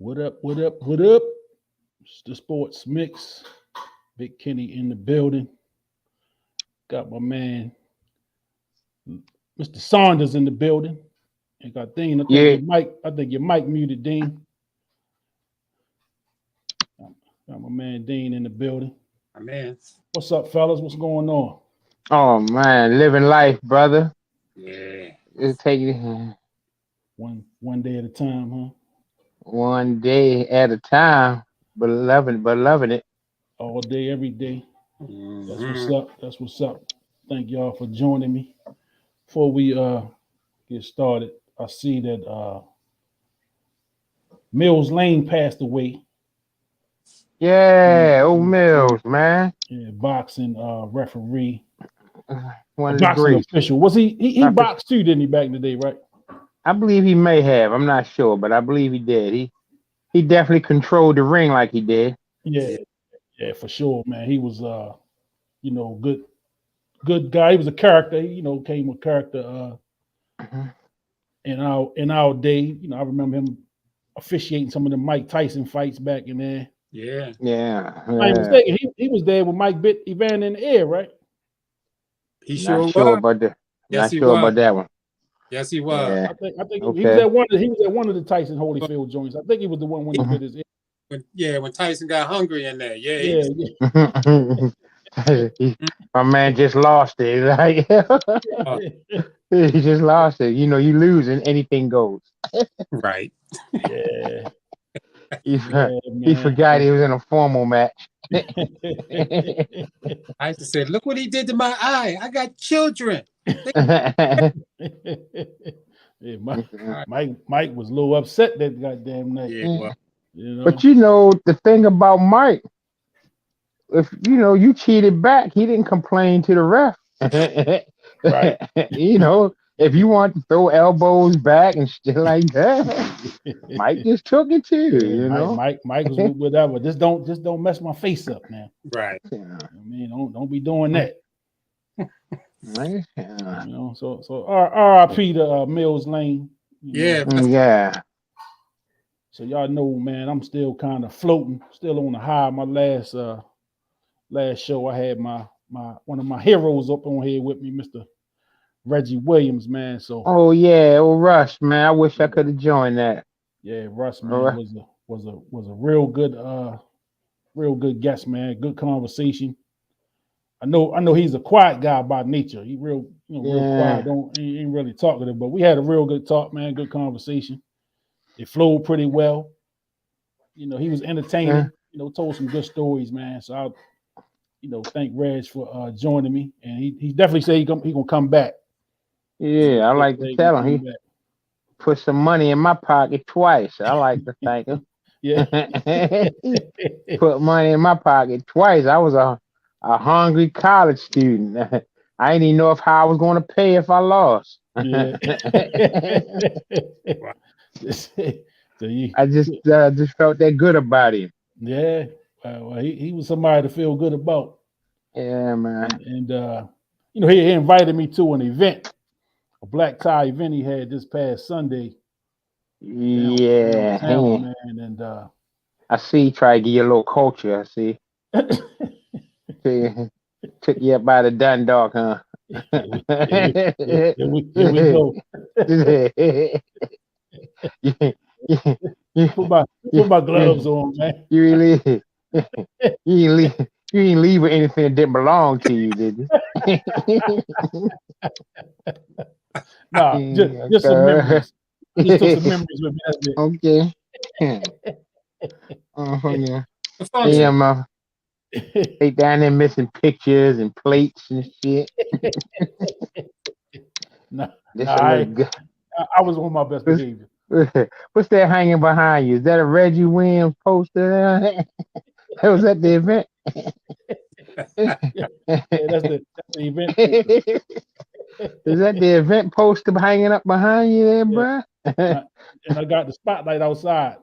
What up? What up? What up? It's the Sports Mix. Big Kenny in the building. Got my man, Mr. Saunders in the building. And got Dean. I think Yeah. your mic. I think your mic muted, Dean. Got my man Dean in the building. My man. What's up, fellas? What's going on? Oh man, living life, brother. Yeah. Just take it One day at a time, huh? one day at a time, but loving it. All day, every day. That's what's Mhm. up. That's what's up. Thank y'all for joining me. Before we get started, I see that Mills Lane passed away. Yeah, old Mm, Mills, man. yeah, boxing referee, One a of the boxing greats. official. Was he I, for- boxed too, didn't he, back in the day, right? I believe he may have. I'm not sure, but I believe he did. He definitely controlled the ring like he did. Yeah, Yeah. yeah, for sure, man. He was good guy. He was a character. He, came with character Mhm. in our day. I remember him officiating some of the Mike Tyson fights back in there. Yeah. Yeah, If I'm not yeah. mistaken, he was there when Mike bit Evan in the air, right? He Not sure sure was. about the. Yes, Not he sure was. about that one. Yes, he was. Yeah. I think he was Okay. at one of the Tyson But Holyfield joints. I think he was the one when he he, Mhm. bit his ear. when Tyson got hungry in there, yeah, he Yeah, was. My man just lost it. Like Uh, yeah. he just lost it. You know, you lose and anything goes. right. Yeah, He, yeah, he man. forgot he was in a formal match. Tyson said, "Look what he did to my eye. I got children." Yeah, All right. Mike was a little upset that goddamn night. Yeah. Well. You But know, you know the thing about Mike, if you cheated back, he didn't complain to the ref. right? If you want to throw elbows back and shit like that, Mike just took it too. Yeah, Mike was whatever. Just don't mess my face up now. Right. Yeah, I mean, don't be doing that. right? Yeah. So R.I.P. to Mills Lane. Yeah. Yeah. So y'all know, man, I'm still kind of floating, still on the high. My last show, I had my one of my heroes up on here with me, Mr. Reggie Williams, man. So Oh yeah, oh Rush, man. I wish I could have joined that. yeah, Russ, All man, right. was a real good guest, man. Good conversation. I know he's a quiet guy by nature. He real quiet. Yeah. He ain't really talkative, but we had a real good talk, man. Good conversation. It flowed pretty well. He was Yeah. entertaining. Told some good stories, man. So I, thank Reg for joining me, and he definitely said he gonna come back. Yeah, I He like to said he tell gonna him come he back. put some money in my pocket twice. I like to thank him. Yeah. He put money in my pocket twice. I was a hungry college student. I didn't even know if how I was going to pay if I lost. Yeah. Wow. So you, I just felt that good about him. yeah. Well, he was somebody to feel good about, Yeah, man. and he invited me to an event, a black tie event he had this past Sunday Yeah, downtown, man, and I see. Try to get your little culture. I see. See, took you up by the Dundalk, huh? here we go. you, you, you, Put my gloves you, on, man. you really you ain't leave with anything that didn't belong to you, did you? Nah, just some Okay. memories. I just took some memories with me. That's it. Okay. Yeah. The Yeah, function. man. They down there missing pictures and plates and shit. nah, This nah, a little good. I was on my best What's, behavior. what's that hanging behind you? Is that a Reggie Williams poster? That was at the event. Yeah, that's the event poster. Is that the event poster hanging up behind you there, Yeah, bro? and I got the spotlight outside,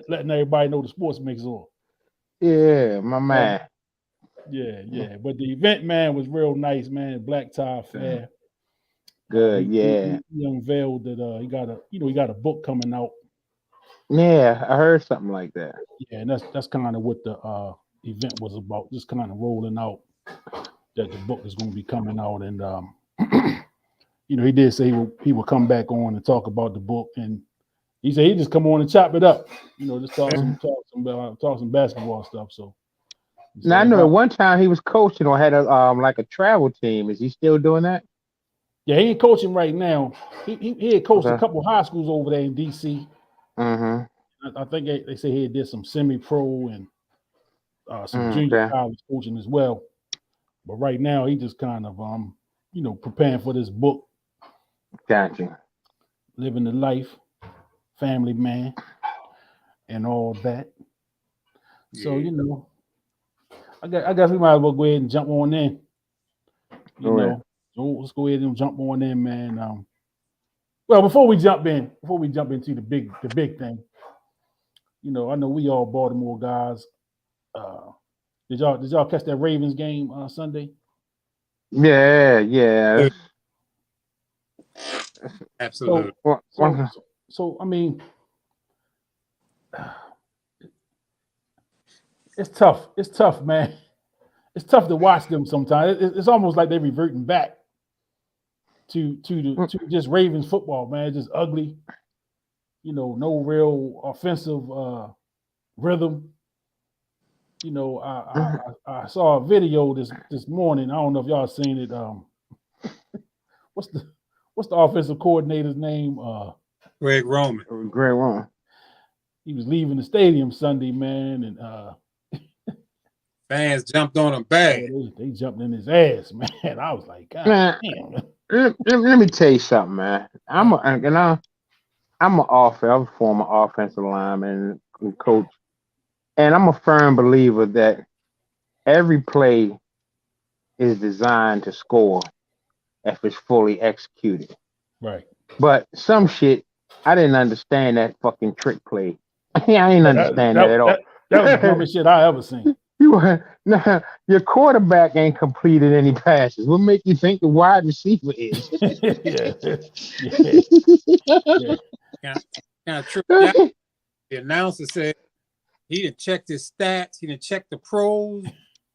letting everybody know the sports mix on. Yeah, my Uh, man. yeah. But the event, man, was real nice, man. Black tie affair. Good, He yeah. unveiled that he got a book coming out Yeah, I heard something like that. Yeah, and that's kind of what the event was about. Just kind of rolling out that the book is going to be coming out, and he did say he would come back on and talk about the book, and he said he just come on and chop it up, just talk some basketball stuff. So Now I know at one time he was coaching or had a like a travel team. Is he still doing that? Yeah, he ain't coaching right now. He had coached a couple of high schools over there in DC. Mm-hmm. I think they say he did some semi-pro and some junior college coaching as well. But right now he just kind of preparing for this book. Gotcha. Living the life, family man, and all that. So I guess we might as well go ahead and jump on in. So let's go ahead and jump on in, man. Well, before we jump into the big thing, I know we all Baltimore guys. Did y'all catch that Ravens game Sunday? Yeah. Absolutely. So I mean, it's tough. It's tough, man. It's tough to watch them sometimes. It's almost like they're reverting back to just Ravens football, man. It's just ugly. No real offensive rhythm. I saw a video this morning. I don't know if y'all seen it. What's the offensive coordinator's name? Greg Roman. He was leaving the stadium Sunday, man, and fans jumped on him bad. They jumped in his ass, man. I was like, God damn. Let me tell you something, man. I'm a former offensive lineman and coach, and I'm a firm believer that every play is designed to score if it's fully executed. Right. But some shit, I didn't understand that fucking trick play. I didn't understand that at all. That was the dumbest shit I ever seen. Your quarterback ain't completed any passes. What make you think the wide receiver is? Kind of tripped out. The announcer said he didn't check his stats. He didn't check the pros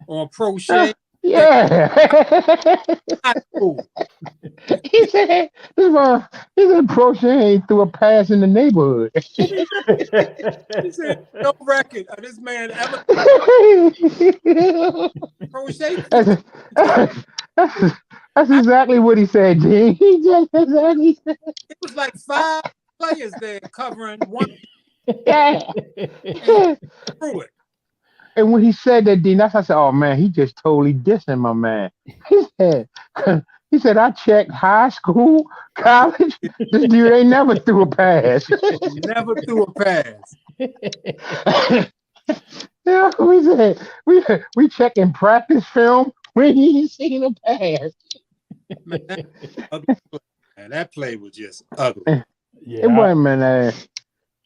on Pro Shade. Yeah. He said Pro Shade ain't threw a pass in the neighborhood. He said no record of this man ever. Pro Shade. That's exactly what he said, Gene. He just exactly said. It was like 5 players there covering one. Yeah. Through it. And when he said that, Dean, I said, "Oh man, he just totally dissing my man." He said, "I checked high school, college. This dude ain't never threw a pass. Never threw a pass." Yeah, we said we checking practice film. We ain't seen a pass. Man, that play was just ugly. Yeah, it wasn't, man.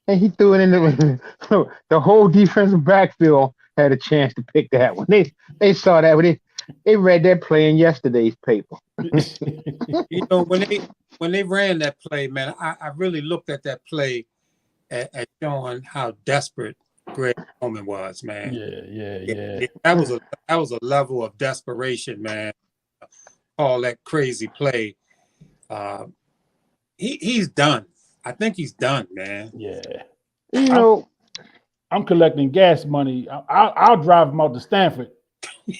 And he threw it in the whole defensive backfield had a chance to pick that one. They saw that when they read that play in yesterday's paper. When they ran that play, man, I really looked at that play at showing how desperate Greg Roman was, man. Yeah. That was a level of desperation, man. All that crazy play. He's done. I think he's done, man. Yeah. I'm collecting gas money. I'll drive him out to Stanford. You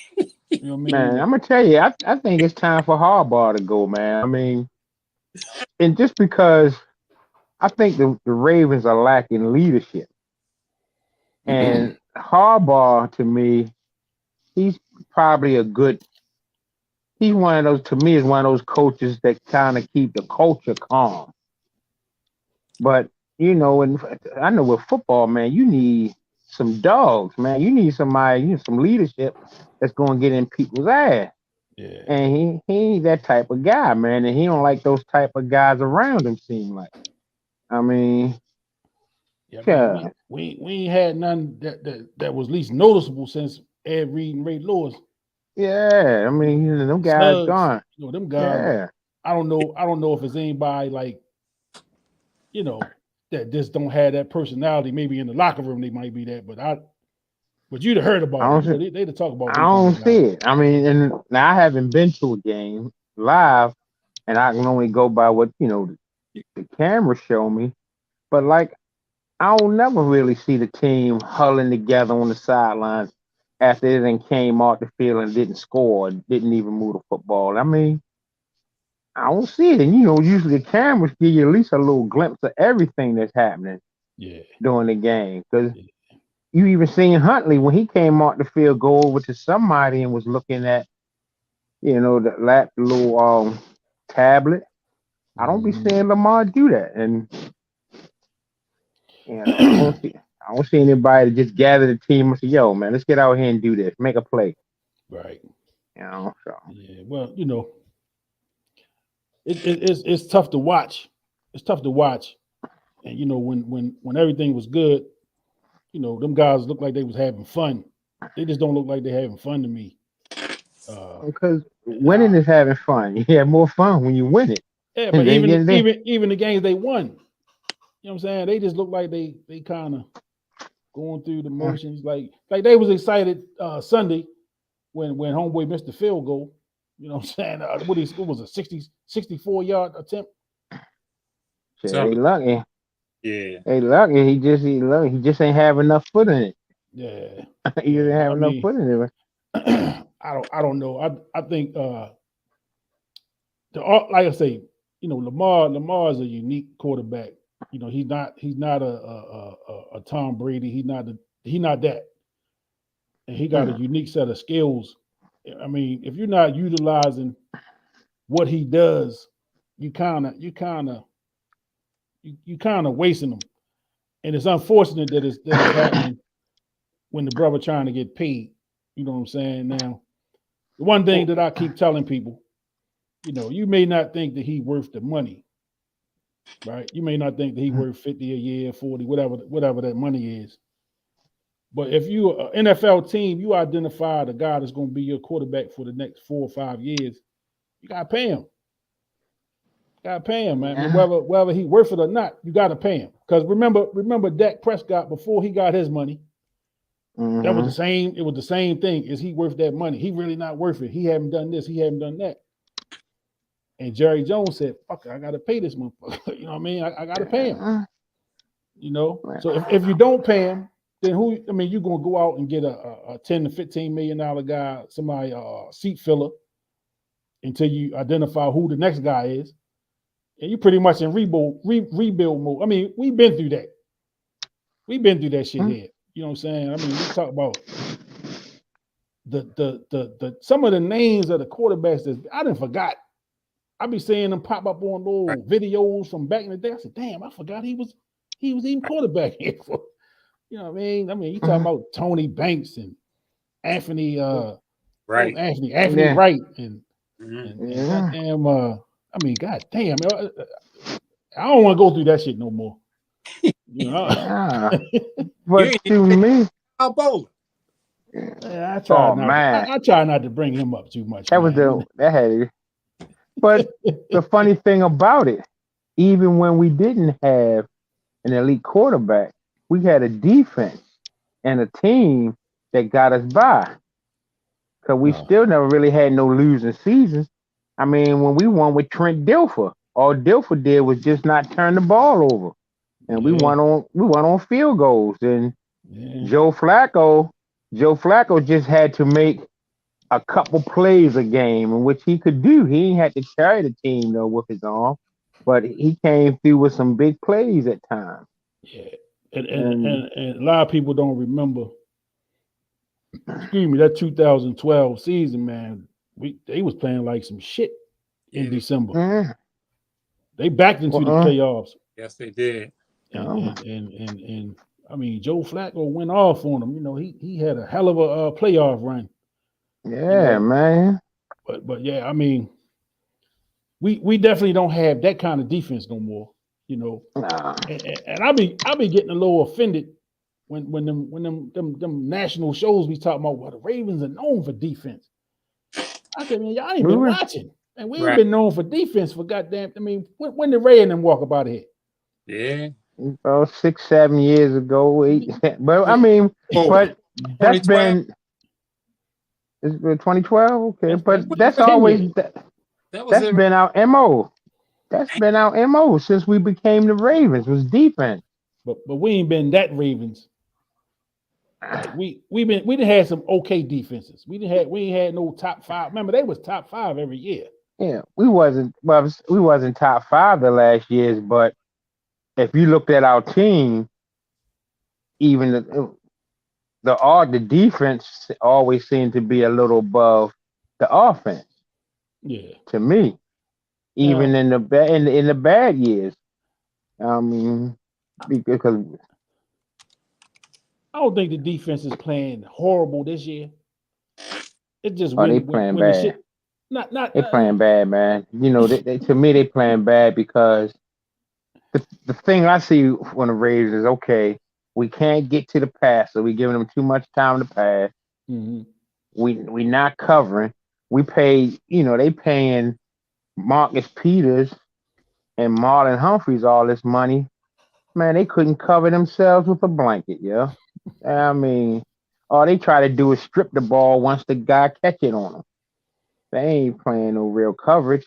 know what I mean? Man, I'm gonna tell you, I think it's time for Harbaugh to go, man. I mean, and just because I think the Ravens are lacking leadership. And Harbaugh, to me, he's probably he's one of those, to me, is one of those coaches that kind of keep the culture calm. But, and I know with football, man, you need some dogs, man. You need somebody, some leadership that's going to get in people's ass. Yeah. And he ain't that type of guy, man. And he don't like those type of guys around him, seem like. I mean, man, we ain't had none that was least noticeable since Ed Reed and Ray Lewis. Yeah, I mean, them guys Slugs, gone. Them guys. Yeah. I don't know if it's anybody like, that just don't have that personality. Maybe in the locker room they might be that, but you'd have heard about it. They'd talk about. I don't see it. I mean, and now I haven't been to a game live, and I can only go by what the camera show me. But like, I don't never really see the team huddling together on the sidelines after it then came off the field and didn't score, didn't even move the football. I mean, I don't see it. And usually the cameras give you at least a little glimpse of everything that's happening during the game. Because you even seen Huntley when he came off the field go over to somebody and was looking at, the little tablet. I don't be seeing Lamar do that. And I don't see anybody to just gather the team and say, "Yo, man, let's get out here and do this, make a play." Right. So. Yeah. Well, it's tough to watch. It's tough to watch. And when everything was good, them guys look like they was having fun. They just don't look like they're having fun to me. Because winning is having fun. You have more fun when you win it. Yeah, but even the games they won, what I'm saying? They just look like they kind of going through the motions. Like they was excited Sunday when homeboy missed the field goal. You know what I'm saying? What was a 64-yard attempt? They lucky. Yeah. They lucky. He just ain't have enough foot in it. Yeah. He didn't have enough foot in it. I don't know. I think like I say, Lamar is a unique quarterback. He's not a Tom Brady. He's not that. And he got a unique set of skills. I mean, if you're not utilizing what he does, you kind of wasting him. And it's unfortunate that it's happening when the brother trying to get paid. You know what I'm saying? Now, the one thing that I keep telling people, you may not think that he's worth the money, right? You may not think that he's worth 50 a year, 40, whatever that money is. But if you're an NFL team, you identify the guy that's going to be your quarterback for the next 4 or 5 years, you got to pay him. Got to pay him, man. Yeah. Whether he's worth it or not, you got to pay him. Because remember Dak Prescott, before he got his money, that was the same. It was the same thing. Is he worth that money? He really not worth it. He haven't done this. He haven't done that. And Jerry Jones said, "Fuck it, I got to pay this motherfucker." You know what I mean? I got to pay him. So if you don't pay him, then you're gonna go out and get a $10 to $15 million guy, somebody seat filler, until you identify who the next guy is, and you're pretty much in rebuild mode. I mean, we've been through that. We've been through that shit here. You know what I'm saying? I mean, we talk about the some of the names of the quarterbacks that I didn't forgot. I be seeing them pop up on little videos from back in the day. I said, "Damn, I forgot he was even quarterback here." You know what I mean? You talking about Tony Banks and Anthony Wright and goddamn goddamn, I don't want to go through that shit no more. But to me, how bold? I try not to bring him up too much. That had it. But the funny thing about it, even when we didn't have an elite quarterback, we had a defense and a team that got us by. Because we still never really had no losing seasons. I mean, when we won with Trent Dilfer, all Dilfer did was just not turn the ball over. And we won on field goals. And Joe Flacco just had to make a couple plays a game, in which he could do. He ain't had to carry the team though with his arm, but he came through with some big plays at times. Yeah, and a lot of people don't remember. Excuse me, that 2012 season, man. They was playing like some shit in December. They backed into the playoffs. Yes, they did. And I mean, Joe Flacco went off on them. He had a hell of a playoff run. Yeah, man. But yeah, I mean, we definitely don't have that kind of defense no more. And I be getting a little offended when them national shows we talking about. Well, the Ravens are known for defense. I said, man, y'all ain't been watching, and we ain't been known for defense for goddamn. I mean, when did Ray and them walk up out of here? Yeah. 6, 7 years ago, 8. But I mean, Oh, but that's 2012. been it's been 2012. Okay, but that's 10 always years. That was that's it. been our mo. That's been our mo since we became the Ravens. Was defense. But we ain't been that Ravens. Like we done had some okay defenses. We ain't had no top 5. Remember, they was top 5 every year. Yeah, we wasn't top 5 the last years, but if you looked at our team, even the defense always seemed to be a little above the offense Yeah. to me, even in the bad years. I mean, because I don't think the defense is playing horrible this year. It's just they playing when the bad. shit not They playing bad, man. You know, to me they playing bad because the thing I see when the Raiders is okay. We can't get to the pass, so we giving them too much time to pass. Mhm. We not covering. We pay, they paying Marcus Peters and Marlon Humphreys all this money. Man, they couldn't cover themselves with a blanket, yeah. I mean, all they try to do is strip the ball once the guy catch it on them. They ain't playing no real coverage.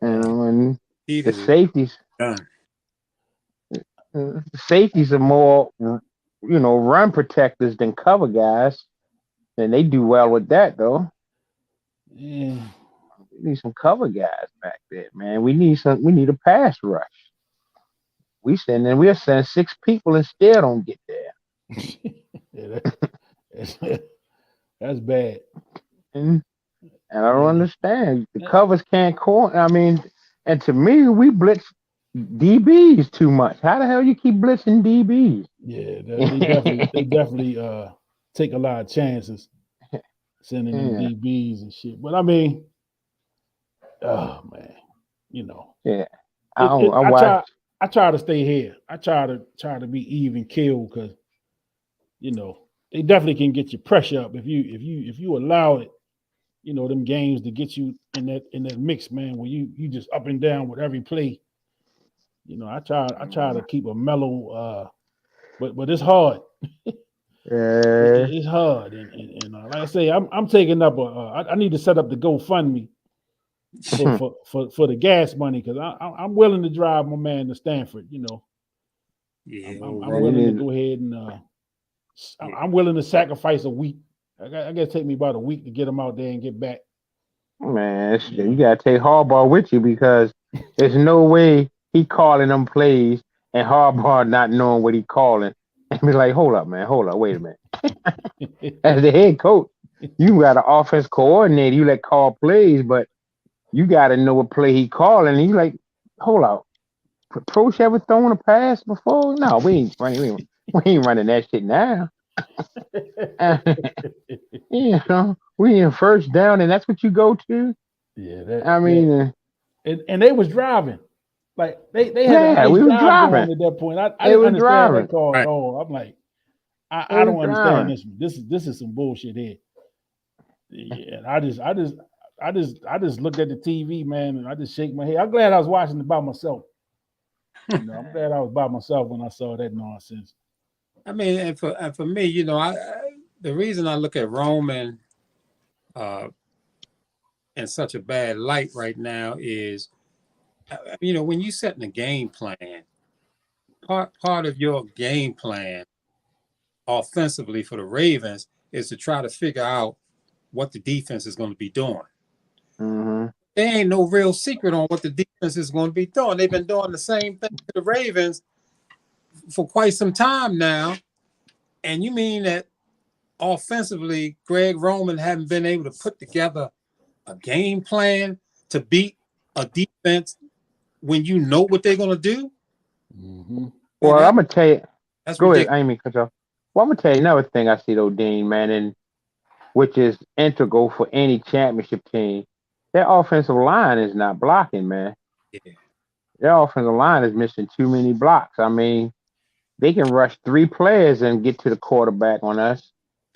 And the Peters is safeties, done. the safeties are more, run protectors than cover guys. And they do well with that, though. Yeah. We need some cover guys back there, man. We need a pass rush. We'll send 6 people and still don't get there. Yeah, that's bad. And I don't Yeah. understand. The covers can't corner. I mean, and to me, we blitz DBs too much. How the hell you keep blitzing DBs? Yeah, they definitely take a lot of chances sending them Yeah, DBs and shit. But I mean, oh man, you know, yeah. it I I watch. try to stay here. I try to be even killed because they definitely can get your pressure up if you allow it. Them games to get you in that mix, man, where you just up and down with every play. I try to keep a mellow, but it's hard. Yeah. It's hard, and like I say, I'm taking up I need to set up the GoFundMe for the gas money because I'm willing to drive my man to Stanford. Yeah. I'm willing to go ahead and I'm willing to sacrifice a week. I got to take me about a week to get him out there and get back. Man, you gotta take Harbaugh with you because there's no way he calling them plays and Harbaugh not knowing what he calling and be like, hold up, man, hold up, wait a minute. As the head coach, you got an offense coordinator, you let call plays, but you gotta know what play he calling. And you like, hold up, Proch ever thrown a pass before? No, we ain't running that shit now. We in first down, and that's what you go to. Yeah, I mean, and they was driving. Like they had a yeah, nice we was drive driving. going at that point. I They didn't was understand that driving. call at Right. all. I'm like, They I was don't understand driving. this is some bullshit here. Yeah, and I just looked at the TV, man, and I just shake my head. I'm glad I was watching it by myself. I'm glad I was by myself when I saw that nonsense. I mean, and for me, the reason I look at Roman in such a bad light right now is, when you setting a game plan, part of your game plan offensively for the Ravens is to try to figure out what the defense is going to be doing. Mm-hmm. There ain't no real secret on what the defense is going to be doing. They've been doing the same thing to the Ravens for quite some time now. And you mean that offensively, Greg Roman haven't been able to put together a game plan to beat a defense when you know what they're going to do? Mm-hmm. Well, I'm gonna tell you. That's Go ahead. ridiculous. I ain't mean to cut you off. Well, I'm gonna tell you another thing I see though, Dean, man, and which is integral for any championship team. Their offensive line is not blocking, man. Yeah. Their offensive line is missing too many blocks. I mean, they can rush 3 players and get to the quarterback on us.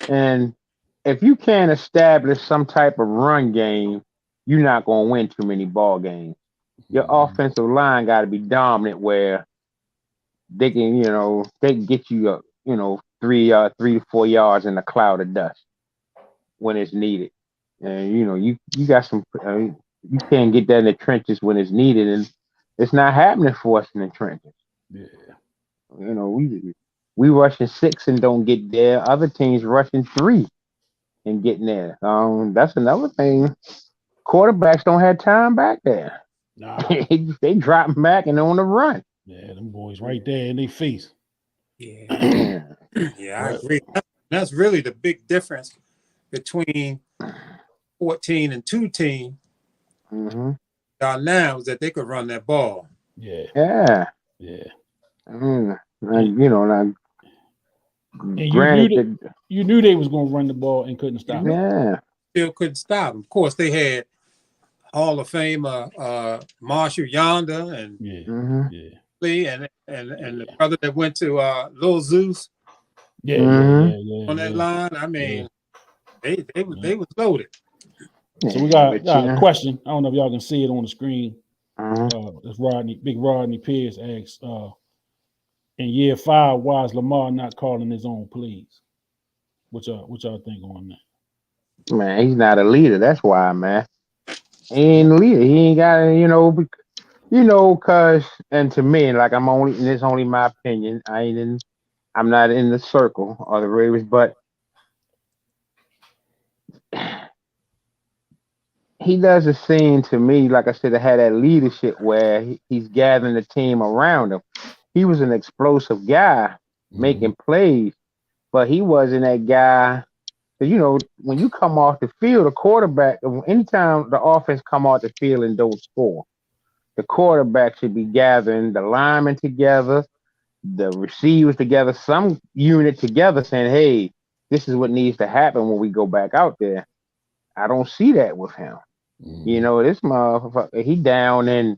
And if you can't establish some type of run game, you're not gonna win too many ball games. Your Mm-hmm. offensive line got to be dominant where they can, they can get you, 3 to 4 yards in a cloud of dust when it's needed. And you got some. You can't get that in the trenches when it's needed, and it's not happening for us in the trenches. Yeah. We rushing 6 and don't get there. Other teams rushing 3 and getting there. That's another thing. Quarterbacks don't have time back there. Nah. They drop back and on the run. Yeah, them boys right there in their face. Yeah, yeah, I agree. That's really the big difference between 14 and 2 team Mm-hmm. now is that they could run that ball. Yeah. Yeah. Yeah. Now, And granted, you knew they was gonna run the ball and couldn't stop it. yeah. Still couldn't stop them. Of course, they had Hall of Famer Marshall Yonder and Yeah. Mm-hmm. Yeah. Lee and the brother that went to Lil Zeus Yeah. Mhm. Yeah. on that line. I mean, they was loaded. So we got But, a question. I don't know if y'all can see it on the screen. uh-huh. It's Big Rodney Pierce asks, in year 5, why is Lamar not calling his own plays? What y'all think on that? Man, he's not a leader. That's why, man. He ain't a leader. He ain't got, cause, and to me, like and it's only my opinion. I'm not in the circle of the Ravens, but he doesn't seem to me, like I said, to have that leadership where he's gathering the team around him. He was an explosive guy making plays, but he wasn't that guy. When you come off the field, a quarterback, anytime the offense come off the field and don't score, the quarterback should be gathering the linemen together, the receivers together, some unit together, saying, "Hey, this is what needs to happen when we go back out there." I don't see that with him. This motherfucker, he down and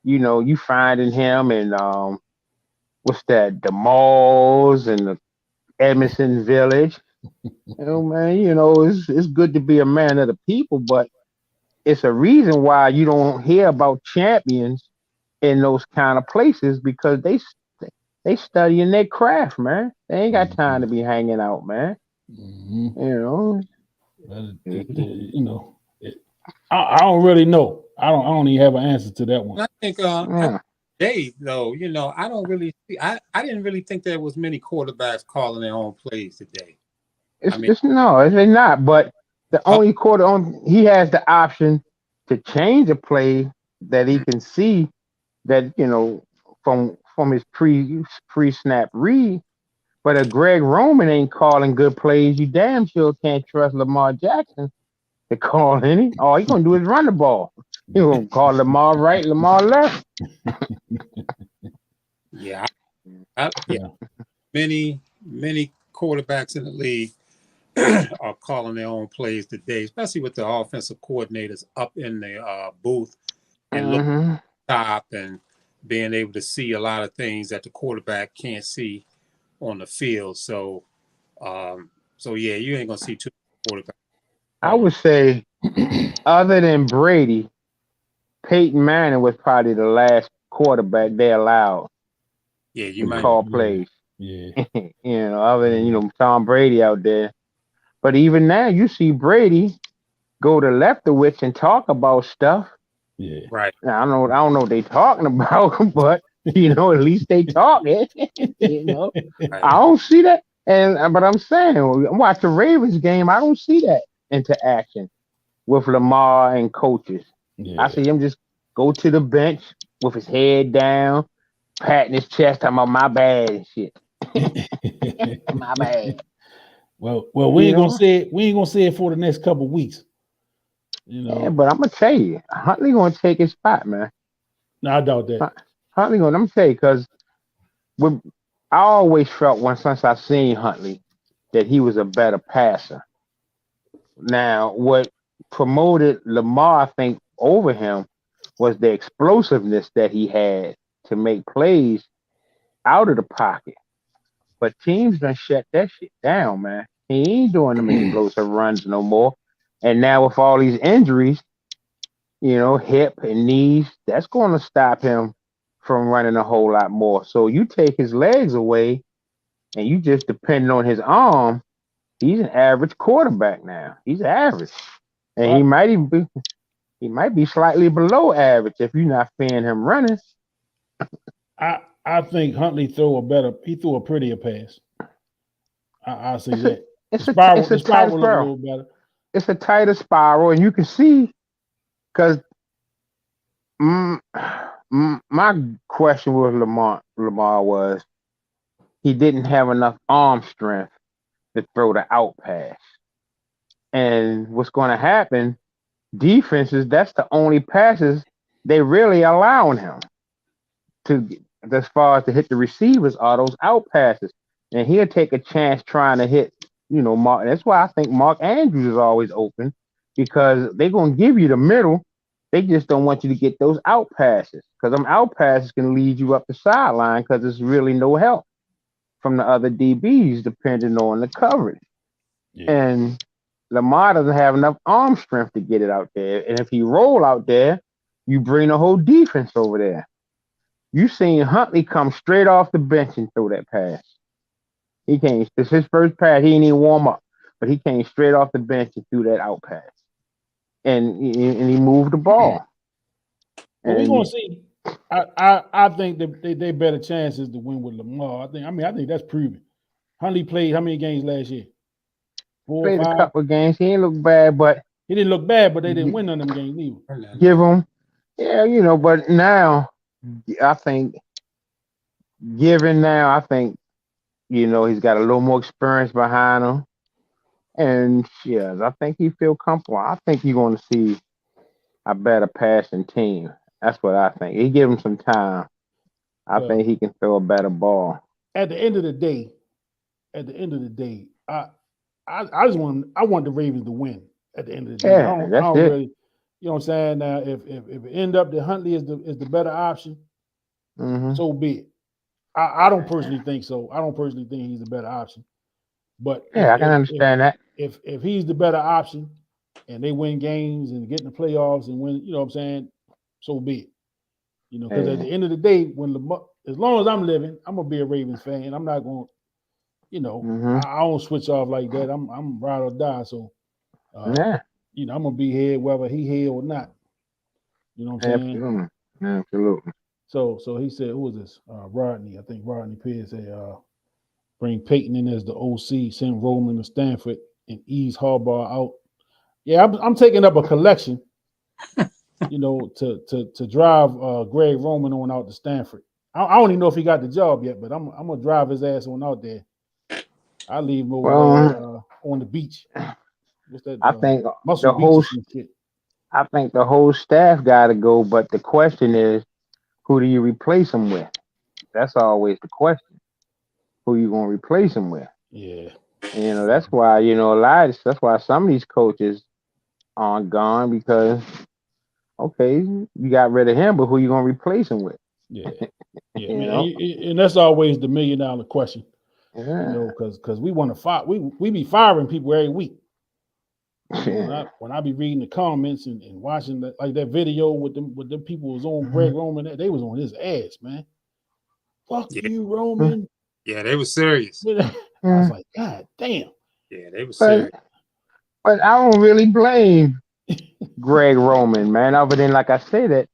you finding him and what's that, the malls and the Edmondson Village. Man, it's good to be a man of the people, but it's a reason why you don't hear about champions in those kind of places because they studying their craft, man. They ain't got time to be hanging out, man. I don't really know. I don't even have an answer to that one. I think Dave, though, I don't really see. I didn't really think there was many quarterbacks calling their own plays today. It's not. But the only he has the option to change a play that he can see that from his pre-snap read. But if Greg Roman ain't calling good plays, you damn sure can't trust Lamar Jackson to call any. All he's gonna do is run the ball. He gonna call Lamar right, Lamar left. Yeah. Many quarterbacks in the league are calling their own plays today, especially with the offensive coordinators up in the booth and looking top and being able to see a lot of things that the quarterback can't see on the field. So, yeah, you ain't gonna see too many quarterbacks. I would say, other than Brady, Peyton Manning was probably the last quarterback they allowed. Yeah, you might call plays. Yeah. Other than Tom Brady out there. But even now, you see Brady go to Leftowitz and talk about stuff. Yeah. Right. Now, I don't know what they talking about, but at least they talking. Right. I don't see that. But I'm saying, watch the Ravens game. I don't see that interaction with Lamar and coaches. Yeah. I see him just go to the bench with his head down, patting his chest, talking about my bad and shit. My bad. Well, we ain't gonna say it. We ain't gonna say it for the next couple of weeks. Yeah, but I'm gonna tell you, Huntley gonna take his spot, man. No, I doubt that. Huntley gonna. I'm gonna tell you because I always felt since I seen Huntley that he was a better passer. Now, what promoted Lamar, I think, over him was the explosiveness that he had to make plays out of the pocket. But teams done shut that shit down, man. He ain't doing them explosive runs no more. And now with all these injuries, hip and knees, that's going to stop him from running a whole lot more. So you take his legs away, and you just depend on his arm. He's an average quarterback now. He's average, and Well, he might be slightly below average if you're not paying him running. I think Huntley threw a prettier pass. I'll say that. It's The a tighter spiral looked a spiral. little better. It's a tighter spiral, and you can see because my question with Lamar was he didn't have enough arm strength to throw the out pass. And what's going to happen? Defenses, that's the only passes they really allowing him to, as far as to hit the receivers, are those out passes. And he'll take a chance trying to hit, Mark. That's why I think Mark Andrews is always open because they're going to give you the middle. They just don't want you to get those out passes because them out passes can lead you up the sideline because there's really no help from the other DBs depending on the coverage. Yeah. And Lamar doesn't have enough arm strength to get it out there. And if he roll out there, you bring the whole defense over there. You seen Huntley come straight off the bench and throw that pass. He came. It's his first pass. He didn't even warm up, but he came straight off the bench and threw that out pass, and he moved the ball. Well, we're gonna see. I think that they better chances to win with Lamar. I think that's proven. Huntley played how many games last year? 4 or Played 5. a couple of games. He didn't look bad, but He didn't look bad, but they didn't win none of them games either. give him, yeah, But now, I think, I think, he's got a little more experience behind him, and I think he feel comfortable. I think you're going to see a better passing team. That's what I think. He give him some time. I think he can throw a better ball. At the end of the day, I want the Ravens to win at the end of the day. Yeah, I don't really, you know what I'm saying? Now, if it end up that Huntley is the better option, so be it. I don't personally think so. I don't personally think he's the better option. But I can understand that. If he's the better option and they win games and get in the playoffs and win, you know what I'm saying, so be it. Because at the end of the day, as long as I'm living, I'm gonna be a Ravens fan. I'm not going, I don't switch off like that. I'm ride or die. So I'm gonna be here whether he here or not. You know what I'm saying? Absolutely. So he said, who was this? Rodney. I think Rodney Pierce said, bring Peyton in as the OC, send Roman to Stanford, and ease Harbaugh out. Yeah, I'm taking up a collection, to drive Greg Roman on out to Stanford. I don't even know if he got the job yet, but I'm gonna drive his ass on out there. I leave him over there, on the beach. What's that? I think Muscle Beach and shit. I think the whole staff got to go, but the question is, who do you replace him with? That's always the question. Who you gonna replace him with? Yeah. And, that's why that's why some of these coaches aren't gone because you got rid of him, but who you gonna replace him with? Yeah. And that's always the $1 million question. Yeah. Because we want to fire. We be firing people every week. When I be reading the comments and watching that video with them people was on Greg Roman, they was on his ass, man. Fuck you, Roman. Yeah, they were serious. I was like, God damn. Yeah, they were serious. But I don't really blame Greg Roman, man. Other than, like I said,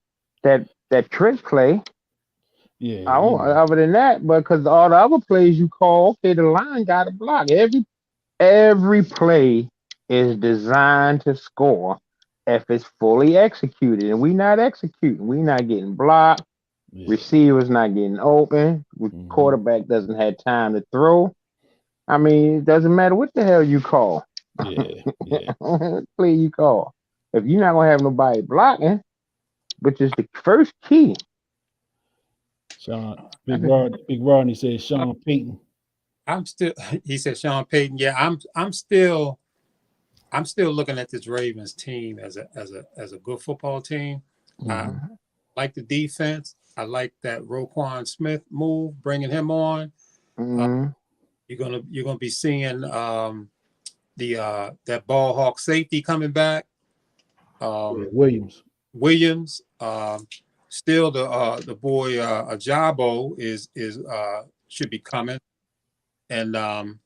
that trick play. Yeah. Other than that, because all the other plays you call, the line got to block. Every play is designed to score if it's fully executed, and we not executing. We not getting blocked. Yeah. Receivers not getting open. Quarterback doesn't have time to throw. I mean, it doesn't matter what the hell you call. Yeah. Play you call. If you're not gonna have nobody blocking, which is the first key. Big Rodney said Sean Payton. He said Sean Payton. Yeah, I'm still looking at this Ravens team as a good football team. I like the defense. I like that Roquan Smith move, bringing him on. You're gonna be seeing that ball hawk safety coming back. Williams. Still, the boy Ajabo is should be coming, and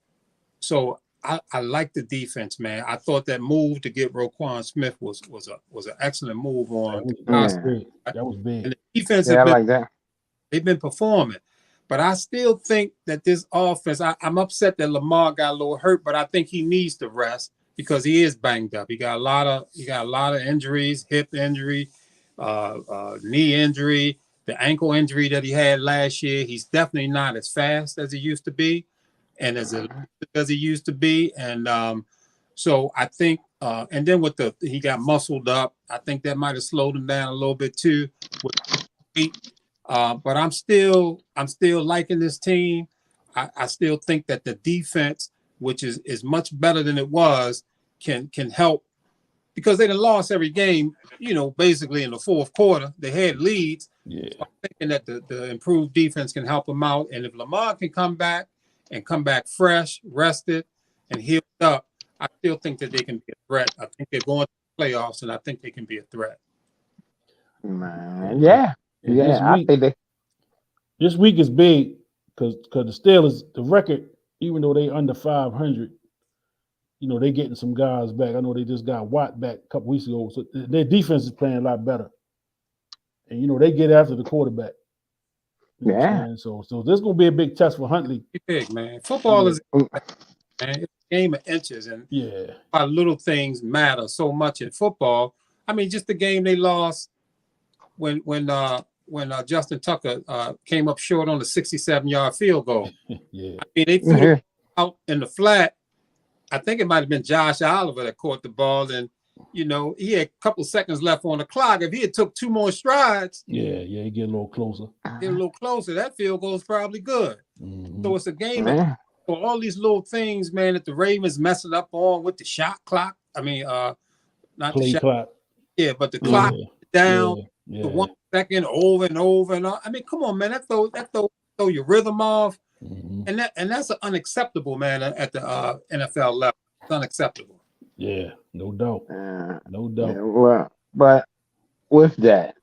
so I like the defense, man. I thought that move to get Roquan Smith was an excellent move on. That was big. That was big. And the defense Yeah, I like that. they've been performing, but I still think that this offense. I'm upset that Lamar got a little hurt, but I think he needs to rest because he is banged up. He got a lot of injuries, hip injury, knee injury, the ankle injury that he had last year. He's definitely not as fast as he used to be, and as he used to be. And so I think, and then he got muscled up. I think that might have slowed him down a little bit too. But I'm still liking this team. I still think that the defense, which is much better than it was, can help, because they done lost every game, basically in the fourth quarter. They had leads. Yeah. So I'm thinking that the improved defense can help them out. And if Lamar can come back fresh, rested, and healed up, I still think that they can be a threat. I think they're going to the playoffs, and I think they can be a threat. Man, yeah. I think this week is big because the Steelers, the record, even though they under 500, they getting some guys back. I know they just got Watt back a couple weeks ago, so their defense is playing a lot better. And they get after the quarterback. Yeah. So this is gonna be a big test for Huntley. Big, man. Football is, man, it's a game of inches, and how little things matter so much in football. I mean, just the game they lost when Justin Tucker came up short on the 67-yard field goal. Yeah. I mean, they threw it out in the flat. I think it might have been Josh Oliver that caught the ball, and he had a couple seconds left on the clock. If he had took 2 more strides, he get a little closer. That field goal is probably good. Mm-hmm. So it's a game for all these little things, man, that the Ravens messing up on with the shot clock. I mean, not play the shot clock. Yeah, but the clock down Yeah. the 1 second over and over and on. I mean, come on, man, that throw your rhythm off. Mm-hmm. And that's unacceptable, man, at the NFL level. It's unacceptable. Yeah, no doubt. No doubt. Yeah, well, but with that,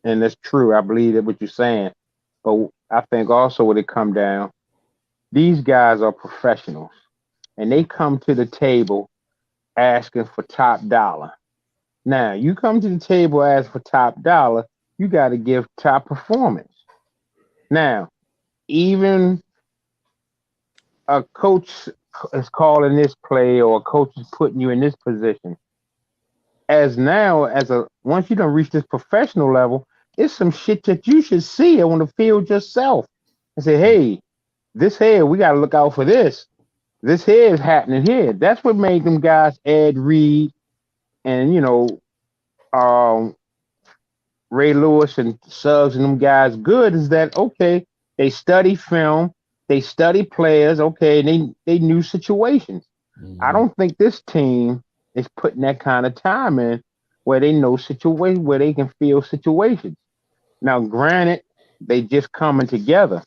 and that's true, I believe that what you're saying. But I think also when it come down, these guys are professionals, and they come to the table asking for top dollar. Now, you come to the table asking for top dollar, you got to give top performance. Now, even a coach is calling this play, or a coach is putting you in this position. Once you don't reach this professional level, it's some shit that you should see on the field yourself and say, hey, this here, we got to look out for this. This here is happening here. That's what made them guys, Ed Reed and, Ray Lewis and Suggs and them guys good, is that, okay, they study film, they study players, okay, they knew situations. Mm-hmm. I don't think this team is putting that kind of time in where they know situations, where they can feel situations. Now, granted, they just coming together.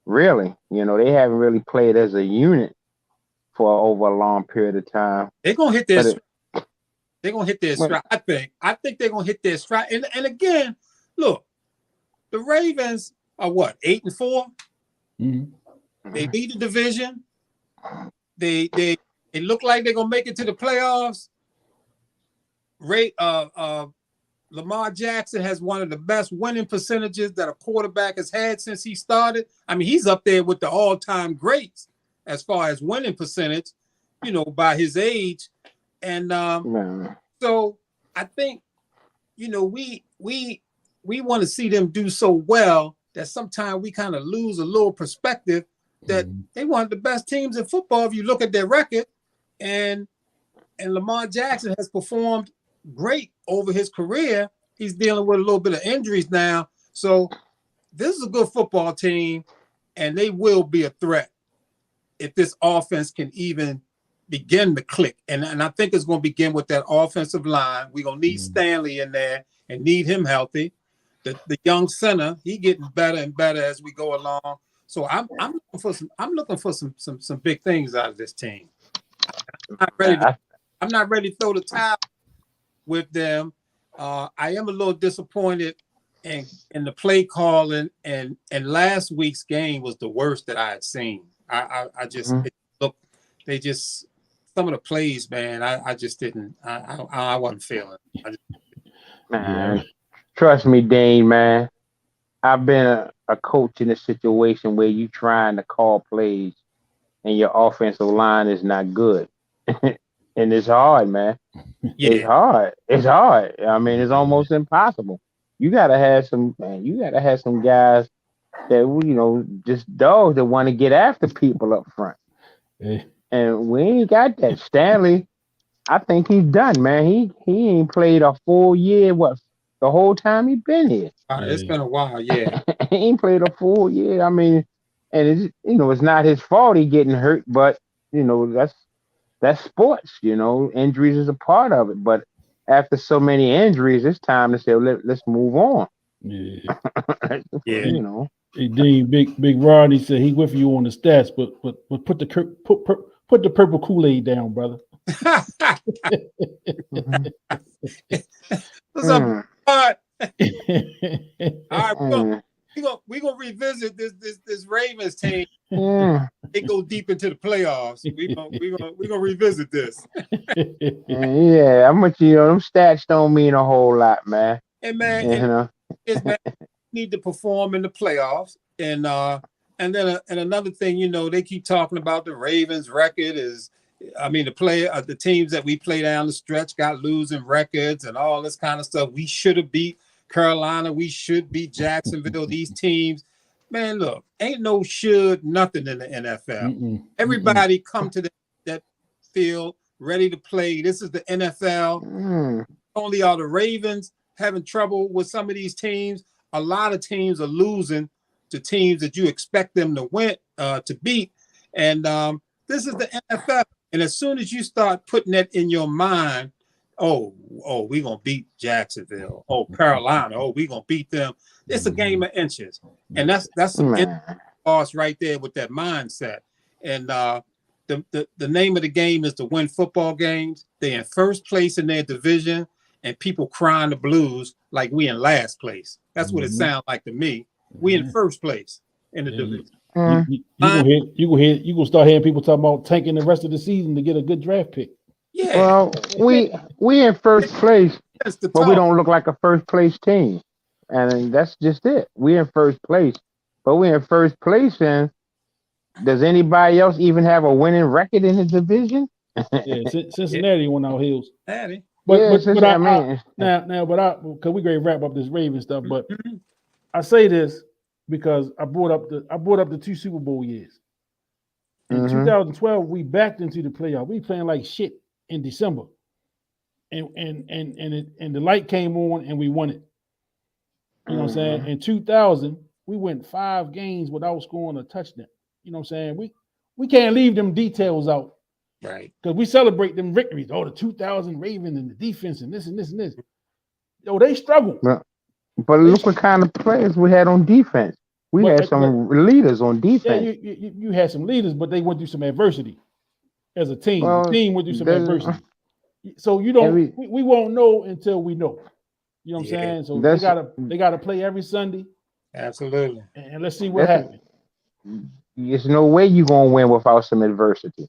Really, they haven't really played as a unit for over a long period of time. They're gonna hit their stride. I think they're gonna hit their stride. And again, look, the Ravens are what, 8-4? Mm-hmm. They lead the division. They look like they're gonna make it to the playoffs. Lamar Jackson has one of the best winning percentages that a quarterback has had since he started. I mean, he's up there with the all-time greats as far as winning percentage, by his age. And so I think, we want to see them do so well that sometimes we kind of lose a little perspective that they one of the best teams in football if you look at their record. And Lamar Jackson has performed great over his career. He's dealing with a little bit of injuries now. So this is a good football team, and they will be a threat if this offense can even begin to click. And I think it's going to begin with that offensive line. We're going to need Stanley in there and need him healthy. The young center, he getting better and better as we go along. So I'm looking for some big things out of this team. I'm not ready to throw the towel with them. I am a little disappointed in the play calling, and last week's game was the worst that I had seen. I just look, they just some of the plays, man. I just didn't. I wasn't feeling. Man, trust me, Dane, man. I've been a coach in a situation where you trying to call plays and your offensive line is not good. And it's hard, man. It's hard. It's hard. I mean, it's almost impossible. You gotta have some, man. You gotta have some guys that just dogs that want to get after people up front. And we ain't got that. Stanley, I think he's done, man. He ain't played a full year. What, the whole time he been here? It's been a while. Yeah, He ain't played a full year. I mean, and it's not his fault he getting hurt, but that's sports. Injuries is a part of it. But after so many injuries, it's time to say, let's move on. Yeah. Yeah. Hey, Dean, big Rodney said he with you on the stats, but put the purple Kool-Aid down, brother. What's up, Rod? All right, we're gonna revisit this Ravens team. They go deep into the playoffs. We gonna revisit this. Yeah, how much them stats don't mean a whole lot, man. And man, man, need to perform in the playoffs, and then another thing, they keep talking about the Ravens record is. I mean, the teams that we play down the stretch got losing records and all this kind of stuff. We should have beat Carolina. We should beat Jacksonville. These teams, man, look, ain't no should nothing in the NFL. Everybody come to that field ready to play. This is the NFL. Only are the Ravens having trouble with some of these teams. A lot of teams are losing to teams that you expect them to win, to beat. And this is the NFL. And as soon as you start putting that in your mind, we're going to beat Jacksonville. Oh, Carolina. We're going to beat them. It's a game of inches. And that's some loss right there with that mindset. And the name of the game is to win football games. They're in first place in their division, and people crying the blues like we in last place. That's what it sounds like to me. We in first place in the division. You gonna start hearing people talking about tanking the rest of the season to get a good draft pick. Yeah. Well, we in first place, but we don't look like a first place team, and that's just it. We in first place, but we in first place, and does anybody else even have a winning record in the division? Cincinnati went out heels. Cincinnati. Because we gonna wrap up this Ravens stuff, but I say this because I brought up the 2 Super Bowl years. In 2012, we backed into the playoff. We playing like shit in December, and the light came on and we won it. You know what I'm saying? In 2000, we went 5 games without scoring a touchdown. You know what I'm saying? We can't leave them details out, right? Because we celebrate them victories. Oh, the 2000 Ravens and the defense and this and this and this. Yo, they struggled. But look what kind of players we had on defense. We had some leaders on defense. Yeah, you had some leaders, but they went through some adversity as a team. The team went through some adversity. So we won't know until we know. You know what I'm saying? So they gotta play every Sunday. Absolutely. And let's see what happens. There's no way you're gonna win without some adversity.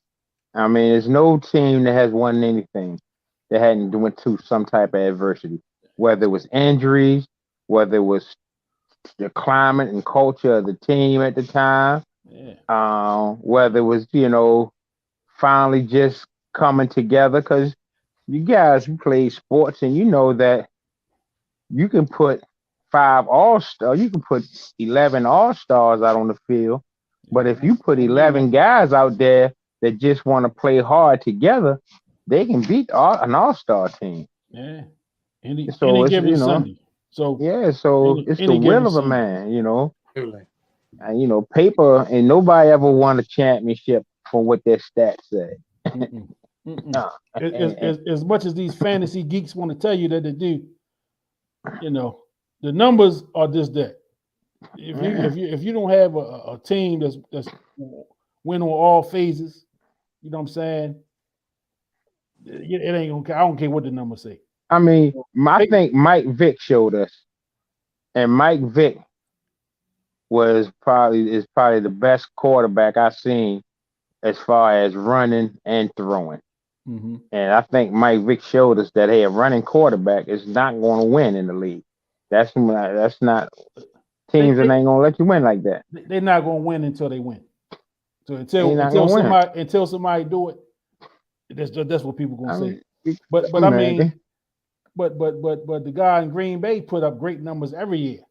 I mean, there's no team that has won anything that hadn't went through some type of adversity, whether it was injuries, whether it was the climate and culture of the team at the time, whether it was, finally just coming together, because you guys who play sports and you know that you can put 5 all-stars, you can put 11 all-stars out on the field, but if you put 11 guys out there that just want to play hard together, they can beat an all-star team. Yeah. Any given Sunday. So it's the will of a man, And paper, and nobody ever won a championship from what their stats say. As much as these fantasy geeks want to tell you that they do, the numbers are just that. If you don't have a team that's win on all phases, you know what I'm saying? It ain't gonna. I don't care what the numbers say. I mean, I think Mike Vick showed us, and Mike Vick is probably the best quarterback I've seen as far as running and throwing. Mm-hmm. And I think Mike Vick showed us that a running quarterback is not going to win in the league. That's not teams that ain't gonna let you win like that. They're not gonna win until they win. So until somebody do it, that's what people gonna say. But the guy in Green Bay put up great numbers every year,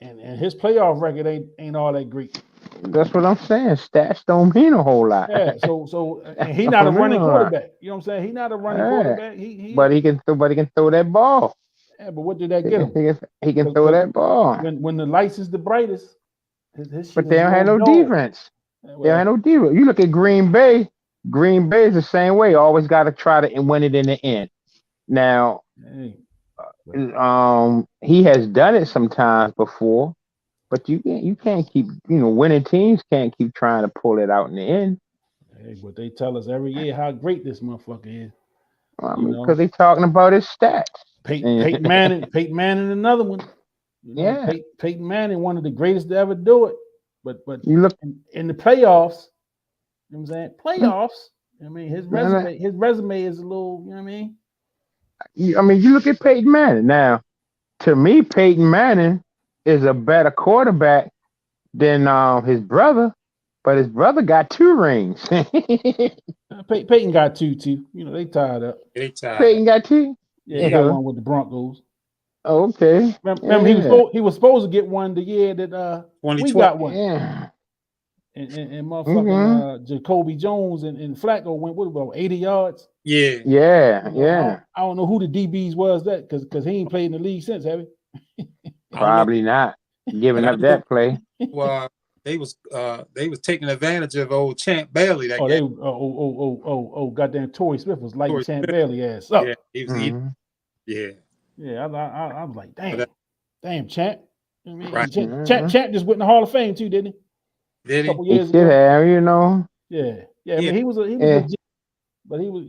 and his playoff record ain't all that great. That's what I'm saying. Stats don't mean a whole lot. Yeah. So and he's not a running quarterback. You know what I'm saying? He's not a running quarterback. But he can throw that ball. Yeah, but what did that get him? He can throw that ball. When the lights is the brightest, his but they don't have no defense. They don't have no defense. You look at Green Bay. Green Bay is the same way. Always got to try to win it in the end. Now, he has done it sometimes before, but you can't keep winning teams can't keep trying to pull it out in the end. Hey, but they tell us every year how great this motherfucker is. Because they talking about his stats. Peyton Manning, another one. Peyton Manning, one of the greatest to ever do it. But you look in the playoffs. You know what I'm saying? Playoffs. I mean, his resume is a little. You know what I mean? You look at Peyton Manning now. To me, Peyton Manning is a better quarterback than his brother, but his brother got 2 rings. Peyton got 2 too. They tied up. Peyton got 2. Yeah, he got one with the Broncos. Oh, okay. Remember, he was supposed to get one the year that we got one. Yeah. And motherfucking Jacoby Jones and Flacco went what about 80 yards? Yeah. I don't know who the DBs was that because he ain't played in the league since, have he? Probably not. Giving up that play. Well, they was taking advantage of old Champ Bailey. Goddamn Torrey Smith was lighting Champ Bailey ass up. Yeah, he was. Yeah. I was like, damn, Champ. I mean, right. Champ just went in the Hall of Fame too, didn't he? Did he? A couple years ago. Have, Yeah. I mean, he was legit, but he was,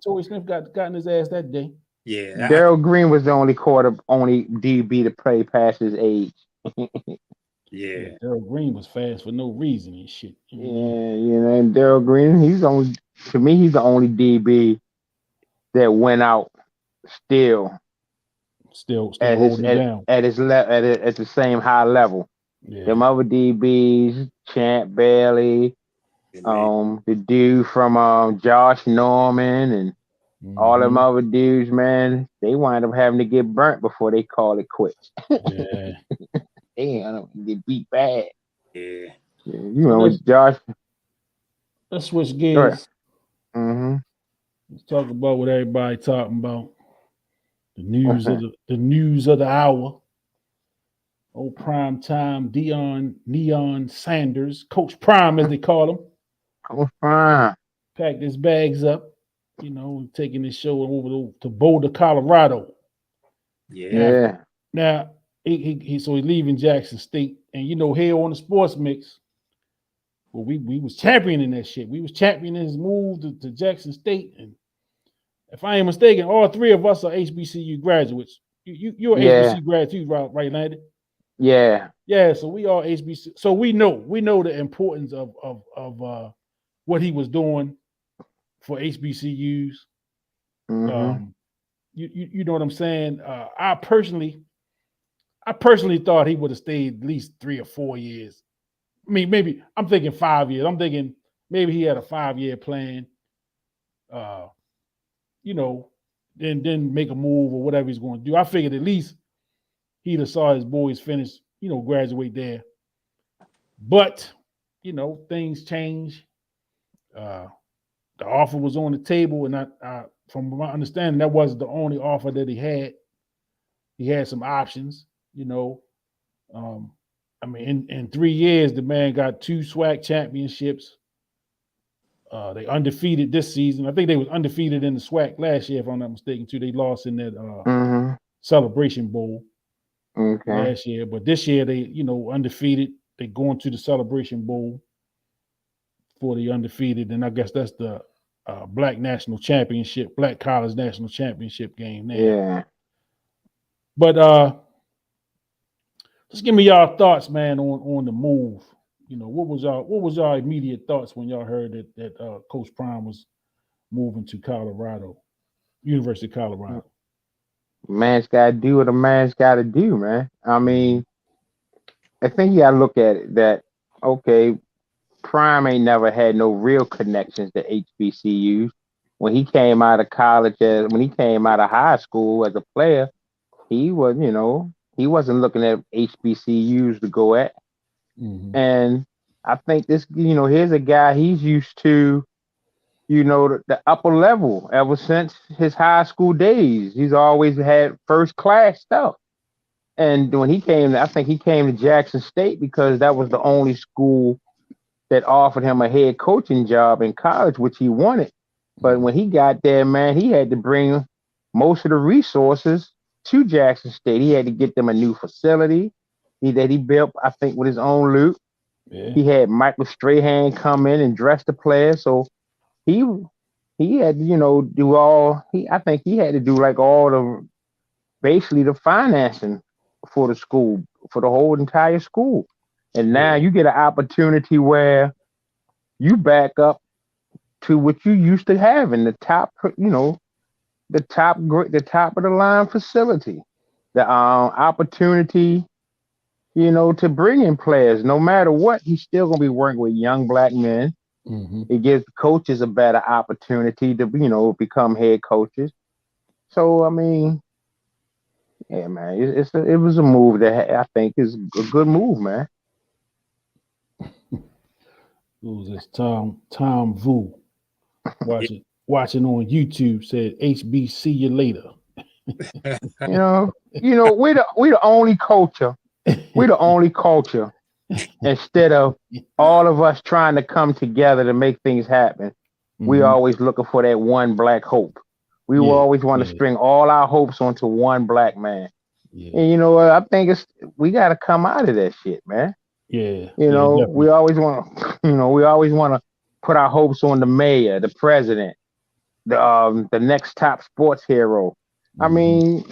Torrey Smith got in his ass that day. Yeah. Darrell Green was the only DB to play past his age. Yeah. Darrell Green was fast for no reason and shit. Yeah, and Darrell Green, he's the only DB that went out still holding down at his at the same high level. Yeah. Them other DBs, Champ Bailey, the dude from Josh Norman and all them other dudes, man, they wind up having to get burnt before they call it quits. Yeah. Damn, get beat bad. Yeah. With Josh. Let's switch gears. Mm-hmm. Let's talk about what everybody talking about. The news of the hour. Old prime time Deion Sanders, Coach Prime as they call him. Coach Prime packed his bags up, taking his show over to Boulder, Colorado. Yeah. Now he's leaving Jackson State, and here on the Sports Mix, well, we was championing that shit. We was championing his move to Jackson State, and if I ain't mistaken, all 3 of us are HBCU graduates. You're an HBCU grad too, right, Landon? Yeah. Yeah, so we all HBC. So we know the importance of what he was doing for HBCUs. Mm-hmm. You know what I'm saying? I personally thought he would have stayed at least 3 or 4 years. I mean, maybe I'm thinking 5 years. I'm thinking maybe he had a 5-year plan. Then make a move or whatever he's going to do. I figured at least he'd have saw his boys finish, graduate there. But, things change. The offer was on the table, and I from my understanding, that wasn't the only offer that he had. He had some options, I mean, in 3 years, the man got 2 SWAC championships. They undefeated this season. I think they was undefeated in the SWAC last year, if I'm not mistaken, too. They lost in that Celebration Bowl last year. But this year, they, undefeated. They going to the Celebration Bowl for the undefeated. And I guess that's the Black National Championship, Black College National Championship game now. Yeah. But just give me y'all thoughts, man, on the move. You know, what was y'all immediate thoughts when y'all heard that Coach Prime was moving to Colorado, University of Colorado? Man's got to do what a man's got to do, man. I mean, I think you got to look at it that, okay, Prime ain't never had no real connections to HBCUs. When he came out of college, when he came out of high school as a player, he was, he wasn't looking at HBCUs to go at. Mm-hmm. And I think this, here's a guy, he's used to, the upper level ever since his high school days. He's always had first class stuff. And when he came, I think he came to Jackson State because that was the only school that offered him a head coaching job in college, which he wanted. But when he got there, man, he had to bring most of the resources to Jackson State. He had to get them a new facility that he built, I think, with his own loot. Yeah. He had Michael Strahan come in and dress the players. So he had to, do all. I think he had to do like all basically the financing for the school, for the whole entire school. And now you get an opportunity where you back up to what you used to have in the top, the top of the line facility, the opportunity, to bring in players. No matter what, he's still gonna be working with young black men. Mm-hmm. It gives coaches a better opportunity to, become head coaches. So I mean, yeah, man, it was a move that I think is a good move, man. Who was this? Tom Vu watching on YouTube said HB see you later. We the only culture. We the only culture. Instead of all of us trying to come together to make things happen, we always looking for that one black hope. We will always want to string all our hopes onto one black man. Yeah. And I think we got to come out of that shit, man. Yeah. We always want to, put our hopes on the mayor, the president, the next top sports hero. I mean,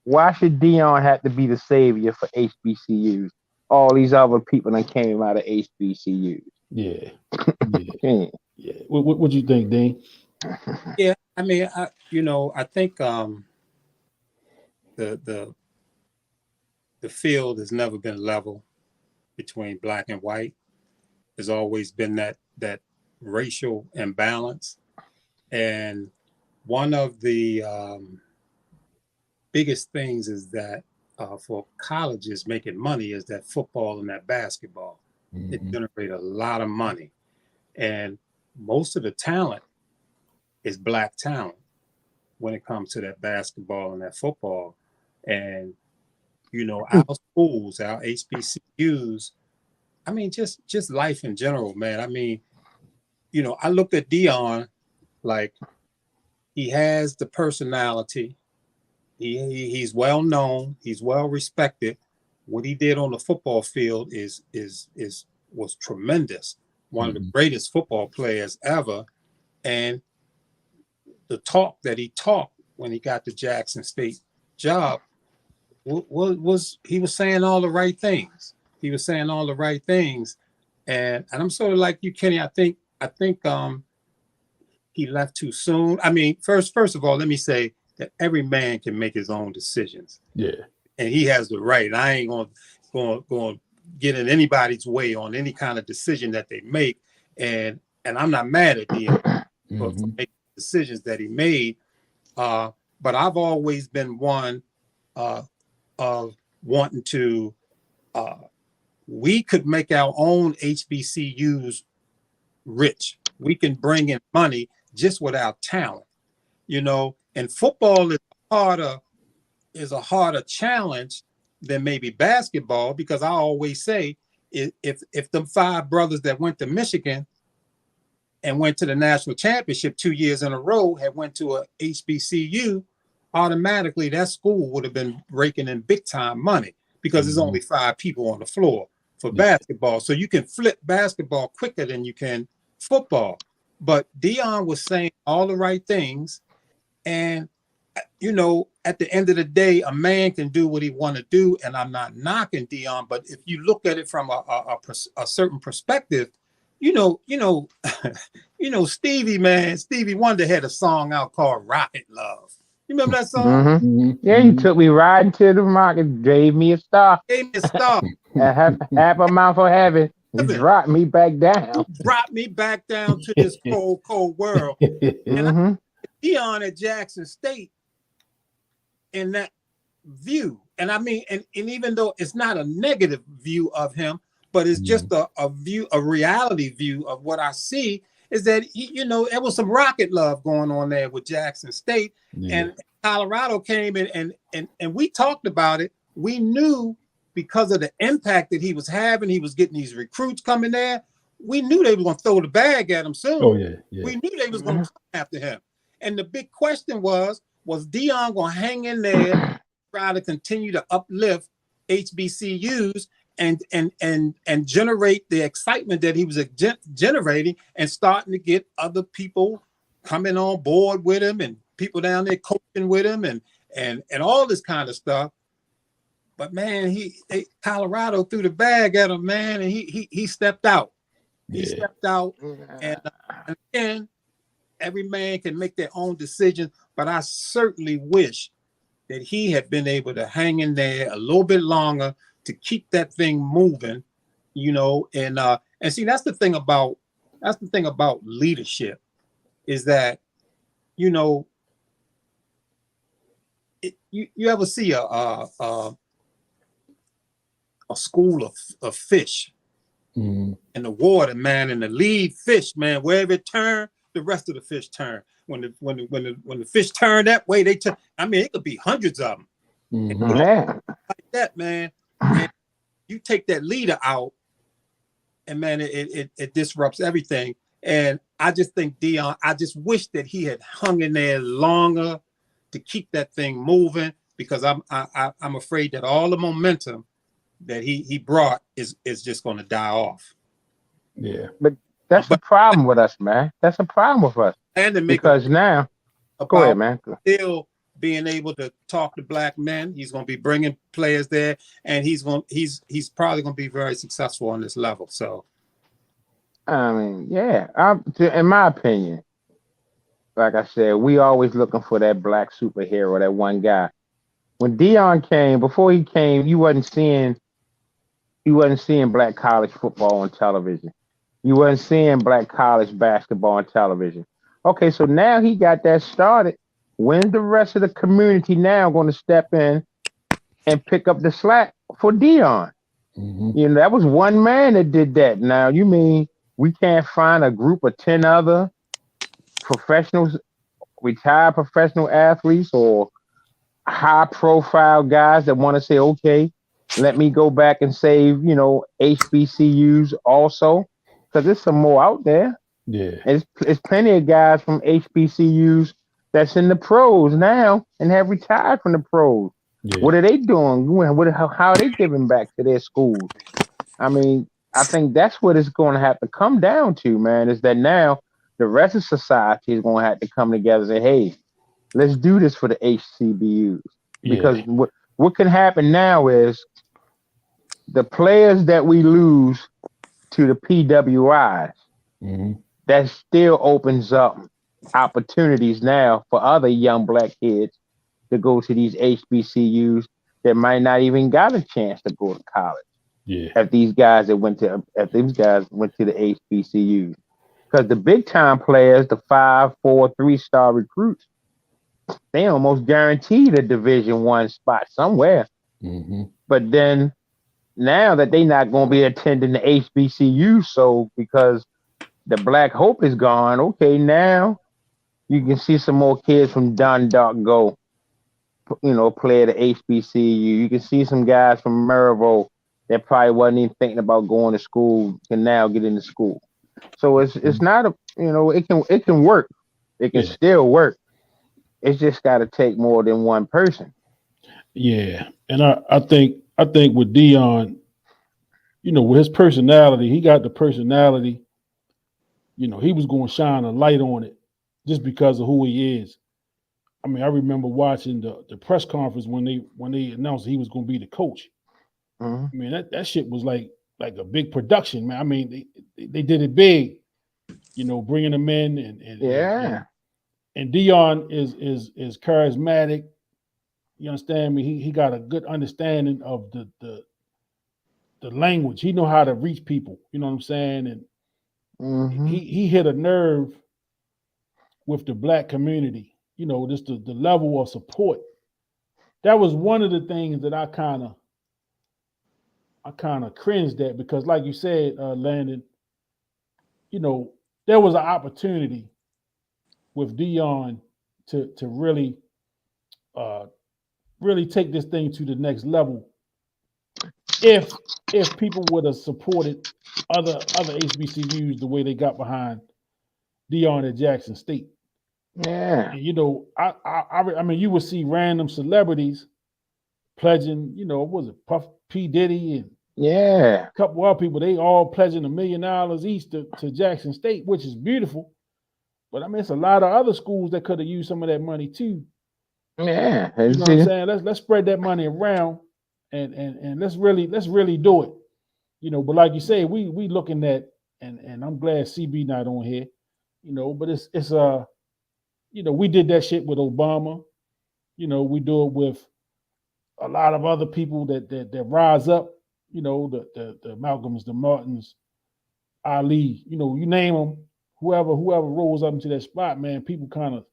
why should Deion have to be the savior for HBCUs? All these other people that came out of HBCUs. Yeah. Yeah. What you think, Dean? Yeah, I mean, I think the field has never been level between black and white. There's always been that racial imbalance, and one of the biggest things is that for colleges making money is that football and that basketball. Mm-hmm. It generates a lot of money, and most of the talent is black talent when it comes to that basketball and that football. And our schools, our HBCUs, I mean, just life in general, man. I mean, I looked at Deion like he has the personality. He's well known. He's well respected. What he did on the football field was tremendous. One of the greatest football players ever. And the talk that he talked when he got the Jackson State job was he was saying all the right things. He was saying all the right things. And I'm sort of like you, Kenny. I think he left too soon. I mean, first of all, let me say that every man can make his own decisions. Yeah. And he has the right. I ain't going to get in anybody's way on any kind of decision that they make. And I'm not mad at him for making decisions that he made. But I've always been one of wanting to, we could make our own HBCUs rich. We can bring in money just with our talent, and football is a harder challenge than maybe basketball, because I always say if them 5 brothers that went to Michigan and went to the national championship 2 years in a row had went to a HBCU, automatically that school would have been raking in big time money, because there's only 5 people on the floor for basketball. So you can flip basketball quicker than you can football. But Deion was saying all the right things, and at the end of the day, a man can do what he want to do, and I'm not knocking Deion. But if you look at it from a certain perspective, Stevie Wonder had a song out called "Rocket Love." You remember that song? Mm-hmm. Yeah, you took me right into the market, gave me a star, Gave me a star, and half a mouth of heaven. You dropped me back down. Dropped me back down to this cold, cold world. And Deion at Jackson State in that view. And I mean, and even though it's not a negative view of him, but it's just a reality view of what I see, is that there was some rocket love going on there with Jackson State. And Colorado came in and we talked about it. We knew because of the impact that he was having, he was getting these recruits coming there. We knew they were going to throw the bag at him soon. Oh, yeah. We knew they was going to come after him. And the big question was Deion going to hang in there, try to continue to uplift HBCUs and generate the excitement that he was generating, and starting to get other people coming on board with him, and people down there coaching with him, and all this kind of stuff. But man, Colorado threw the bag at him, man, and he stepped out. He stepped out, and again, every man can make their own decision. But I certainly wish that he had been able to hang in there a little bit longer to keep that thing moving, and see, that's the thing about leadership, is that you ever see a school of fish in the water, man, and the lead fish, man, wherever it turn, the rest of the fish turn. When the fish turn that way, they turn. I mean, it could be hundreds of them. Like that, man. And you take that leader out, and man, it disrupts everything. And I just think Deion, I just wish that he had hung in there longer to keep that thing moving, because I'm afraid that all the momentum that he brought is just going to die off. Yeah, but that's the problem with us, man. That's the problem with us. And to make because now, go ahead, man. Still being able to talk to black men, he's going to be bringing players there, and he's probably going to be very successful on this level. So, I mean, yeah, in my opinion, like I said, we always looking for that black superhero, that one guy. When Deion came, before he came, you wasn't seeing black college football on television. You wasn't seeing black college basketball on television. Okay, so now he got that started. When's the rest of the community now going to step in and pick up the slack for Deion? That was one man that did that. Now, you mean we can't find a group of 10 other professionals, retired professional athletes, or high-profile guys that want to say, okay, let me go back and save, HBCUs also? Because there's some more out there. Yeah. It's plenty of guys from HBCUs that's in the pros now and have retired from the pros. Yeah. What are they doing? How are they giving back to their schools? I mean, I think that's what it's going to have to come down to, man, is that now the rest of society is going to have to come together and say, hey, let's do this for the HBCUs. Because what can happen now is the players that we lose to the PWIs, that still opens up opportunities now for other young black kids to go to these HBCUs that might not even got a chance to go to college. Yeah. If these guys went to the HBCUs. Because the big time players, the 5, 4, 3-star recruits, they almost guaranteed a Division I spot somewhere. But then now that they're not going to be attending the HBCU, so because the Black Hope is gone, okay, now you can see some more kids from Dundalk go, play at the HBCU. You can see some guys from Maryville that probably wasn't even thinking about going to school can now get into school. So it's not it can work. It can still work. It's just got to take more than one person. Yeah, and I think with Deion, with his personality, he got the personality, he was going to shine a light on it just because of who he is. I mean, I remember watching the press conference when they announced he was going to be the coach. Mm-hmm. I mean, that shit was like a big production, man. I mean, they did it big, bringing him in and Deion is charismatic. You understand me? He got a good understanding of the language. He know how to reach people. You know what I'm saying? And he hit a nerve with the black community. Just the level of support. That was one of the things that I kind of cringed at because, like you said, Landon, there was an opportunity with Deion to really really take this thing to the next level if people would have supported other HBCUs the way they got behind Deion at Jackson State. Yeah. And, I mean, you would see random celebrities pledging, was it Puff P. Diddy and a couple other people, they all pledging $1 million each to Jackson State, which is beautiful. But I mean, it's a lot of other schools that could have used some of that money too. Yeah. You know what I'm saying? Let's spread that money around and let's really do it. But like you say, we looking at and I'm glad CB not on here, but it's we did that shit with Obama. We do it with a lot of other people that rise up, the Malcolms, the Martins, Ali, you name them, whoever rolls up into that spot, man, people kind of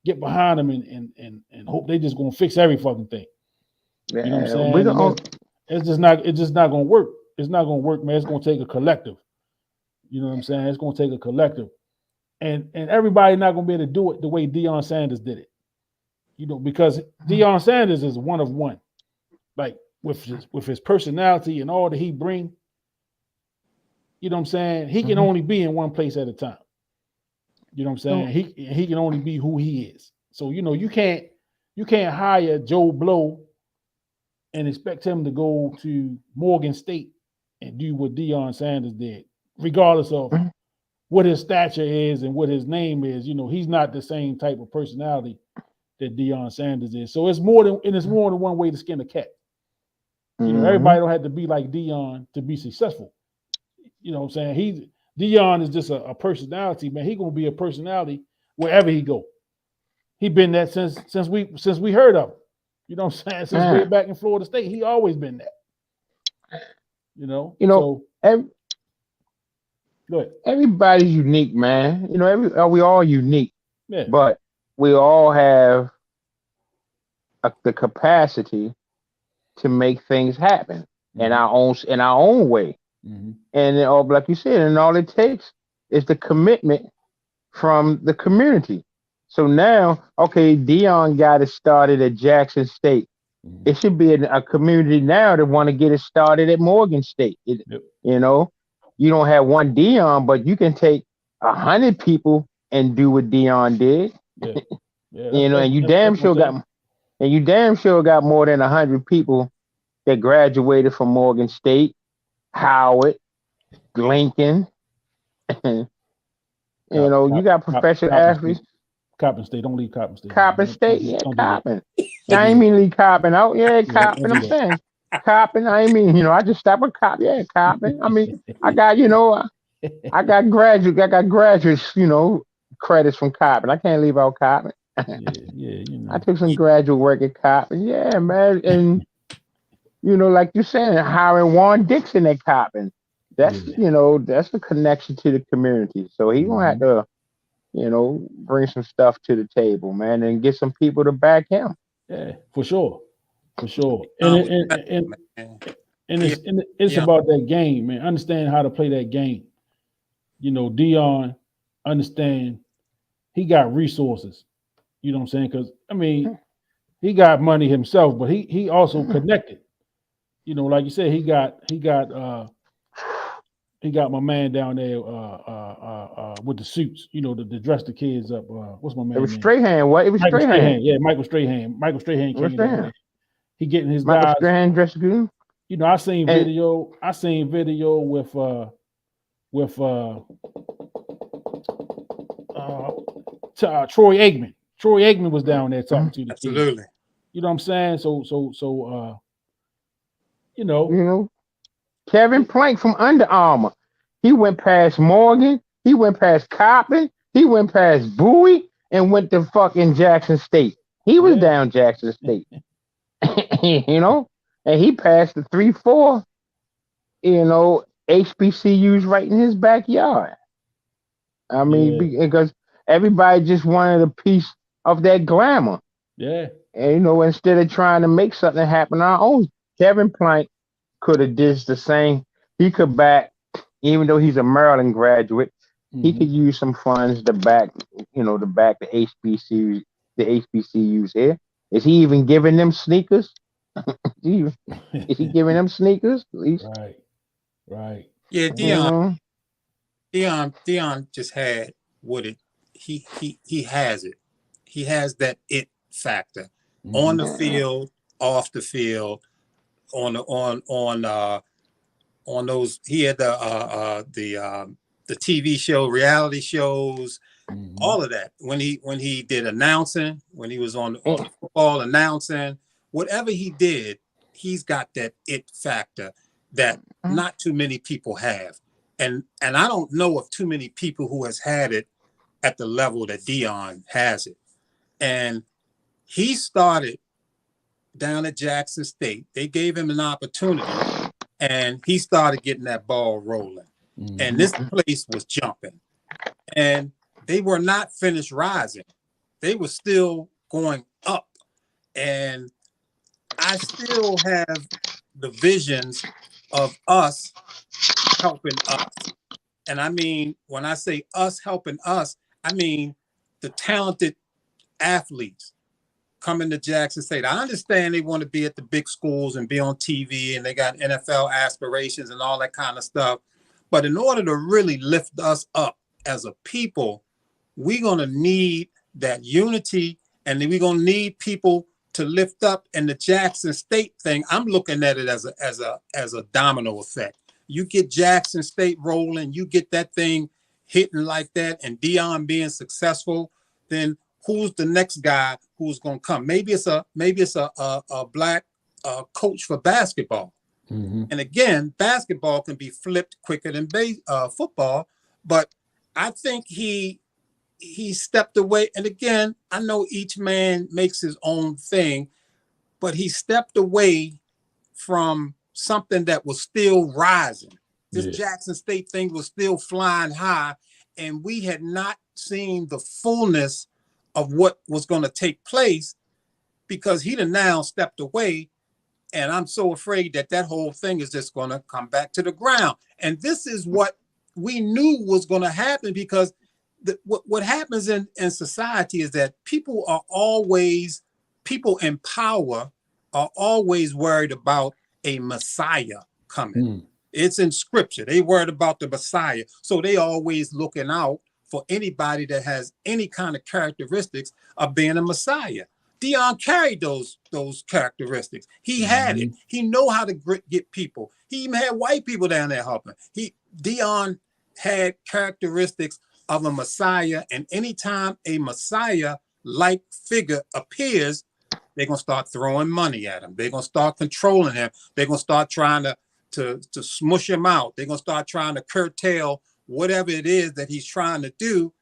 get behind them and hope they just gonna fix every fucking thing. Yeah. You know what I'm saying? It's just not gonna work. It's not gonna work, man. It's gonna take a collective. You know what I'm saying? It's gonna take a collective. And everybody not gonna be able to do it the way Deion Sanders did it. Because Deion Sanders is one of one. Like with his personality and all that he bring, you know what I'm saying? He can only be in one place at a time. You know what I'm saying? He can only be who he is. So you can't hire Joe Blow and expect him to go to Morgan State and do what Deion Sanders did, regardless of what his stature is and what his name is. He's not the same type of personality that Deion Sanders is. So it's more than one way to skin a cat. Everybody don't have to be like Deion to be successful. You know what I'm saying? Deion is just a personality, man. He gonna be a personality wherever he go. He been that since we heard of him. You know what I'm saying? Since way back in Florida State, he always been that. So go ahead. Everybody's unique, man. We all unique, but we all have the capacity to make things happen in our own way. And like you said, and all it takes is the commitment from the community. So now, Deion got it started at Jackson State. It should be a community now that want to get it started at Morgan State. You don't have one Deion, but you can take 100 people and do what Deion did. And you damn sure got more than 100 people that graduated from Morgan State, Howard, Lincoln. You got professional athletes. Coppin State, don't leave Coppin State. Coppin State, Coppin. I ain't mean leave Coppin out. Coppin. I'm saying Coppin. I ain't mean, I just stopped at Coppin. Yeah, Coppin. I mean, I got graduates, credits from Coppin. I can't leave out Coppin. I took some graduate work at Coppin. Yeah, man. And like you're saying, hiring Juan Dixon at Coppin. That's that's the connection to the community. So he gonna have to, bring some stuff to the table, man, and get some people to back him. Yeah, for sure. And it's about that game, man. Understand how to play that game. Deion, understand he got resources. You know what I'm saying? Because I mean, he got money himself, but he also connected. Like you said, he got my man down there with the suits, to dress the kids up. What's my man? It was Strahan. What? It was Strahan. Yeah, Michael Strahan. Michael Strahan came down there. He getting his Michael guys. Strahan dressed good. I seen video with Troy Aikman. Troy Aikman was down there talking to the kids. Absolutely. You know what I'm saying? So You know, Kevin Plank from Under Armour. He went past Morgan. He went past Coppin. He went past Bowie and went to fucking Jackson State. He was down Jackson State. You know, and he passed the 3-4. You know, HBCUs right in his backyard. I mean, because everybody just wanted a piece of that glamour. Yeah. And, you know, instead of trying to make something happen on our own, Kevin Plank could have did the same. He could back, even though he's a Maryland graduate, he could use some funds to back, the HBCUs here. Is he even giving them sneakers? Is he giving them sneakers? At least? Right. Yeah, Deion just had what it. He has it. He has that it factor on the field, off the field, on those. He had the TV show, reality shows, all of that. When he did announcing, when he was on football announcing, whatever he did, he's got that it factor that not too many people have. And I don't know of too many people who has had it at the level that Deion has it. And he started down at Jackson State. They gave him an opportunity and he started getting that ball rolling. And this place was jumping. And they were not finished rising. They were still going up. And I still have the visions of us helping us. And I mean, when I say us helping us, I mean the talented athletes coming to Jackson State. I understand they want to be at the big schools and be on TV and they got NFL aspirations and all that kind of stuff. But in order to really lift us up as a people, we're going to need that unity, and then we're going to need people to lift up. And the Jackson State thing, I'm looking at it as a domino effect. You get Jackson State rolling, you get that thing hitting like that, and Deion being successful, then who's the next guy who's going to come? Maybe it's a black coach for basketball. And again, basketball can be flipped quicker than football, but I think he stepped away. And again, I know each man makes his own thing, but he stepped away from something that was still rising. This Jackson State thing was still flying high, and we had not seen the fullness of what was going to take place because he'd now stepped away. And I'm so afraid that whole thing is just going to come back to the ground. And this is what we knew was going to happen, because what happens in society is that people in power are always worried about a Messiah coming. It's in scripture. They worried about the Messiah. So they always looking out for anybody that has any kind of characteristics of being a Messiah. Deion carried those characteristics. He had it. He know how to get people. He even had white people down there helping. Deion had characteristics of a Messiah, and anytime a Messiah-like figure appears, they're gonna start throwing money at him. They're gonna start controlling him. They're gonna start trying to smush him out. They're gonna start trying to curtail whatever it is that he's trying to do.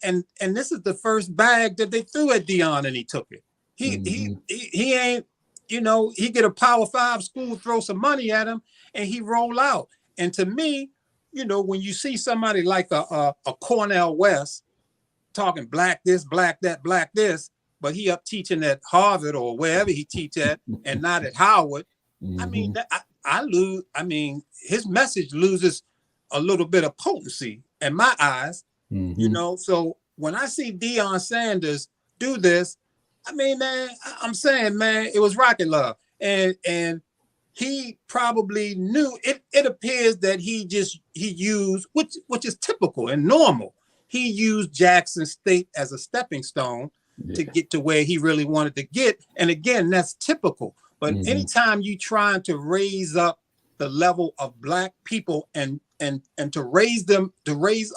And this is the first bag that they threw at Deion, and he took it. He ain't, he get a Power 5 school, throw some money at him, and he roll out. And to me, when you see somebody like a Cornell West talking black this, black that, black this, but he up teaching at Harvard or wherever he teach at, and not at Howard. I mean, his message loses a little bit of potency in my eyes. So when I see Deion Sanders do this, I mean, man, I'm saying, man, it was rocket love. And he probably knew it. It appears that he used, which is typical and normal. He used Jackson State as a stepping stone to get to where he really wanted to get. And again, that's typical. But anytime you trying to raise up the level of black people and to raise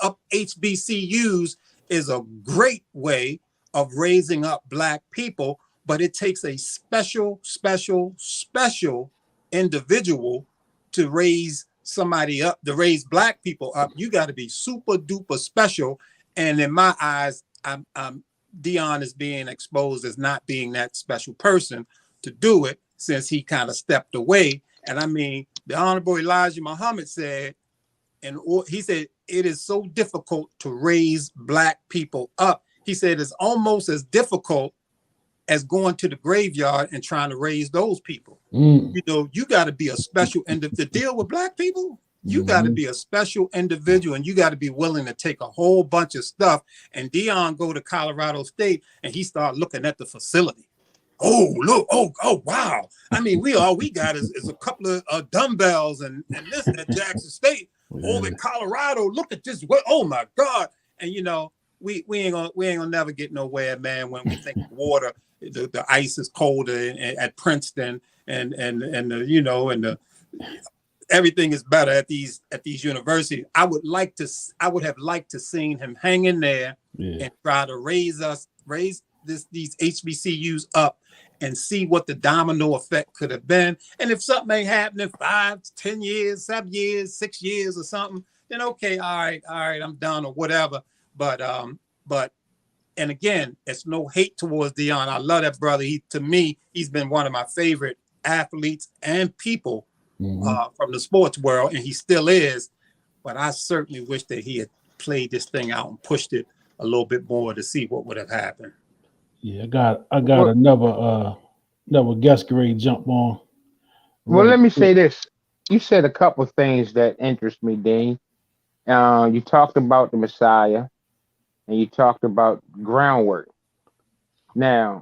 up HBCUs is a great way of raising up Black people, but it takes a special individual to raise somebody up, to raise Black people up. You got to be super duper special. And in my eyes, Deion is being exposed as not being that special person to do it, since he kind of stepped away. And I mean, the Honorable Elijah Muhammad said, and he said, it is so difficult to raise Black people up. He said it's almost as difficult as going to the graveyard and trying to raise those people. You know, you got to be a special individual to deal with Black people. You got to be a special individual, and you got to be willing to take a whole bunch of stuff. And Deion go to Colorado State and he start looking at the facility. Oh, look, oh, wow. I mean, all we got is a couple of dumbbells and this at Jackson State. Over in Colorado, look at this. Oh my God. And you know, we ain't gonna never get nowhere, man, when we think water, the ice is colder at Princeton and the, you know, and the everything is better at these universities. I would have liked to seen him hang in there and try to raise these HBCUs up and see what the domino effect could have been. And if something ain't happening 5, 10 years, 7 years, 6 years or something, then okay, all right, I'm done or whatever. But and again, it's no hate towards Deion. I love that brother. To me, he's been one of my favorite athletes and people from the sports world, and he still is. But I certainly wish that he had played this thing out and pushed it a little bit more to see what would have happened. Yeah, I got another guest grade jump on. Well, let me say this. You said a couple of things that interest me, Dean. You talked about the Messiah, and you talked about groundwork. Now,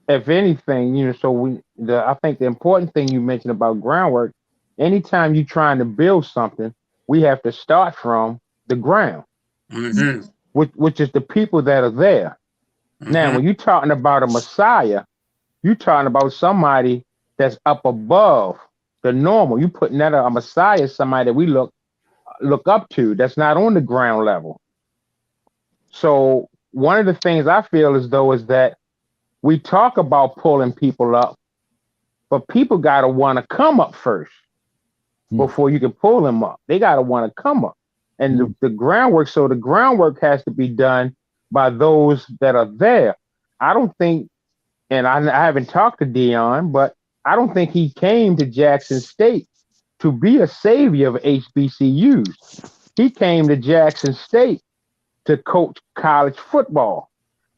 if anything, you know, I think the important thing you mentioned about groundwork, anytime you're trying to build something, we have to start from the ground, which is the people that are there. Now, when you're talking about a Messiah, you're talking about somebody that's up above the normal. You putting that a Messiah, somebody that we look up to, that's not on the ground level. So one of the things I feel as though is that we talk about pulling people up, but people got to want to come up first before you can pull them up. They got to want to come up. And the groundwork, so the groundwork has to be done by those that are there. I don't think, and I haven't talked to Deion, but I don't think he came to Jackson State to be a savior of HBCUs. He came to Jackson State to coach college football.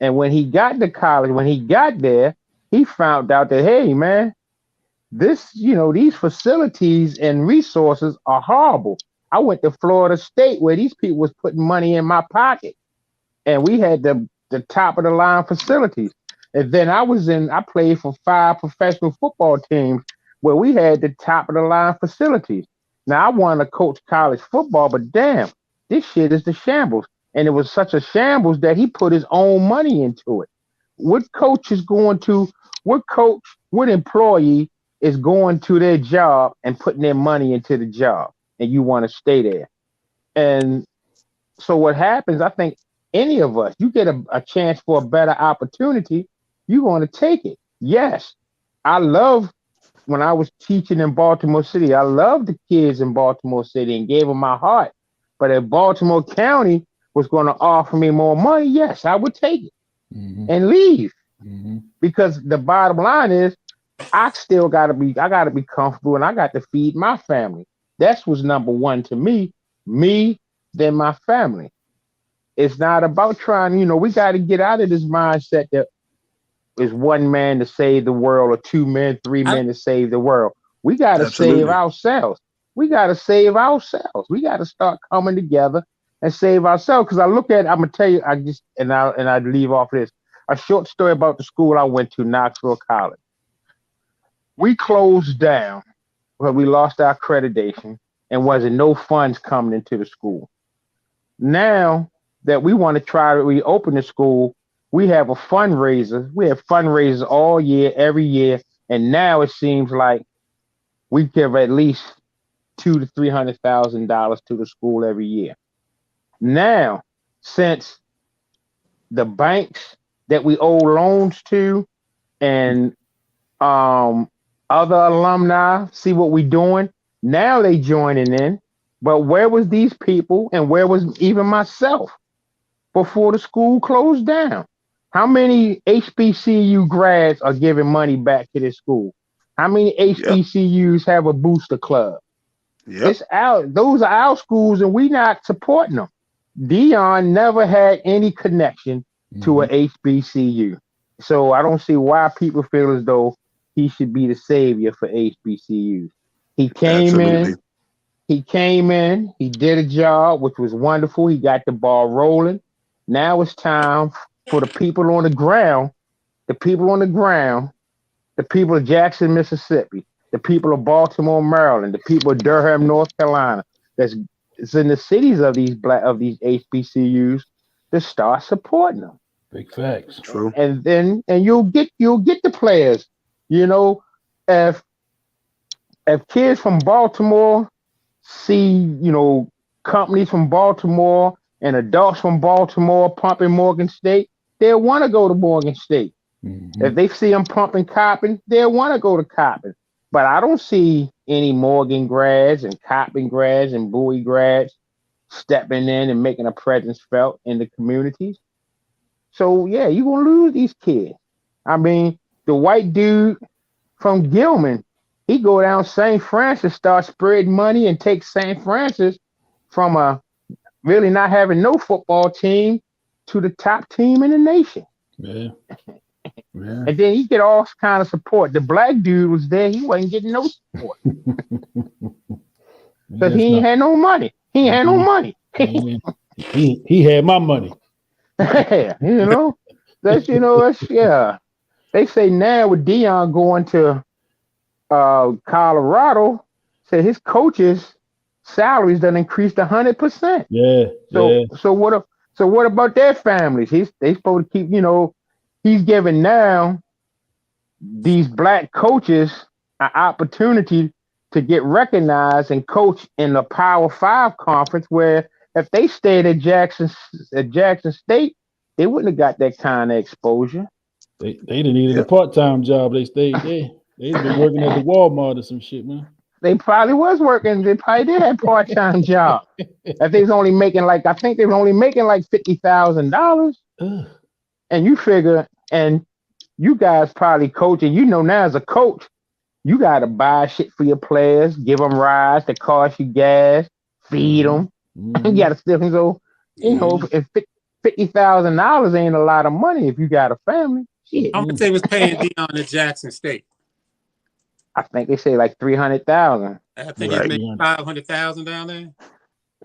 And when he got to college, when he got there, he found out that, hey, man, these facilities and resources are horrible. I went to Florida State where these people was putting money in my pocket. And we had the top of the line facilities. And then I played for 5 professional football teams where we had the top of the line facilities. Now I wanted to coach college football, but damn, this shit is the shambles. And it was such a shambles that he put his own money into it. What employee is going to their job and putting their money into the job, and you want to stay there? And so what happens, I think any of us, you get a chance for a better opportunity, you're going to take it. Yes, I love when I was teaching in Baltimore City, I loved the kids in Baltimore City and gave them my heart. But if Baltimore County was going to offer me more money, yes, I would take it and leave. Because the bottom line is, I got to be comfortable, and I got to feed my family. That's what's number one to me, then my family. It's not about trying, we got to get out of this mindset that is one man to save the world or 2 men, 3 men to save the world. We got to save ourselves. We got to save ourselves. We got to start coming together and save ourselves. Because I'm going to tell you, I'd leave off this. A short story about the school I went to, Knoxville College. We closed down because we lost our accreditation and wasn't no funds coming into the school. Now that we want to try to reopen the school, we have a fundraiser. We have fundraisers all year, every year. And now it seems like we give at least $200,000 to $300,000 to the school every year. Now since the banks that we owe loans to and other alumni see what we're doing. Now they joining in. But where was these people and where was even myself before the school closed down? How many HBCU grads are giving money back to this school? How many HBCUs have a booster club? It's out. Those are our schools, and we not supporting them. Deion never had any connection to a HBCU, so I don't see why people feel as though he should be the savior for HBCUs. He came in. He came in. He did a job, which was wonderful. He got the ball rolling. Now it's time for the people on the ground. The people on the ground. The people of Jackson, Mississippi. The people of Baltimore, Maryland, the people of Durham, North Carolina, that's in the cities of these HBCUs, to start supporting them. Big facts. True. And then you'll get the players. You know, if kids from Baltimore see, you know, companies from Baltimore and adults from Baltimore pumping Morgan State, they'll want to go to Morgan State. If they see them pumping Coppin, they'll want to go to Coppin. But I don't see any Morgan grads and Coppin grads and Bowie grads stepping in and making a presence felt in the communities. So, yeah, you're going to lose these kids. I mean, the white dude from Gilman, he go down St. Francis, start spreading money and take St. Francis from a really not having no football team to the top team in the nation. Yeah. And then he get all kind of support. The black dude was there. He wasn't getting no support. Because he ain't had no money. He ain't had no money. he had my money. Yeah, that's They say now with Deion going to Colorado, say his coaches' salaries done increased 100%. Yeah. So what about their families? They supposed to keep, he's giving now these black coaches an opportunity to get recognized and coach in the Power 5 conference, where if they stayed at Jackson State, they wouldn't have got that kind of exposure. They didn't need a part-time job. They stayed there. They'd been working at the Walmart or some shit, man. They probably was working. They probably did have part-time job. If they was only making I think they were only making like $50,000. And you figure, and you guys probably coaching, now as a coach, you got to buy shit for your players, give them rides that cost you gas, feed them. You got to still, if $50,000 ain't a lot of money if you got a family. Shit. How much they was paying Deion at Jackson State? I think they say like $300,000. I think it's maybe $500,000 down there.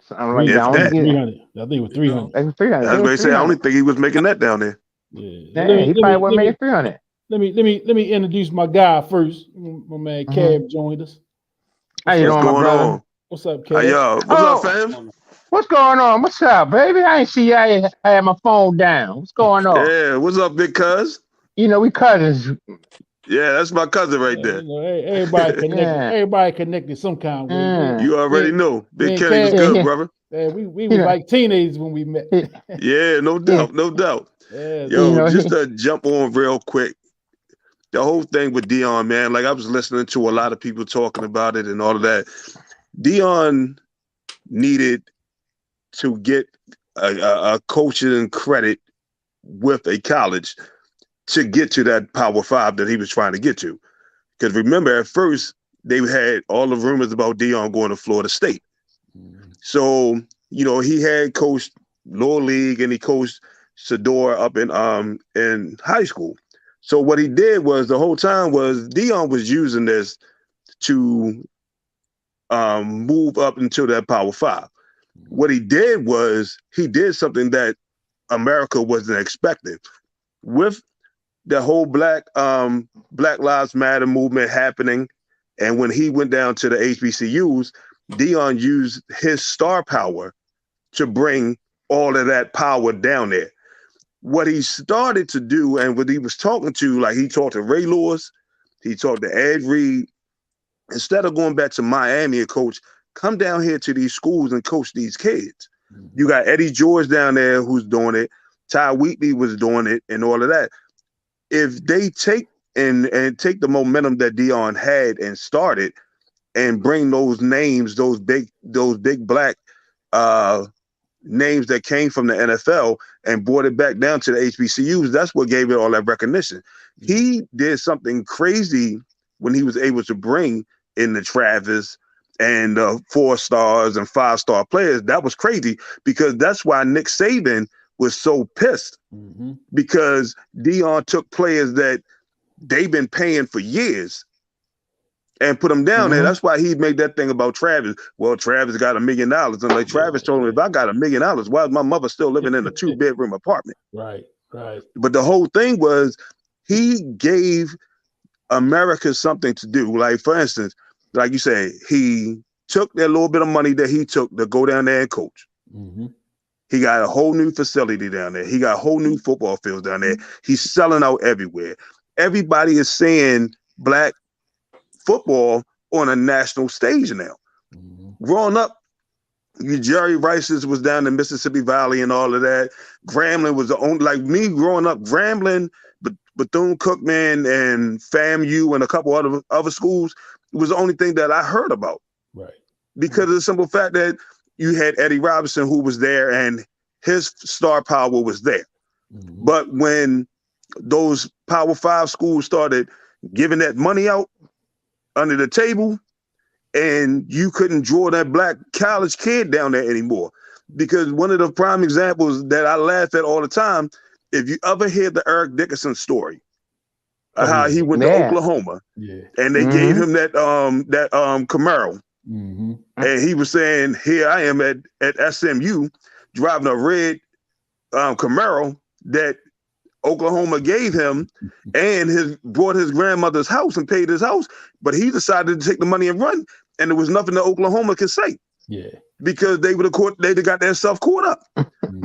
Something like that. 300. I think it was 300. It was 300. I was going to say, I don't think he was making that down there. Yeah, he probably wasn't making 300. Let me introduce my guy first. My man Cab joined us. How you doing, my brother? What's up, Cab? Hey, yo, what's up, fam? What's going on? What's up, baby? I ain't see you. I had my phone down. What's going on? Yeah, what's up, big cuz? We cousins. Yeah, that's my cousin right there. Everybody connected. Everybody connected some kind of way. You already know. Big Kenny was good, brother. We were like teenagers when we met. Yeah, no doubt, no doubt. Yeah, yo, just to jump on real quick, the whole thing with Deion, man, like I was listening to a lot of people talking about it and all of that. Deion needed to get a coaching credit with a college to get to that Power 5 that he was trying to get to. Because remember, at first, they had all the rumors about Deion going to Florida State. So, he had coached lower league and he coached Sador up in high school. So what he did was the whole time was Deion was using this to move up into that Power 5. What he did was he did something that America wasn't expecting. With the whole Black Lives Matter movement happening, and when he went down to the HBCUs, Deion used his star power to bring all of that power down there. What he started to do, and what he was talking to, like he talked to Ray Lewis, he talked to Ed Reed, instead of going back to Miami and coach, come down here to these schools and coach these kids. You got Eddie George down there who's doing it. Ty Wheatley was doing it and all of that. If they take and take the momentum that Deion had and started and bring those names, those big black names that came from the NFL and brought it back down to the HBCUs, that's what gave it all that recognition. He did something crazy when he was able to bring in the Travis and 4-stars and 5-star players. That was crazy because that's why Nick Saban was so pissed because Deion took players that they've been paying for years and put them down there. That's why he made that thing about Travis. Well, Travis got $1 million. And like Travis told him, if I got $1 million, why is my mother still living in a 2-bedroom apartment? Right. But the whole thing was he gave America something to do. Like, for instance, like you said, he took that little bit of money that he took to go down there and coach. He got a whole new facility down there. He got whole new football fields down there. He's selling out everywhere. Everybody is seeing black football on a national stage now. Growing up, Jerry Rice's was down in Mississippi Valley and all of that. Grambling was the only, like me growing up, Grambling, Bethune-Cookman and FAMU and a couple other schools was the only thing that I heard about. Right. Because of the simple fact that you had Eddie Robinson who was there and his star power was there. But when those Power 5 schools started giving that money out under the table, and you couldn't draw that black college kid down there anymore. Because one of the prime examples that I laugh at all the time, if you ever hear the Eric Dickerson story, how he went to Oklahoma, and they gave him that Camaro, and he was saying, "Here I am at SMU driving a red Camaro that Oklahoma gave him, and brought his grandmother's house and paid his house, but he decided to take the money and run, and there was nothing that Oklahoma could say, because they'd have got their stuff caught up."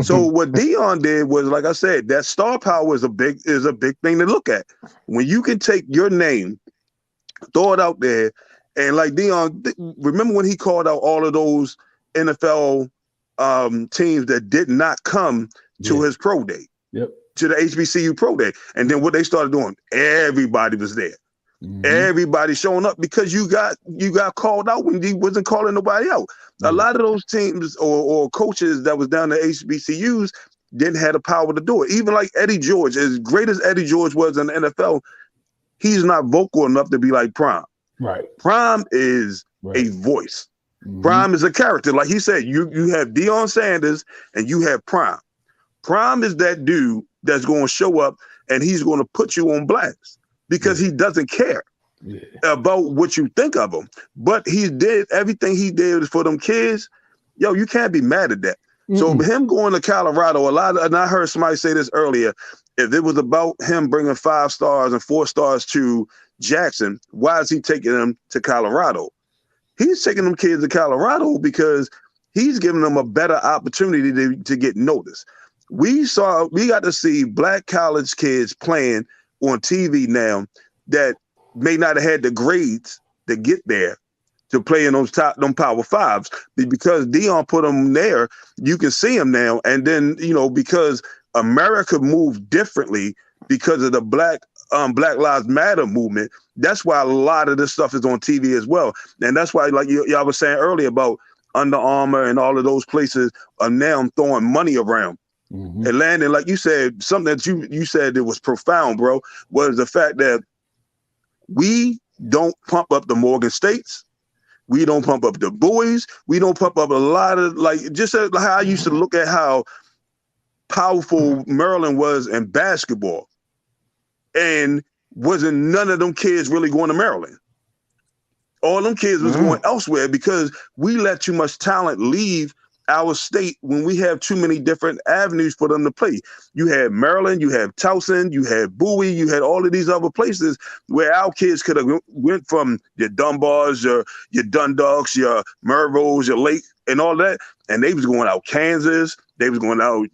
So what Deion did was, like I said, that star power is a big thing to look at. When you can take your name, throw it out there, and like Deion, remember when he called out all of those NFL teams that did not come to his pro day, to the HBCU pro day, and then what they started doing, everybody was there. Everybody showing up because you got called out when he wasn't calling nobody out. A lot of those teams or coaches that was down to HBCUs didn't have the power to do it. Even like Eddie George, as great as Eddie George was in the NFL, he's not vocal enough to be like Prime. Right. Prime is a voice. Prime is a character. Like he said, you have Deion Sanders and you have Prime. Prime is that dude that's going to show up and he's going to put you on blast because he doesn't care about what you think of him. But he did everything he did for them kids. Yo, you can't be mad at that. So him going to Colorado, and I heard somebody say this earlier, if it was about him bringing 5 stars and 4 stars to Jackson, why is he taking them to Colorado? He's taking them kids to Colorado because he's giving them a better opportunity to get noticed. We got to see black college kids playing on TV now that may not have had the grades to get there to play in them Power 5s, because Deion put them there. You can see them now, and then because America moved differently because of the Black Lives Matter movement. That's why a lot of this stuff is on TV as well, and that's why, like y'all was saying earlier about Under Armour and all of those places are now throwing money around. And Landon, like you said, something that you said that was profound, bro, was the fact that we don't pump up the Morgan States. We don't pump up the Bowies. We don't pump up a lot of, like, just how I used to look at how powerful Maryland was in basketball. And wasn't none of them kids really going to Maryland. All them kids was going elsewhere because we let too much talent leave our state when we have too many different avenues for them to play. You had Maryland, you had Towson, you had Bowie, you had all of these other places where our kids could have went from your Dunbars, your Dundalks, your Mervos, your Lake, and all that, and they was going out Kansas, they was going out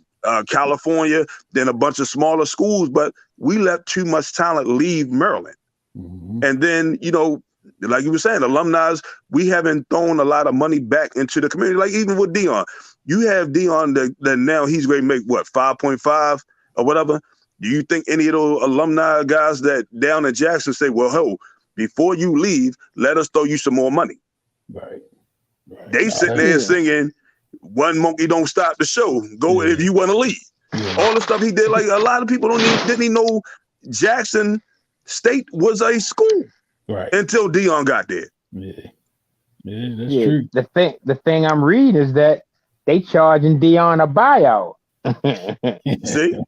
California, then a bunch of smaller schools, but we let too much talent leave Maryland. And then, like you were saying, alumni, we haven't thrown a lot of money back into the community. Like even with Deion, you have Deion that now he's going to make what 5.5 or whatever. Do you think any of those alumni guys that down at Jackson say, well, ho, before you leave, let us throw you some more money? Right. They sitting there singing, "One monkey don't stop the show. Go if you want to leave." All the stuff he did, like a lot of people didn't even know Jackson State was a school until Deion got there. That's true. The thing I'm reading is that they charging Deion a buyout. See,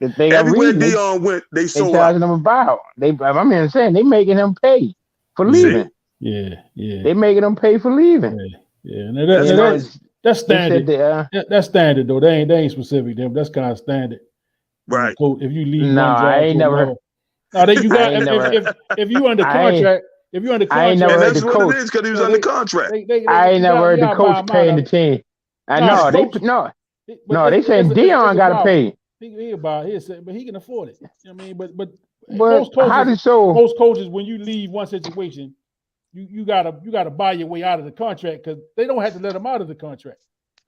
the thing everywhere I'm reading, Deion went, they sold charging him a buyout. I'm saying they making him pay for leaving. They making them pay for leaving. That's standard. That's standard though. They ain't specific. That's kind of standard. Right. If you leave, no, I ain't never. No, you got if you under contract. If you're under contract, I ain't never heard the coach. What it is because he was under contract. I ain't never heard the coach paying the team. I know they saying Deion got to pay. But he can afford it. You know what I mean, but most coaches, when you leave one situation, you gotta buy your way out of the contract because they don't have to let them out of the contract.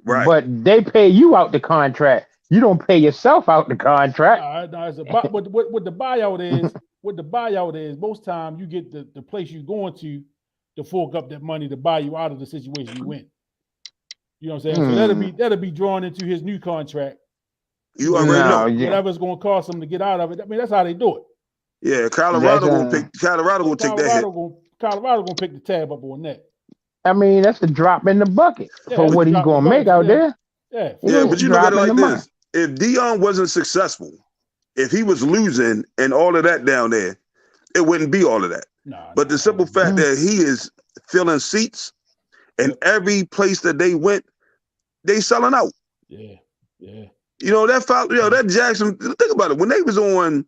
Right. But they pay you out the contract. You don't pay yourself out the contract. What the buyout is, most times you get the place you're going to fork up that money to buy you out of the situation you in. You know what I'm saying? So that'll be drawn into his new contract. You already know. Whatever's going to cost him to get out of it. I mean, that's how they do it. Yeah, Colorado will take that hit. Colorado gonna pick the tab up on that. I mean, that's a drop in the bucket for what he's gonna make out there. Yeah, but you look at it like this: if Deion wasn't successful, if he was losing and all of that down there, it wouldn't be all of that. But the simple fact that he is filling seats, and every place that they went, they selling out. Yeah. You know that Jackson. Think about it. When they was on,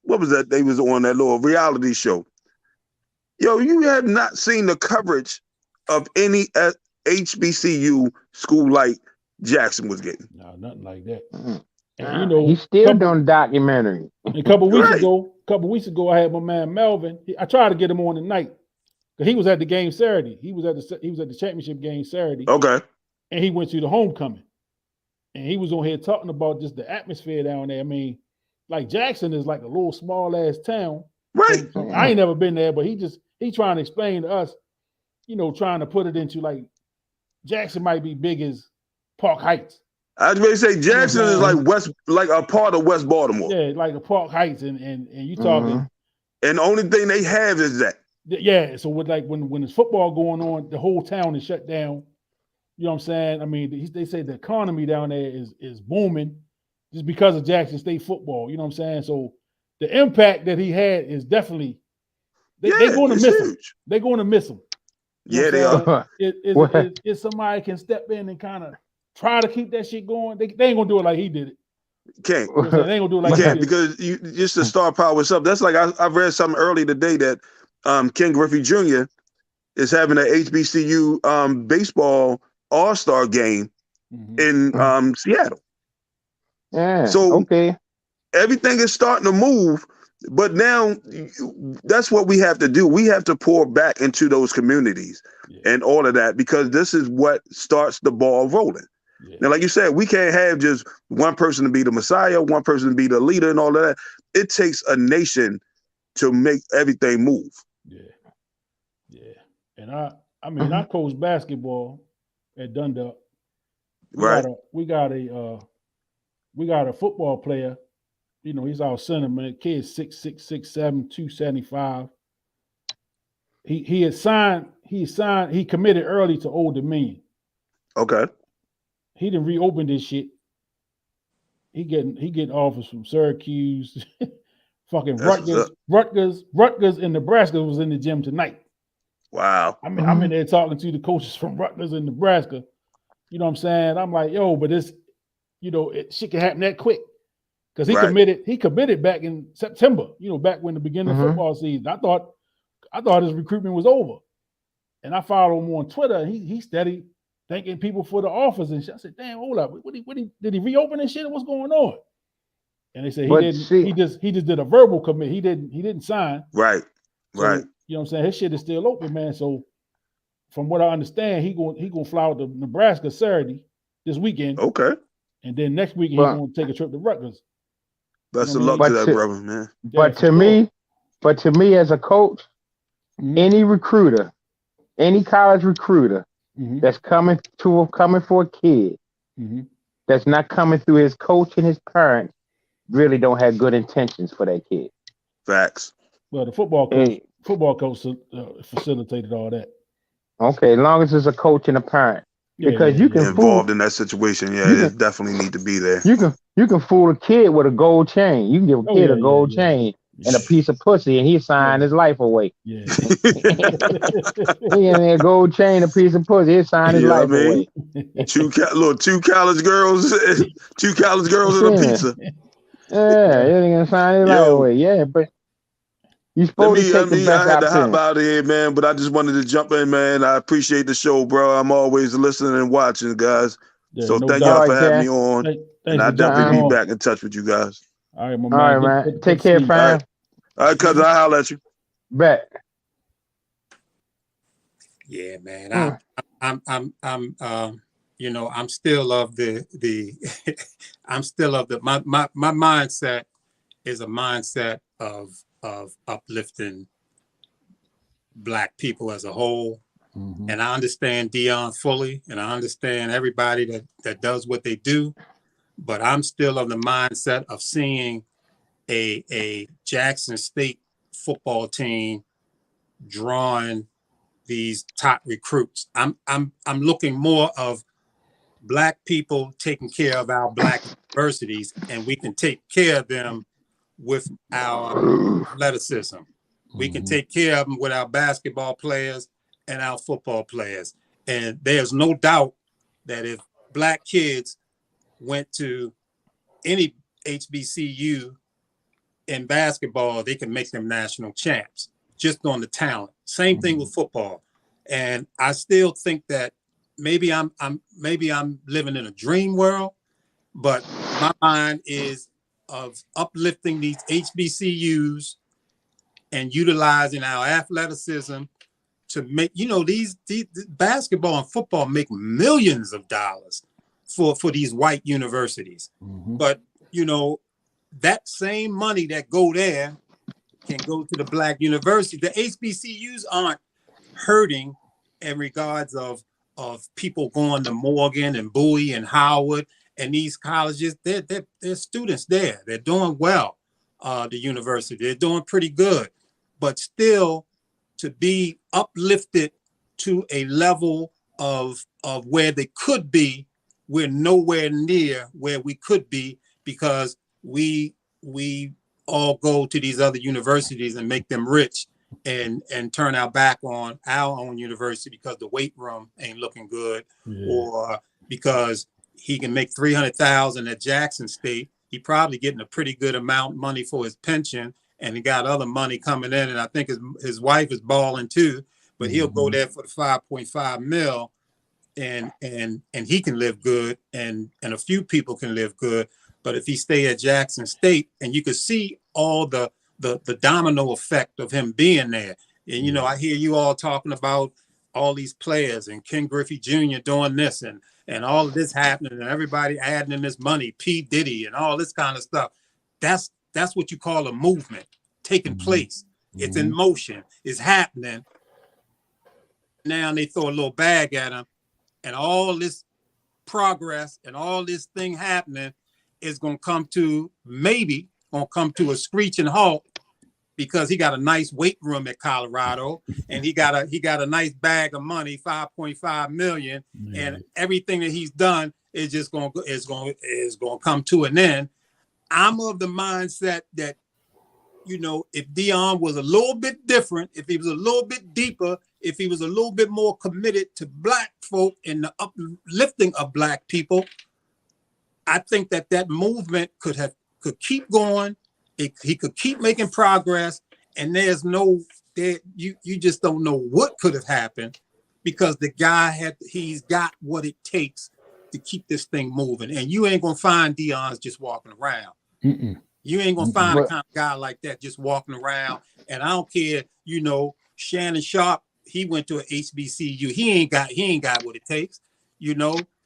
what was that? They was on that little reality show. Yo, you have not seen the coverage of any HBCU school like Jackson was getting. No, nothing like that. And he's still doing documentary. A couple weeks ago, I had my man Melvin. I tried to get him on tonight because he was at the game Saturday. He was at the championship game Saturday. Okay. And he went to the homecoming, and he was on here talking about just the atmosphere down there. I mean, like Jackson is like a little small ass town. Right. So I ain't never been there, but he trying to explain to us, trying to put it into like Jackson might be big as Park Heights. I was going to say Jackson is like a part of West Baltimore. Yeah, like a Park Heights, and you talking. And the only thing they have is that. Yeah, so with like when there's football going on, the whole town is shut down. You know what I'm saying? I mean, they say the economy down there is booming just because of Jackson State football. You know what I'm saying? So the impact that he had is definitely they're going to miss him. They're going to miss him. Yeah, they are. If somebody can step in and kind of try to keep that shit going, they ain't gonna do it like he did it. Can't. You know they ain't gonna do it like he did because you just the star power is up. That's like I read something early today that Ken Griffey Jr. is having an HBCU baseball all-star game in Seattle. Yeah. So everything is starting to move. But now that's what we have to do. We have to pour back into those communities and all of that because this is what starts the ball rolling. Yeah. Now, like you said, we can't have just one person to be the Messiah, one person to be the leader and all of that. It takes a nation to make everything move. Yeah. And I coach basketball at Dundalk. We got a football player. He's our center, man. Kid's 6'6", 6'7", 275. He committed early to Old Dominion. Okay. He didn't reopen this shit. He getting offers from Syracuse, fucking Rutgers and Nebraska was in the gym tonight. Wow. I'm in there talking to the coaches from Rutgers and Nebraska. You know what I'm saying? I'm like, yo, but this, shit can happen that quick. Because he committed back in September, back when the beginning of football season. I thought his recruitment was over. And I followed him on Twitter, and he steady thanking people for the offers and shit. I said, damn, hold up. Did he reopen this shit? What's going on? And they said he just did a verbal commit. He didn't sign. Right. So You know what I'm saying? His shit is still open, man. So from what I understand, he gonna fly out to Nebraska Saturday this weekend, Okay. and then next weekend But- he gonna take a trip to Rutgers. Best You of know luck what to I that mean? brother, man. Yeah, But for to sure. me as a coach, Mhm, any recruiter, any college recruiter mhm, that's coming for a kid mhm. that's not coming through his coach and his parents really don't have good intentions for that kid. Facts. Well, the football Hey, coach facilitated all that. okay, as long as it's a coach and a parent, Yeah, because yeah, you yeah. can fool Involved in that situation. Yeah, you it can definitely need to be there. you can fool a kid with a gold chain. You can give a Oh kid yeah, a yeah, gold yeah, chain and a yeah, piece of pussy, and he sign his life away. yeah. He in a gold chain, a piece of pussy, he sign his You know what I life mean? away. Two college girls, two college girls and a Yeah, pizza. yeah, he gonna sign his life Yo, away. Yeah, but you're supposed to take the best I had to hop opportunity. out of here, man, but I just wanted to jump in, man. I appreciate the show, bro. I'm always listening and watching, guys. Yeah, So no thank All y'all doubt. for right, having me Jan. on, and Thanks I'll for jumping definitely be on. back in touch with you guys. All right, my All man. right, man. Good Take to care, see you. fam. All right, cuz I'll holler at you. Bet. Yeah, man. Mm. I'm you know, I'm still of the I'm still of the my mindset is a mindset of uplifting Black people as a whole. Mhm. And I understand Deion fully, and I understand everybody that does what they do, but I'm still of the mindset of seeing a Jackson State football team drawing these top recruits. I'm looking more of Black people taking care of our Black universities, and we can take care of them with our athleticism. We can Mhm. take care of them with our basketball players and our football players. And there's no doubt that if Black kids went to any HBCU in basketball, they can make them national champs just on the talent. Same thing with football. And I still think that maybe I'm living in a dream world, but my mind is of uplifting these HBCUs and utilizing our athleticism to make, you know, these basketball and football make millions of dollars for these white universities. Mhm. But, you know, that same money that go there can go to the Black university. The HBCUs aren't hurting in regards of people going to Morgan and Bowie and Howard and these colleges. They're students there. They're doing well. The university, they're doing pretty good, but still to be uplifted to a level of where they could be, we're nowhere near where we could be because we all go to these other universities and make them rich and turn our back on our own university because the weight room ain't looking good, Yeah. or because he can make $300,000 at Jackson State. He probably getting a pretty good amount of money for his pension, and he got other money coming in. And I think his wife is balling too, but he'll go there for the 5.5 mil, and he can live good, and a few people can live good. But if he stay at Jackson State, and you could see all the domino effect of him being there. And, you know, I hear you all talking about all these players and Ken Griffey Jr. doing this and all of this happening and everybody adding in this money, P. Diddy and all this kind of stuff. That's what you call a movement taking place. It's in motion. It's happening. Now they throw a little bag at him, and all this progress and all this thing happening is going to come to a screeching halt because he got a nice weight room at Colorado, and he got a nice bag of money, 5.5 million, and everything that he's done is just going to come to an end. I'm of the mindset that, you know, if Deion was a little bit different, if he was a little bit deeper, if he was a little bit more committed to Black folk and the uplifting of Black people, I think that movement could keep going. He could keep making progress, and you just don't know what could have happened because the guy he's got what it takes to keep this thing moving. And you ain't gonna find Deion's just walking around. Mm-mm. You ain't gonna find a kind of guy like that just walking around. And I don't care, you know, Shannon Sharp, he went to a HBCU. He ain't got what it takes.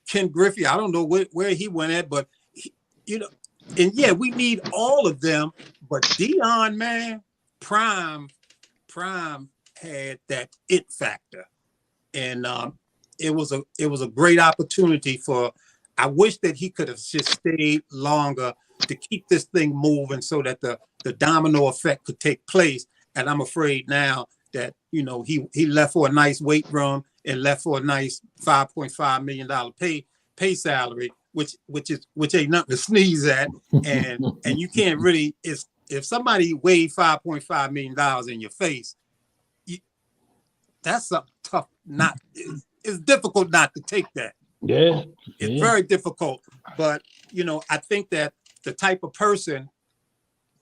Ken Griffey, I don't know where he went at, but and yeah, we need all of them. But Deion, man, Prime had that it factor, and it was a great opportunity for. I wish that he could have just stayed longer to keep this thing moving so that the domino effect could take place. And I'm afraid now that he left for a nice weight room and left for a nice $5.5 million pay salary, which ain't nothing to sneeze at. And you can't really, if somebody weighed $5.5 million in your face, that's something tough. It's difficult not to take that. Yeah. It's very difficult. But I think that the type of person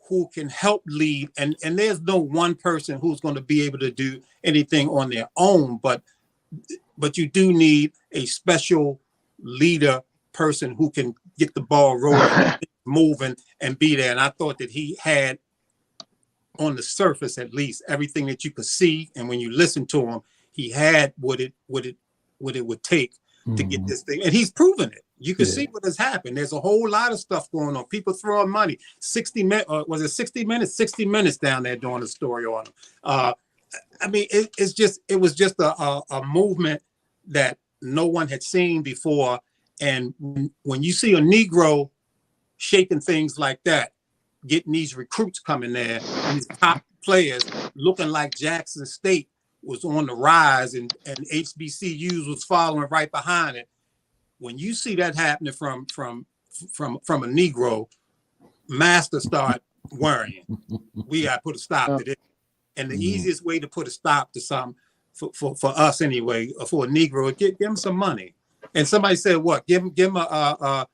who can help lead, and there's no one person who's going to be able to do anything on their own, but you do need a special leader person who can get the ball rolling, moving, and be there. And I thought that he had, on the surface at least, everything that you could see, and when you listen to him, he had what it would take to get this thing, and he's proven it. You can see what has happened. There's a whole lot of stuff going on. People throwing money. 60 minutes, was it 60 minutes? 60 minutes down there doing a story on him. I mean, it was just a movement that no one had seen before. And when you see a Negro shaking things like that, getting these recruits coming there, these top players looking like Jackson State was on the rise, and HBCUs was following right behind it. When you see that happening from a Negro, master start worrying. We got to put a stop to this. And the easiest way to put a stop to something for us anyway, for a Negro, give him some money. And somebody said, what? Give him a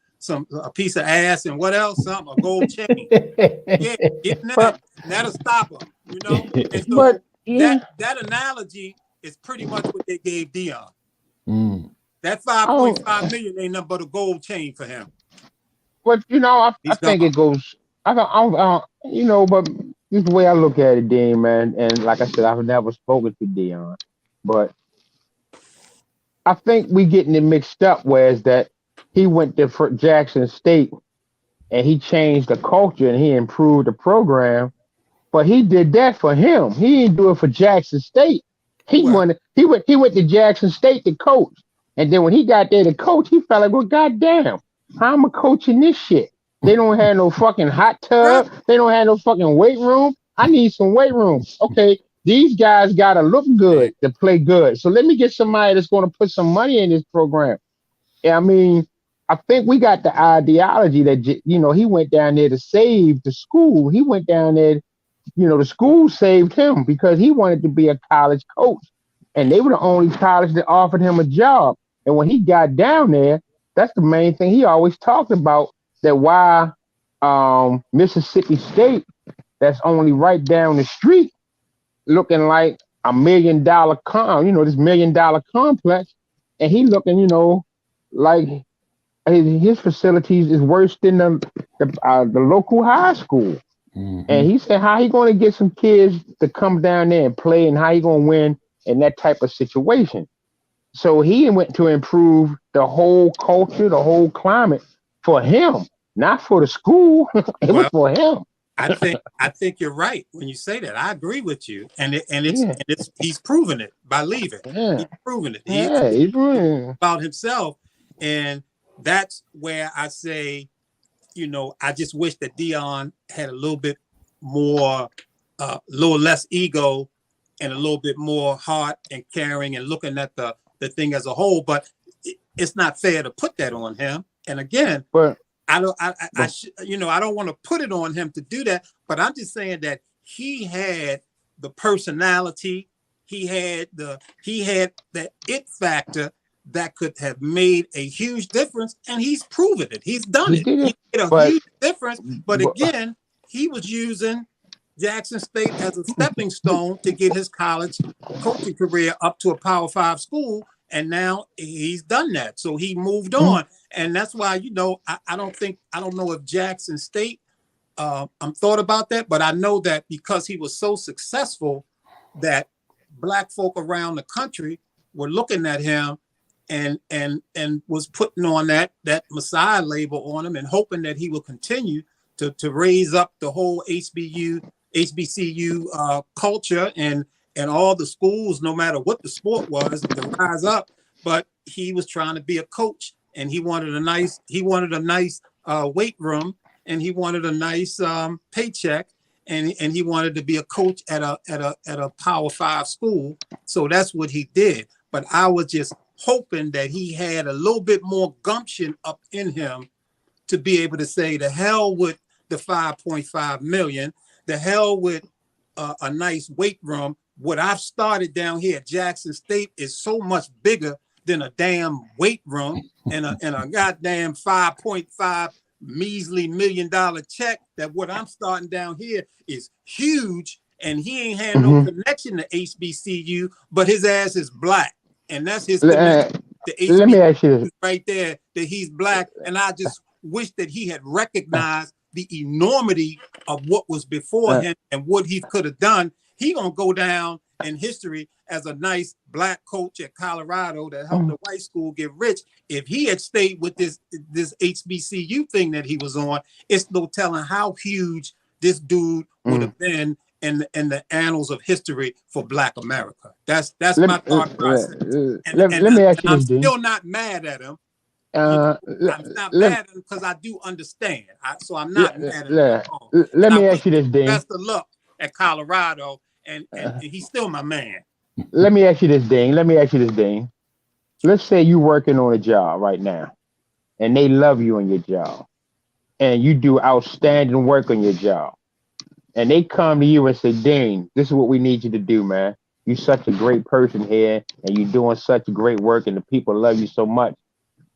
piece of ass and what else? Something, a gold chain. Yeah, get that. That'll stop him. And so that analogy is pretty much what they gave Deion. That 5.5 million ain't nothing but a gold chain for him. But I think it goes. But this is the way I look at it, Dean, man. And like I said, I've never spoken to Deion, but I think we getting it mixed up. Whereas that he went to Jackson State and he changed the culture and he improved the program, but he did that for him. He didn't do it for Jackson State. He went to Jackson State to coach. And then when he got there to coach, he felt like, well, goddamn, how am I coaching this shit? They don't have no fucking hot tub. They don't have no fucking weight room. I need some weight room. Okay, these guys got to look good to play good. So let me get somebody that's going to put some money in this program. I mean, I think we got the ideology that, he went down there to save the school. He went down there, the school saved him because he wanted to be a college coach. And they were the only college that offered him a job. And when he got down there, that's the main thing he always talked about, that why Mississippi State, that's only right down the street, looking like a $1 million this $1 million complex. And he looking, like his facilities is worse than the local high school. And he said, how he going to get some kids to come down there and play, and how he going to win in that type of situation? So he went to improve the whole culture, the whole climate for him, not for the school. It was for him. I think you're right when you say that. I agree with you, and he's proven it by leaving. Yeah. He's proven it. He's about himself, and that's where I say, I just wish that Deion had a little bit more, little less ego, and a little bit more heart and caring, and looking at the thing as a whole. But it's not fair to put that on him. And again, I don't want to put it on him to do that. But I'm just saying that he had the personality, he had that it factor that could have made a huge difference, and he's proven it. He's done it. He made a huge difference. But again, he was using Jackson State as a stepping stone to get his college coaching career up to a Power 5 school, and now he's done that. So he moved on, and that's why I don't know if Jackson State thought about that, but I know that because he was so successful that black folk around the country were looking at him and was putting on that Messiah label on him and hoping that he will continue to raise up the whole HBCU culture and all the schools, no matter what the sport was, to rise up. But he was trying to be a coach, and he wanted a nice weight room, and he wanted a nice paycheck, and he wanted to be a coach at a Power 5 school. So that's what he did. But I was just hoping that he had a little bit more gumption up in him to be able to say, the hell with the 5.5 million, the hell with a nice weight room. What I've started down here at Jackson State is so much bigger than a damn weight room and a goddamn 5.5 measly $1 million check. That what I'm starting down here is huge, and he ain't had no connection to HBCU, but his ass is black, and that's his connection to HBCU. Let me ask you this. Right there, that he's black, and I just wish that he had recognized the enormity of what was before him and what he could have done. He gonna go down in history as a nice black coach at Colorado that helped the white school get rich. If he had stayed with this HBCU thing that he was on, it's no telling how huge this dude would have been in the annals of history for Black America. That's my thought process. Let me ask you I'm this, Dean. still not mad at him. I'm not mad at him because I do understand. So I'm not mad at him at all. Let me ask you this, Dean. Best of luck at Colorado, and he's still my man. Let me ask you this, Dean. Let's say you're working on a job right now, and they love you on your job, and you do outstanding work on your job, and they come to you and say, Dean, this is what we need you to do, man. You're such a great person here, and you're doing such great work, and the people love you so much.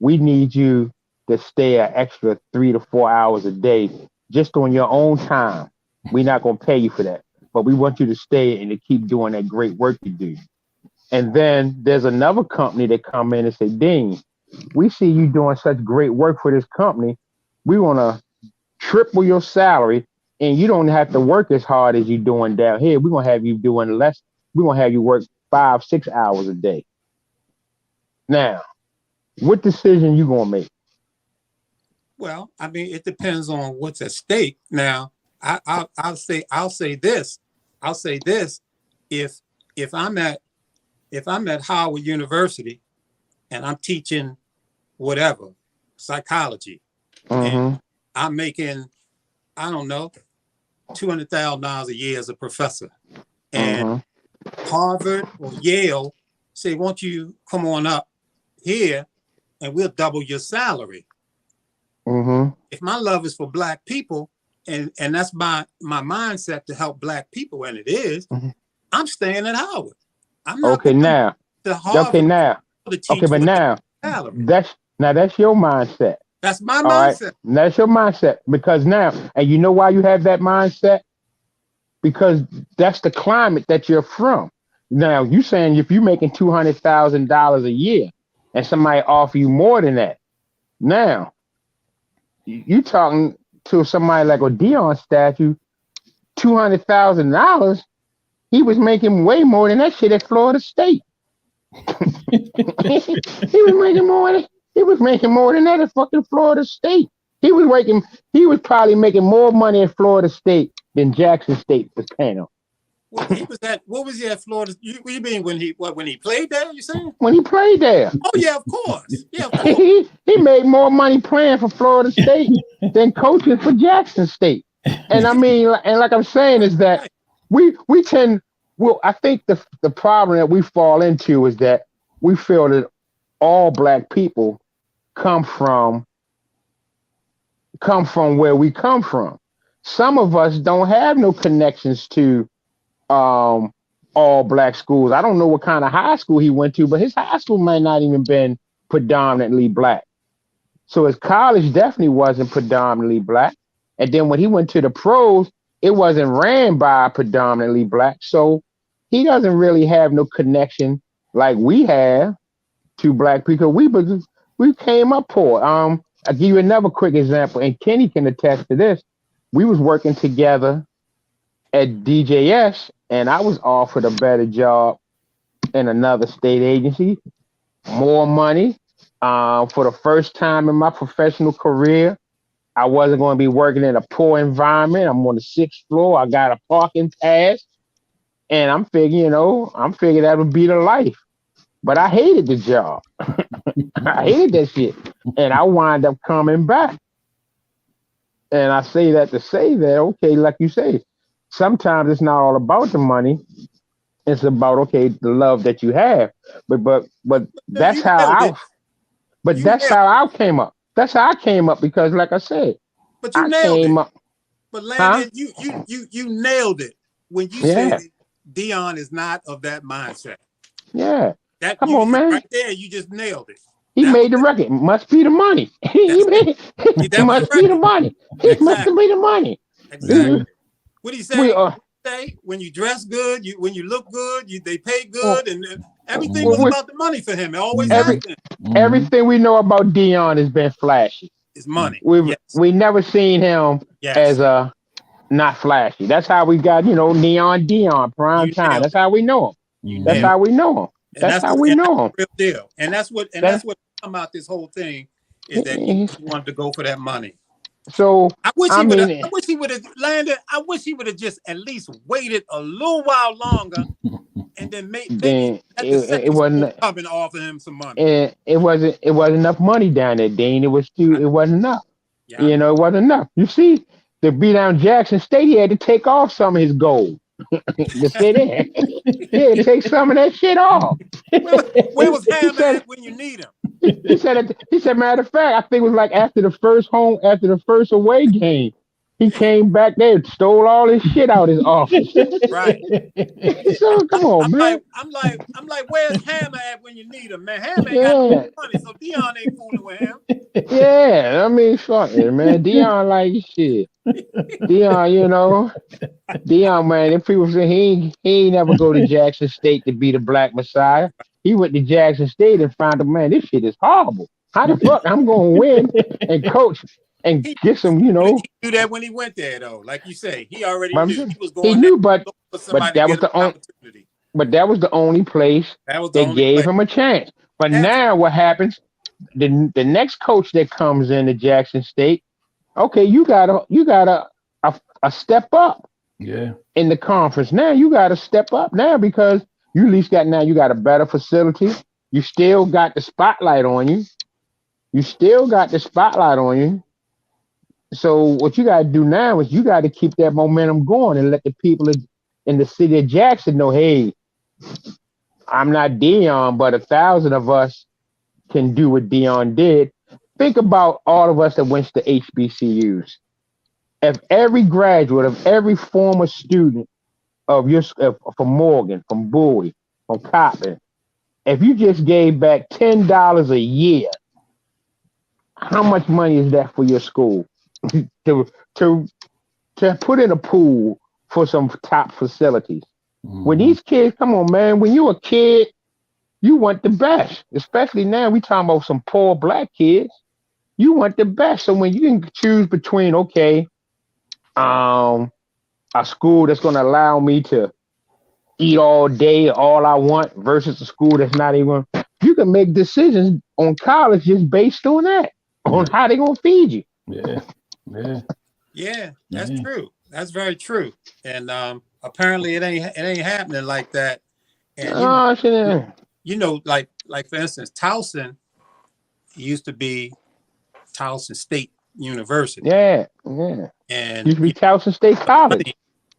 We need you to stay an extra 3 to 4 hours a day just on your own time. We're not going to pay you for that, but we want you to stay and to keep doing that great work you do. And then there's another company that come in and say, Dean, we see you doing such great work for this company. We want to triple your salary, and you don't have to work as hard as you're doing down here. We're going to have you doing less. We're going to have you work 5-6 hours a day. Now, what decision you going to make? Well, I mean, it depends on what's at stake. Now, I'll say this. If I'm at Howard University and I'm teaching whatever, psychology, and I'm making, I don't know, $200,000 a year as a professor, and Harvard or Yale say, won't you come on up here and we'll double your salary. If my love is for Black people, and that's my mindset to help Black people, and it is, I'm staying at Howard. I'm not okay now. Harvard okay now. Okay, but now that's your mindset. That's my mindset. Right? That's your mindset, because now, and you know why you have that mindset? Because that's the climate that you're from. Now, you saying if you're making $200,000 a year and somebody offer you more than that, now you talking to somebody like a Deion statue, $200,000. He was making way more than that shit at Florida State. He was making more than that at fucking Florida State. He was probably making more money at Florida State than Jackson State was paying him. What was he at Florida? You mean when he played there? You saying? When he played there. Oh yeah, of course. Yeah, of course. he made more money playing for Florida State than coaching for Jackson State. And I mean, and like I'm saying is that we tend. Well, I think the problem that we fall into is that we feel that all Black people come from where we come from. Some of us don't have no connections to all Black schools. I don't know what kind of high school he went to, but his high school might not even been predominantly Black. So his college definitely wasn't predominantly Black. And then when he went to the pros, it wasn't ran by predominantly Black. So he doesn't really have no connection like we have to Black people. We came up poor. I'll give you another quick example, and Kenny can attest to this. We was working together at DJS, and I was offered a better job in another state agency, more money. For the first time in my professional career, I wasn't going to be working in a poor environment. I'm on the 6th floor. I got a parking pass, and I'm figuring that would be the life. But I hated the job. I hated that shit, and I wind up coming back. And I say that to say that, okay, like you say, sometimes it's not all about the money. It's about, okay, the love that you have. But that's You nailed it. that's how I came up. That's how I came up because, like I said, But you I nailed came it. up. But Landon, you nailed it when you Yeah. said Deion is not of that mindset. Yeah. That Come on, man. right there, you just nailed it. He That made the record. It must be the money. It that was must be the money. It must be the money. Exactly. What do you say? We are. Say when you dress good, when you look good, they pay good, and everything Well, was about the money for him. It always has been. Everything we know about Deion has been flashy. It's money. We never seen him as a not flashy. That's how we got, Neon Deion, prime time. That's how we know him. That's how we know him. That's how we know him. Real deal. And that's what come out this whole thing is that he wanted to go for that money. So I wish he would have landed. I wish he would have just at least waited a little while longer, and then maybe it wasn't coming offer him some money. It wasn't enough money down there, Dean. It wasn't enough. Yeah, it wasn't enough. You see, to be down Jackson State, he had to take off some of his gold. To sit there, he had to take some of that shit off. Where was Ham at when you need him? He said, matter of fact, I think it was like after the first away game, he came back there and stole all his shit out his office. Right. So come on, man. I'm like, where's Hammer at when you need him, man? Hammer ain't got no money, so Deion ain't fooling with him. Yeah, I mean, fuck it, man. Deion like shit. Deion, Deion, man. If people say he ain't never go to Jackson State to be the Black Messiah. He went to Jackson State and found a man. This shit is horrible. How the fuck I'm gonna win and coach and get some, He knew that when he went there, though. Like you say, he already knew he was going. He knew, but that was the only. But that was the only place that gave him a chance. But now what happens? The next coach that comes into Jackson State, okay, you got a step up. Yeah. In the conference. Now you got to step up now because you at least got a better facility. You still got the spotlight on you. So what you got to do now is you got to keep that momentum going and let the people in the city of Jackson know, hey, I'm not Deion, but 1,000 of us can do what Deion did. Think about all of us that went to HBCUs. If every graduate, of every former student of from Morgan, from Bowie, from Coppin, if you just gave back $10 a year, how much money is that for your school to put in a pool for some top facilities? When these kids, come on, man, when you're a kid, you want the best. Especially now, we talking about some poor Black kids. You want the best. So when you can choose between, okay, a school that's going to allow me to eat all day, all I want, versus a school that's not even, you can make decisions on college just based on that, on how they're going to feed you. Yeah, that's true. That's very true. And apparently it ain't happening like that. And like for instance, Towson used to be Towson State University. Yeah. And used to be Towson State College.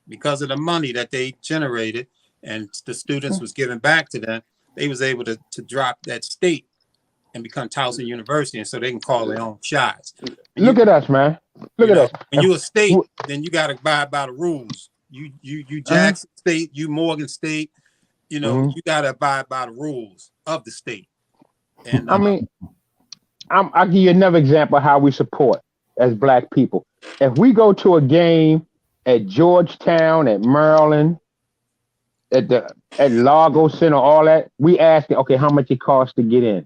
Because of the money that they generated and the students was giving back to them, they was able to drop that state and become Towson University, and so they can call their own shots. Look at us, man. Look at us. When you a state, then you got to abide by the rules. You Jackson State, you Morgan State, you got to abide by the rules of the state. And I mean, I'll give you another example of how we support as Black people. If we go to a game at Georgetown, at Maryland, at Largo Center, all that, we ask, okay, how much it costs to get in?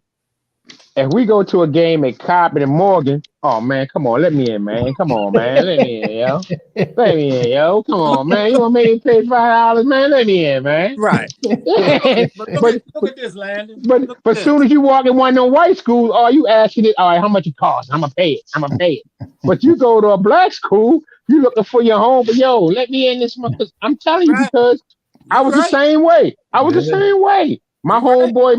if we go to a game at Coppin and Morgan, oh man, come on, let me in, man. Come on, man, let me in, yo. Let me in, yo. Come on, man. You want me to pay $5, man? Let me in, man. Right. But look at this, Landon. Look at But this. soon as you walk in one of them white schools, all you asking it, all right, how much it costs? I'm gonna pay it. I'm gonna pay it. But you go to a black school, you looking for your home, but yo, let me in this month. I'm telling you, Right. because I was the same way. I was the same way. My homeboy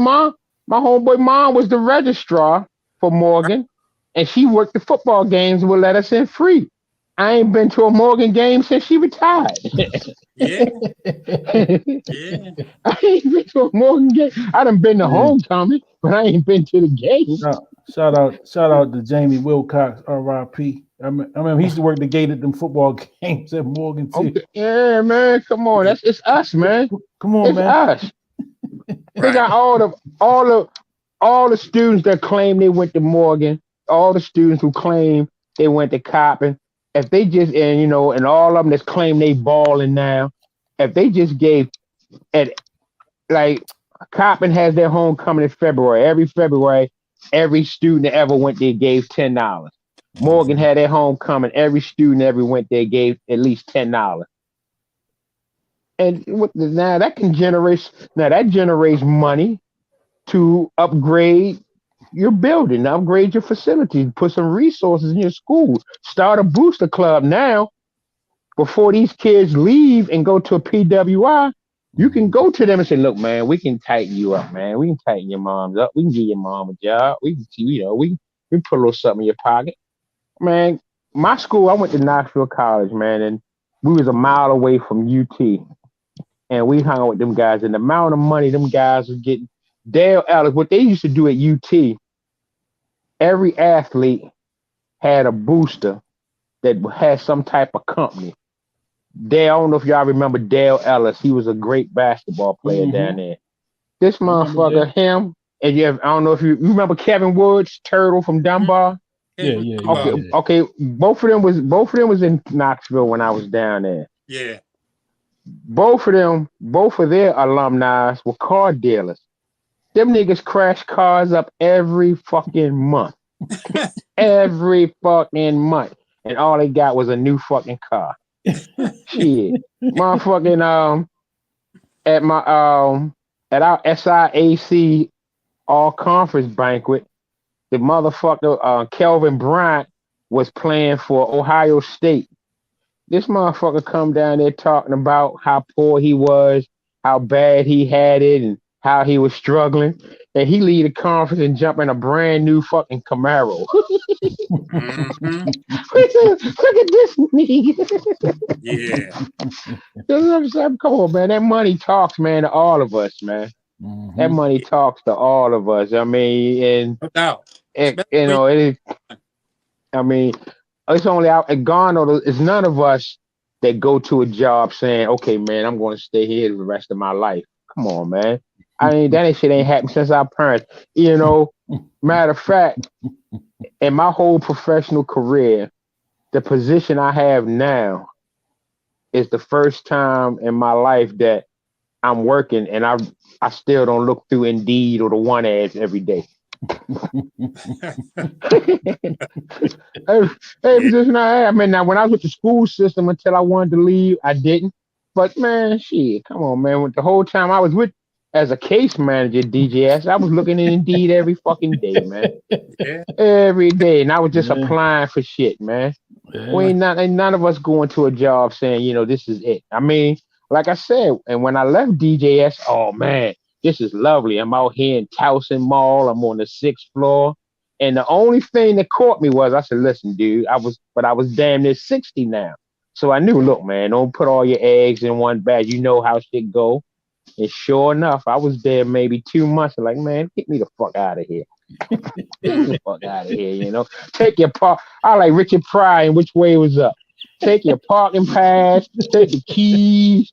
mom was the registrar for Morgan, and she worked the football games and would let us in free. I ain't been to a Morgan game since she retired. Yeah. I ain't been to a Morgan game. I done been to homecoming, but I ain't been to the game. Shout out to Jamie Wilcox, R.I.P. I remember he used to work the gate at them football games at Morgan too. Okay. Yeah, man, come on, it's us, man. Come on, It's man. us. They got all the students that claim they went to Morgan, all the students who claim they went to Coppin. If they just and all of them that claim they balling now, if they just gave at like Coppin has their homecoming in February. Every February, every student that ever went there gave $10. Morgan had their homecoming. Every student ever went there gave at least $10. And that generates money to upgrade your building, upgrade your facilities, put some resources in your school, start a booster club now. Before these kids leave and go to a PWI, you can go to them and say, "Look, man, we can tighten you up, man. We can tighten your moms up. We can give your mom a job. We can, we put a little something in your pocket, man." My school, I went to Knoxville College, man, and we was a mile away from UT. And we hung out with them guys, and the amount of money them guys was getting. Dale Ellis, what they used to do at UT, every athlete had a booster that had some type of company. Dale, I don't know if y'all remember Dale Ellis. He was a great basketball player down there. This motherfucker, him, and I don't know if you remember Kevin Woods, Turtle from Dunbar. Yeah. Okay. Both of them was in Knoxville when I was down there. Yeah. Both of their alumni were car dealers. Them niggas crash cars up every fucking month. Every fucking month. And all they got was a new fucking car. Shit. Motherfucking at our SIAC all conference banquet, the motherfucker Kelvin Bryant was playing for Ohio State. This motherfucker come down there talking about how poor he was, how bad he had it, and how he was struggling. And he lead a conference and jump in a brand new fucking Camaro. Look at this nigga. Yeah. Come on, man. That money talks, man, to all of us, man. That money talks to all of us. I mean, and No doubt. it is. I mean, it's only out at Garner. It's none of us that go to a job saying, "Okay, man, I'm going to stay here the rest of my life." Come on, man. I mean, that shit ain't happened since our parents. Matter of fact, in my whole professional career, the position I have now is the first time in my life that I'm working, and I still don't look through Indeed or the One ads every day. Position I have. I mean, now when I was with the school system until I wanted to leave, I didn't. But man, shit, come on, man. With the whole time I was with as a case manager at DJS, I was looking in Indeed every fucking day, man. Every day, and I was just applying for shit, man. Ain't none of us going to a job saying, this is it. I mean, like I said, and when I left DJS, oh man, this is lovely. I'm out here in Towson Mall. I'm on the 6th floor. And the only thing that caught me was I said, listen, dude, I was damn near 60 now. So I knew, look, man, don't put all your eggs in one bag. You know how shit go. And sure enough, I was there maybe 2 months. Like, man, get me the fuck out of here. Get me the fuck out of here, Take your I like Richard Pryor and Which Way Was Up. Take your parking pass, take the keys.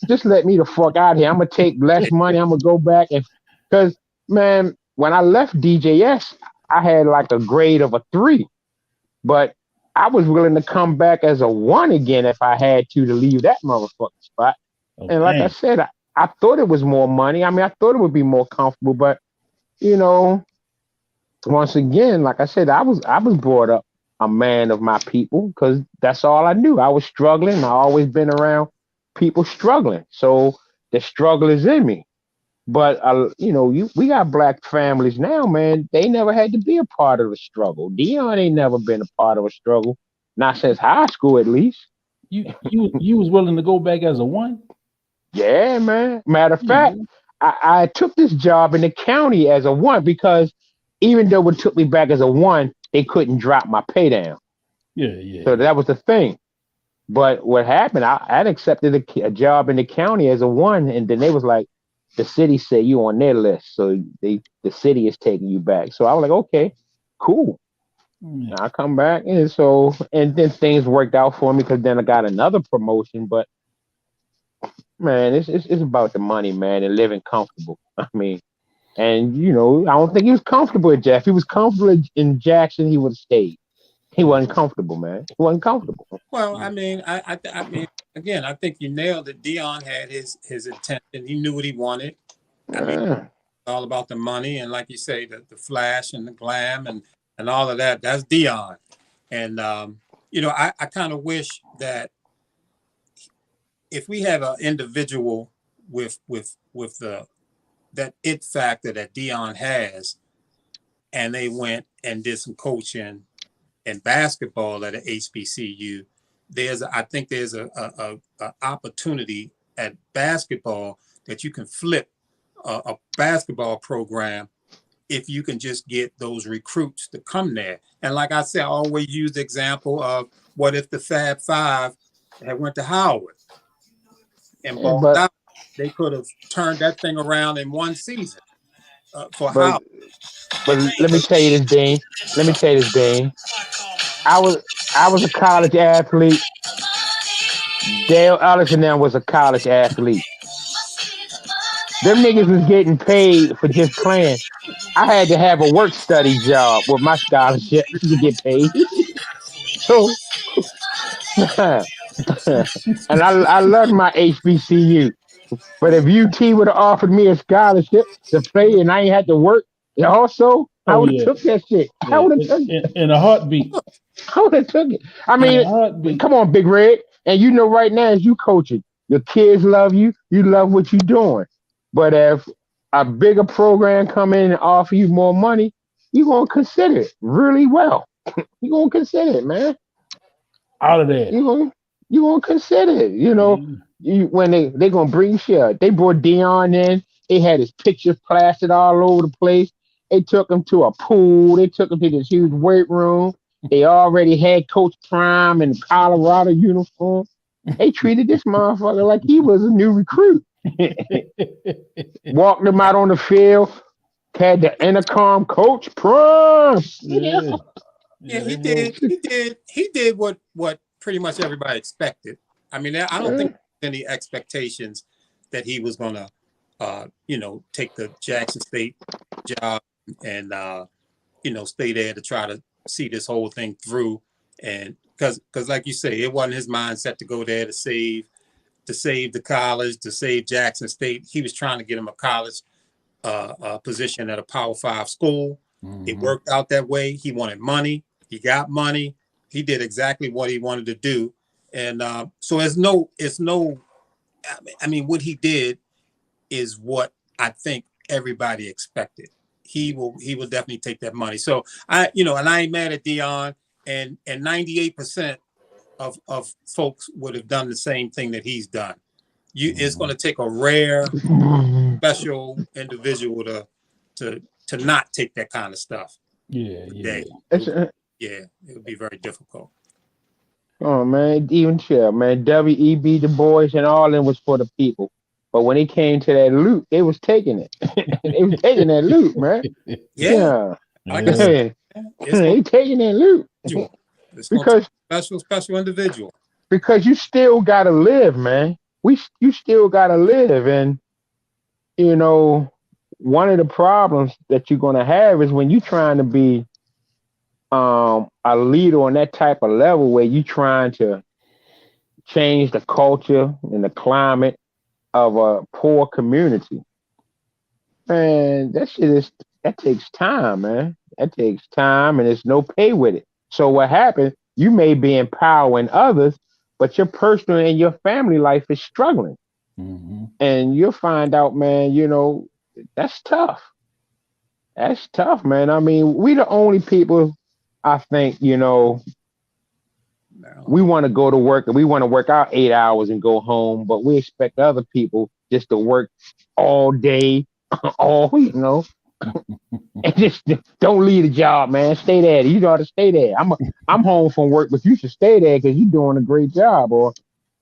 Just let me the fuck out of here. I'm going to take less money. I'm going to go back. Because, man, when I left DJS, I had like a grade of a 3. But I was willing to come back as a 1 again if I had to leave that motherfucking spot. Oh, and like I said, I thought it was more money. I mean, I thought it would be more comfortable. But, once again, like I said, I was brought up a man of my people because that's all I knew. I was struggling. I always been around people struggling, so the struggle is in me. But we got black families now, man. They never had to be a part of the struggle. Dion ain't never been a part of a struggle, not since high school at least. You was willing to go back as a one? Yeah, man. Matter of fact, Yeah, I took this job in the county as a one because even though it took me back as a one, they couldn't drop my pay down. So yeah. that was the thing. But what happened, I'd accepted a job in the county as a one, and then they was like, the city said you on their list, so the city is taking you back. So I was like, okay, cool. Yeah. I come back, and then things worked out for me because then I got another promotion. But man, it's about the money, man, and living comfortable. I mean, and I don't think he was comfortable at Jeff. If he was comfortable in Jackson, he would have stayed. He wasn't comfortable, man. He wasn't comfortable. Well, I mean, I mean, again, I think you nailed it. Deion had his intention. He knew what he wanted. I mean, Yeah. all about the money and, like you say, the flash and the glam and all of that. That's Deion. And I kind of wish that if we have an individual with the that it factor that Deion has, and they went and did some coaching in basketball at an HBCU, I think there's a opportunity at basketball that you can flip a basketball program if you can just get those recruits to come there. And like I said, I always use the example of what if the Fab Five had went to Howard and balled But out. They could have turned that thing around in one season for but Howard. but let me tell you this, Dean. Let me tell you this, Dean. I was a college athlete. Dale Ellison now was a college athlete. Them niggas was getting paid for just playing. I had to have a work study job with my scholarship to get paid. So, and I loved my HBCU. But if UT would have offered me a scholarship to play and I ain't had to work, also I Oh would have yeah. took that shit. I Yeah. would have took it. In a heartbeat. I would have took it. I In a mean, heartbeat. come on, Big Red. And right now as you coaching, your kids love you. You love what you're doing. But if a bigger program come in and offer you more money, you're gonna consider it really well. You're gonna consider it, man. Out of there. You gonna consider it. Yeah. When they gonna bring shit. They brought Dion in. They had his pictures plastered all over the place. They took him to a pool. They took him to this huge weight room. They already had Coach Prime in the Colorado uniform. They treated this motherfucker like he was a new recruit. Walked him out on the field. Had the intercom, Coach Prime. Yeah. Yeah, They know. he did what pretty much everybody expected. I mean, I don't think there's any expectations that he was gonna take the Jackson State job and stay there to try to see this whole thing through. And because like you say, it wasn't his mindset to go there to save the college, to save Jackson State. He was trying to get him a college position at a Power 5 school. It Mhm. worked out that way. He wanted money. He got money. He did exactly what he wanted to do. And so it's no, I mean, what he did is what I think everybody expected. He will definitely take that money. So and I ain't mad at Deion, and 98% of folks would have done the same thing that he's done. It's going to take a rare, special individual to not take that kind of stuff. Yeah. Yeah, it would be very difficult. Oh man, even chill, man. W.E.B. Du Bois and all of them was for the people. But when it came to that loot, they was taking it. They was taking that loot, man. Yeah. Like I Yeah. said, They taking that loot. it's going to Because take a special individual. you still gotta live, man. You still gotta live, and one of the problems that you're gonna have is when you're trying to be a leader on that type of level where you're trying to change the culture and the climate of a poor community. Man, that takes time, man. That takes time and there's no pay with it. So what happens, you may be empowering others, but your personal and your family life is struggling. Mm-hmm. And you'll find out, man, that's tough. That's tough, man. I mean, we the only people, I think, we want to go to work and we want to work out 8 hours and go home, but we expect other people just to work all day, and just don't leave the job, man. Stay there. You got to stay there. I'm home from work, but you should stay there because you're doing a great job. Or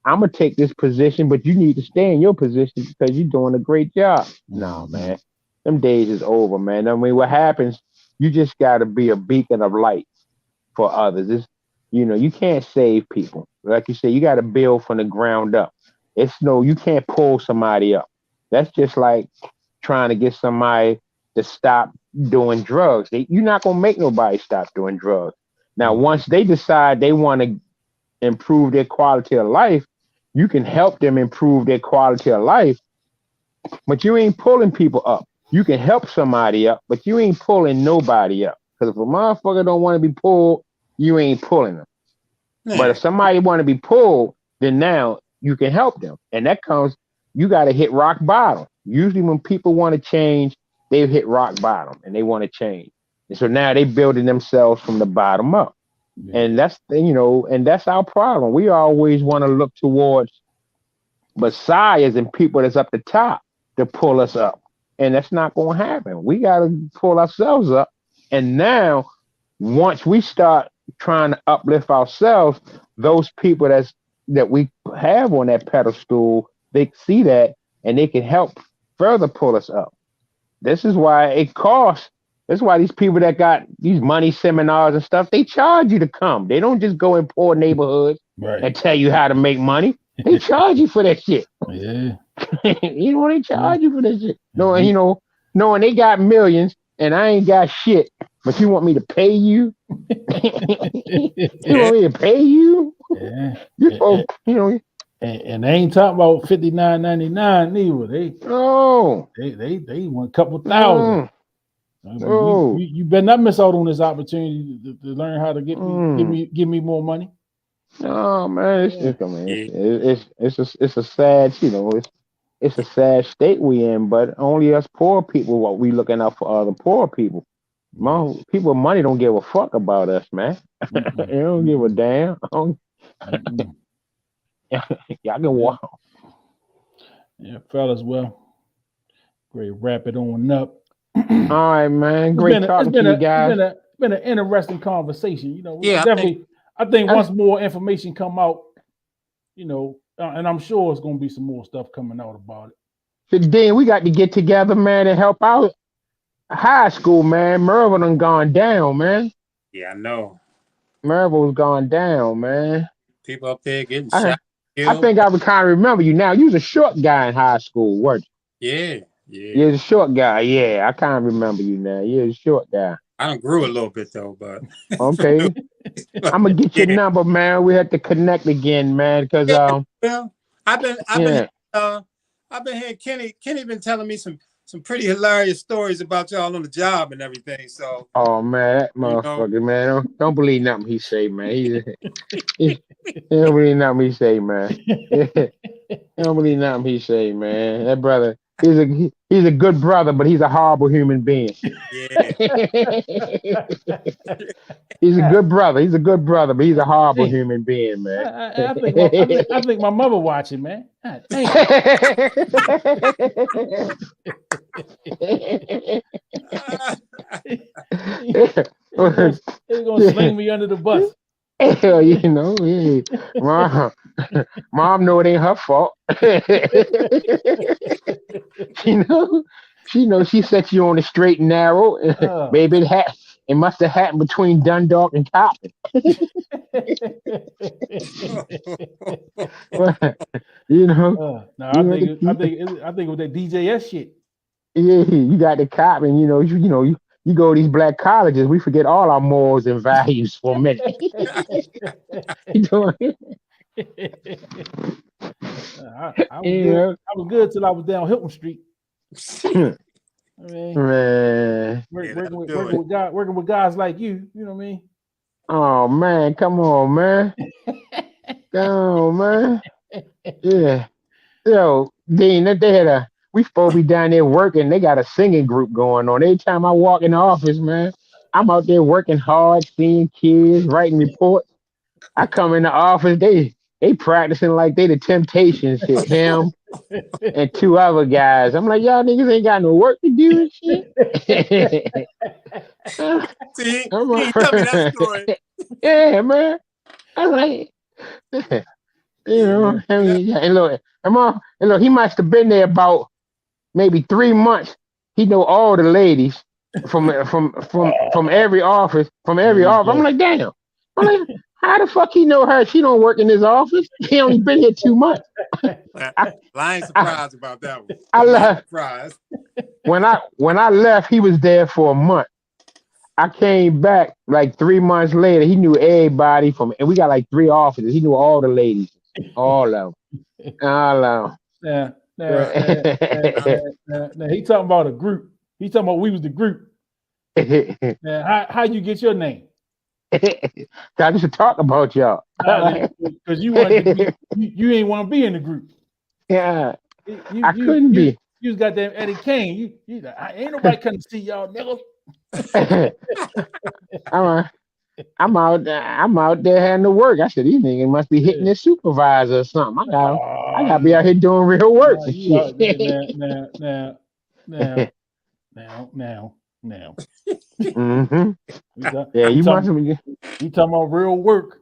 I'm gonna take this position, but you need to stay in your position because you're doing a great job. No, man, them days is over, man. I mean, what happens? You just got to be a beacon of light for others. You can't save people. Like you said, you got to build from the ground up. You can't pull somebody up. That's just like trying to get somebody to stop doing drugs. You're not gonna make nobody stop doing drugs. Now, once they decide they want to improve their quality of life, you can help them improve their quality of life, but you ain't pulling people up. You can help somebody up, but you ain't pulling nobody up. Because if a motherfucker don't want to be pulled, you ain't pulling them. Man. But if somebody want to be pulled, then now you can help them. And that comes, you got to hit rock bottom. Usually when people want to change, they've hit rock bottom and they want to change. And so now they building themselves from the bottom up. Yeah. And that's our problem. We always want to look towards messiahs and people that's up the top to pull us up. And that's not going to happen. We got to pull ourselves up. And now, once we start trying to uplift ourselves, those people that we have on that pedestal, they see that and they can help further pull us up. This is why it costs. That's why these people that got these money seminars and stuff, they charge you to come. They don't just go in poor neighborhoods and tell you how to make money. They charge you for that shit. Yeah. They charge you for that shit. Knowing they got millions and I ain't got shit, but you want me to pay you? You want me to pay you? Yeah. And they ain't talking about $59.99 neither. They want a couple thousand. You better not miss out on this opportunity to learn how to give me more money. Oh man, it's a sad, it's a sad state we in, but only us poor people what we looking out for other poor people. People with money don't give a fuck about us, man. They don't give a damn. Y'all can walk. Yeah, fellas, well, great, wrap it on up. All right, man. Great talking to you guys. It's been an interesting conversation. Definitely. I think once more information come out, and I'm sure it's going to be some more stuff coming out about it. So then we got to get together, man, and help out high school, man. Merville done gone down, man. Yeah, I know. Merville's gone down, man. People up there getting shot. I think I would kind of remember you now. You was a short guy in high school, weren't you? Yeah. You're a short guy. Yeah, I kind of remember you now. You're a short guy. I done grew a little bit though, but okay. I'm gonna get your number, man. We have to connect again, man. Because well, I've been hearing Kenny been telling me some pretty hilarious stories about y'all on the job and everything. So man, that motherfucker, man. Don't believe nothing he say, man. He don't believe nothing he say, man. Don't believe nothing he say, man. That brother. He's a good brother, but he's a horrible human being. Yeah. He's a good brother. He's a good brother, but he's a horrible human being, man. I think my mother watching, man. God, He's gonna sling me under the bus. Mom know it ain't her fault. She knows she set you on the straight and narrow. Maybe it must have happened between Dundalk and Coppin. I think it was that DJS shit. Yeah, you got the Coppin. You go to these black colleges, we forget all our morals and values for a minute. I was good till I was down Hilton Street. I mean, Man. working with guys like you. You know what I mean? Oh man, come on, man. Come on, man. Yeah. Yo, Dean, they had we supposed to be down there working. They got a singing group going on. Every time I walk in the office, man, I'm out there working hard, seeing kids, writing reports. I come in the office, they practicing like they the Temptations shit. Him and two other guys. I'm like, y'all niggas ain't got no work to do and shit. See, I'm he ain't tell me that like, story. yeah, man. I'm like, you know, I mean, yeah, and look, he must have been there about maybe 3 months. He know all the ladies from every office, from every office. I'm like, damn. I'm like, how the fuck he know her? She don't work in his office. He only been here 2 months. I ain't surprised about that one. I I'm not left surprised. when I left. He was there for a month. I came back like 3 months later. He knew everybody and we got like 3 offices. He knew all the ladies, all of them, all of them. Now, he talking about a group. He talking about we was the group. Now, how you get your name? I just talk about y'all. Because you wanted to be, you ain't want to be in the group. Yeah, I couldn't be. You just got that Eddie Kane. Ain't nobody coming to see y'all, nigga. I'm out there having to work. I said, these niggas must be hitting their supervisor or something. I gotta be out here doing real work and shit. Now. Mm-hmm. Yeah, you must be. He talking about real work.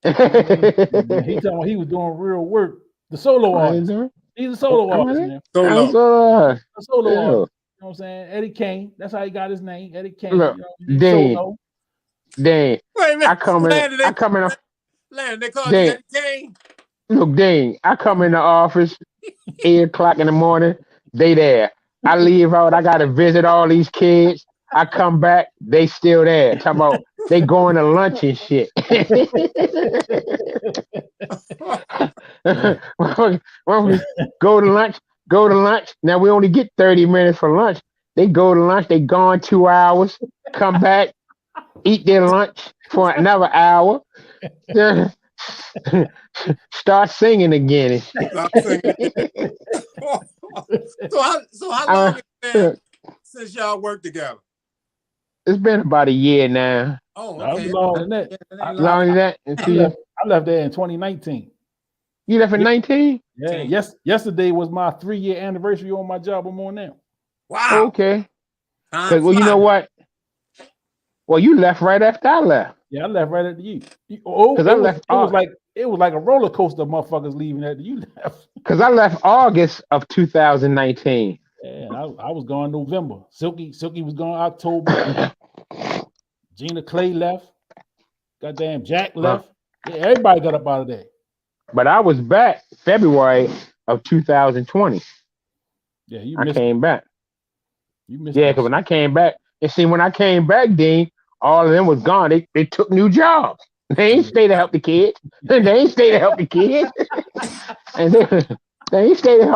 He talking about he was doing real work. The solo artist. He's a solo artist now. Solo. A solo artist. You know Yeah. what I'm saying? Eddie Kane. That's how he got his name. Eddie Kane. Look, you know, Dang. Wait a minute. I come in. Land, they called you Eddie Kane. Look, dang. I come in the office 8 o'clock in the morning. They there. I leave out. I gotta visit all these kids. I come back. They still there. Talking about they going to lunch and shit. When we go to lunch. Now we only get 30 minutes for lunch. They go to lunch. They gone 2 hours. Come back, eat their lunch for another hour. Start singing again. Stop singing. So how long has it been since y'all worked together? It's been about a year now. Oh, okay. Longer than that. I left there in 2019. You left in 19? Yeah. Yes. Yesterday was my 3-year anniversary on my job I'm on now. Wow. Okay. Well, you know what? Well, you left right after I left. Yeah, I left right after you. Because it was like a roller coaster of motherfuckers leaving after you left. Because I left August of 2019. Yeah, I was gone November. Silky was gone October. Gina Clay left. Goddamn Jack left. Yeah, everybody got up out of there. But I was back February of 2020. Yeah, I came back. You missed. Yeah, because when I came back, when I came back, Dean, all of them was gone. They took new jobs. They ain't stay to help the kids. And they ain't stay to help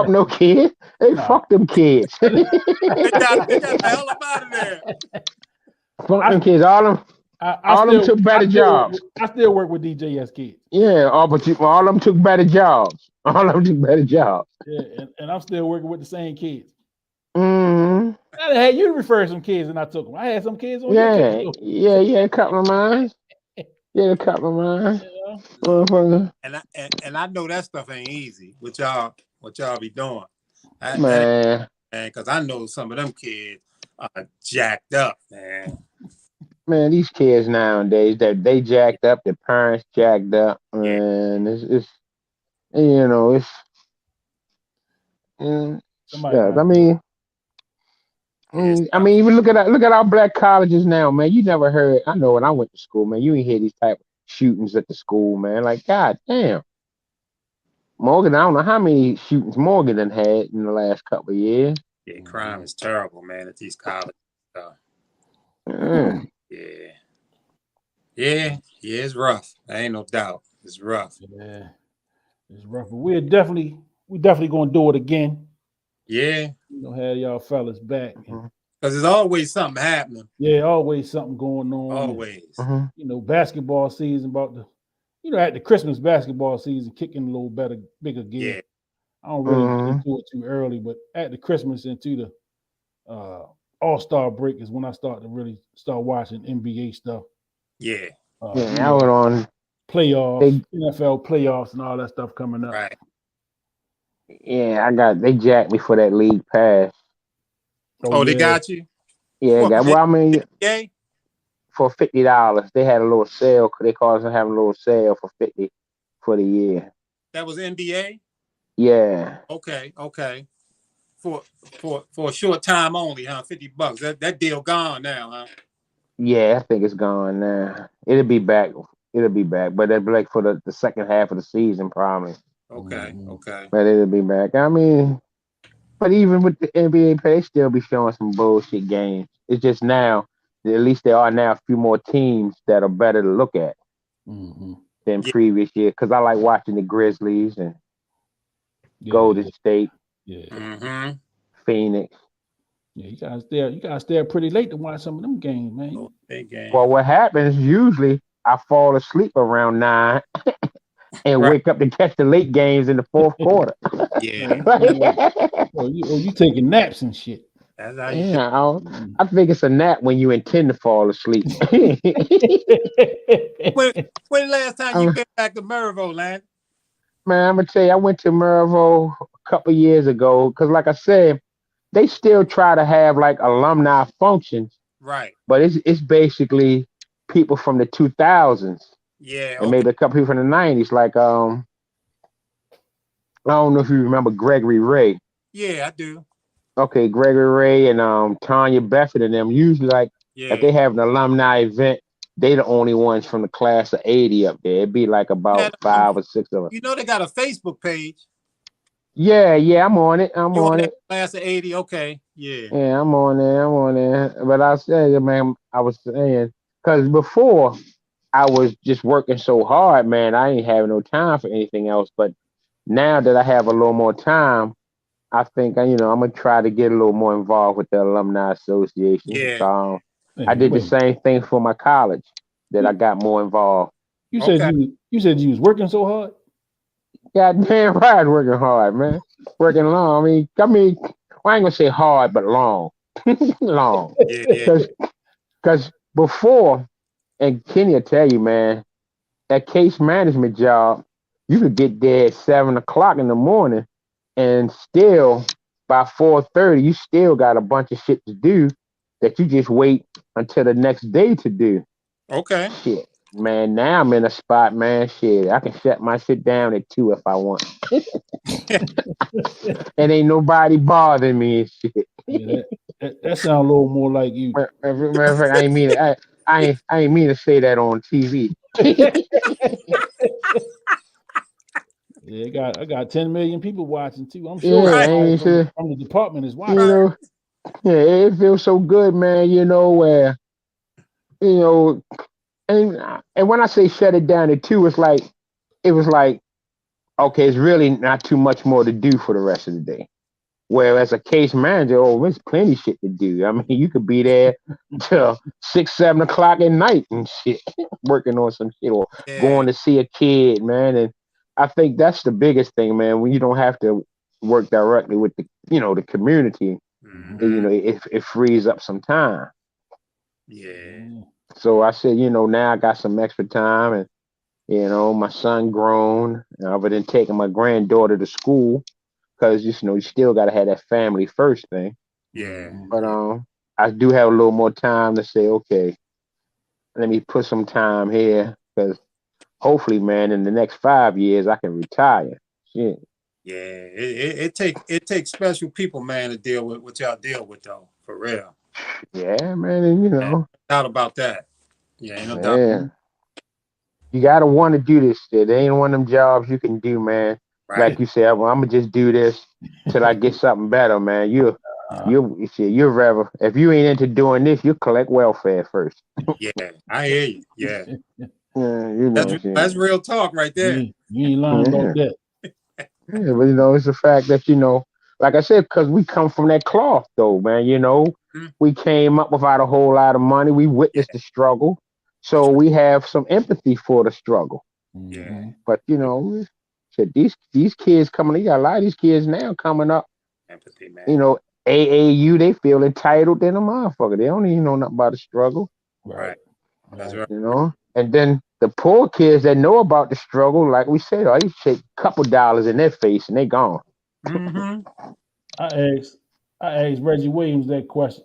no kids. They fuck them kids. They got the hell up out of there. Fuck them kids. All of them took better jobs. I still work with DJS kids. Yeah, all of them took better jobs. Yeah, and I'm still working with the same kids. Mm-hmm. I had you refer some kids and I took them. I had some kids on Yeah, a couple of mine. Yeah. And I know that stuff ain't easy. What y'all be doing, man? Because I know some of them kids are jacked up, man. Man, these kids nowadays, they jacked up. Their parents jacked up, and it's I mean, even look at our black colleges now, man. You never heard. I know when I went to school, man, you ain't hear these type of shootings at the school, man. Like, god damn, Morgan. I don't know how many shootings Morgan done had in the last couple of years. Yeah, crime is terrible, man, at these colleges. Yeah, it's rough. There ain't no doubt. It's rough. Yeah, it's rough. But we're definitely gonna do it again. Yeah. Have y'all fellas back. Mhm. Because there's always something happening. Yeah, always something going on. Always. Mhm. Basketball season about to, at the Christmas basketball season, kicking a little bigger gear. Yeah. I don't really get Mhm. into it too early, but at the Christmas into the All-Star break is when I start to really start watching NBA stuff. Yeah. Yeah, I was on Playoffs, NFL playoffs, and all that stuff coming up. Right. Yeah, they jacked me for that league pass. Oh, they got you? Yeah, What, well, I mean, NBA? for $50, they had a little sale. They called us having a little sale for $50 for the year. That was NBA? Yeah. Okay. For a short time only, huh? $50. That deal gone now, huh? Yeah, I think it's gone now. It'll be back. But it'll be like for the second half of the season, probably. Okay. But it'll be back. I mean, but even with the NBA pay, they still be showing some bullshit games. It's just now, at least there are now a few more teams that are better to look at than previous year. Because I like watching the Grizzlies and Golden State, Phoenix. Yeah, you gotta stay up pretty late to watch some of them games, man. Well, what happens usually, I fall asleep around 9 and wake up to catch the late games in the fourth quarter. Yeah. you taking naps and shit. That's how you Yeah, I think it's a nap when you intend to fall asleep. when the last time you been back to Maryville, Land? Man, I'm gonna tell you, I went to Maryville a couple years ago because, like I said, they still try to have like alumni functions, right? But it's basically people from the 2000s, and maybe a couple people from the 90s. Like I don't know if you remember Gregory Ray. Yeah, I do. Okay, Gregory Ray and Tanya Beffett and them. Usually, like if they have an alumni event, they the only ones from the class of '80 up there. It'd be like about 5 or 6 of us. You know they got a Facebook page. Yeah, I'm on it. I'm on it. Class of '80, okay, yeah. Yeah, I'm on there. But I said, man, I was saying because before I was just working so hard, man, I ain't having no time for anything else. But now that I have a little more time, I think I'm gonna try to get a little more involved with the alumni association. Yeah. So, I did the same thing for my college that I got more involved. You said you was working so hard? Goddamn right, working hard, man. Working long. I mean, well, I ain't gonna say hard, but long. Long. Yeah. Because before, and Kenny will tell you, man, that case management job, you could get there at 7 o'clock in the morning and still by 4:30, you still got a bunch of shit to do that you just wait until the next day to do. Okay. Shit. Man, now I'm in a spot, man. Shit, I can shut my shit down at 2 if I want. And ain't nobody bothering me and shit. Yeah, that sounds a little more like you. Matter of fact, I ain't mean it. I ain't mean to say that on TV. Yeah, I got 10 million people watching too. I'm sure from the department is watching. It feels so good, man. Where and when I say shut it down at 2, it was like, okay, it's really not too much more to do for the rest of the day. Whereas a case manager, there's plenty of shit to do. I mean, you could be there till 6, 7 o'clock at night and shit, working on some shit or going to see a kid, man. And I think that's the biggest thing, man. When you don't have to work directly with the community, it frees up some time. Yeah. So I said, now I got some extra time, and my son grown. Other than taking my granddaughter to school. Because you still gotta have that family first thing. Yeah. But I do have a little more time to say, okay, let me put some time here, because hopefully, man, in the next 5 years I can retire. Shit. Yeah, it takes special people, man, to deal with what y'all deal with, though, for real. Yeah, man, and no doubt about that. Yeah, ain't no doubt. Yeah. You gotta want to do this shit. It ain't one of them jobs you can do, man. Right. Like you said, well, I'm gonna just do this till I get something better, man. You're rather, if you ain't into doing this, you collect welfare first. Yeah, I hear you. Yeah. That's real talk right there. You ain't lying about that. Yeah, but it's the fact that like I said, because we come from that cloth, though, man. We came up without a whole lot of money. We witnessed the struggle, so we have some empathy for the struggle. Yeah. But shit, these kids coming, you got a lot of these kids now coming up. Empathy, man. AAU, they feel entitled than a motherfucker. They don't even know nothing about the struggle. Right. That's right. And then the poor kids that know about the struggle, like we said, you take a couple dollars in their face and they gone. Mm-hmm. I asked Reggie Williams that question.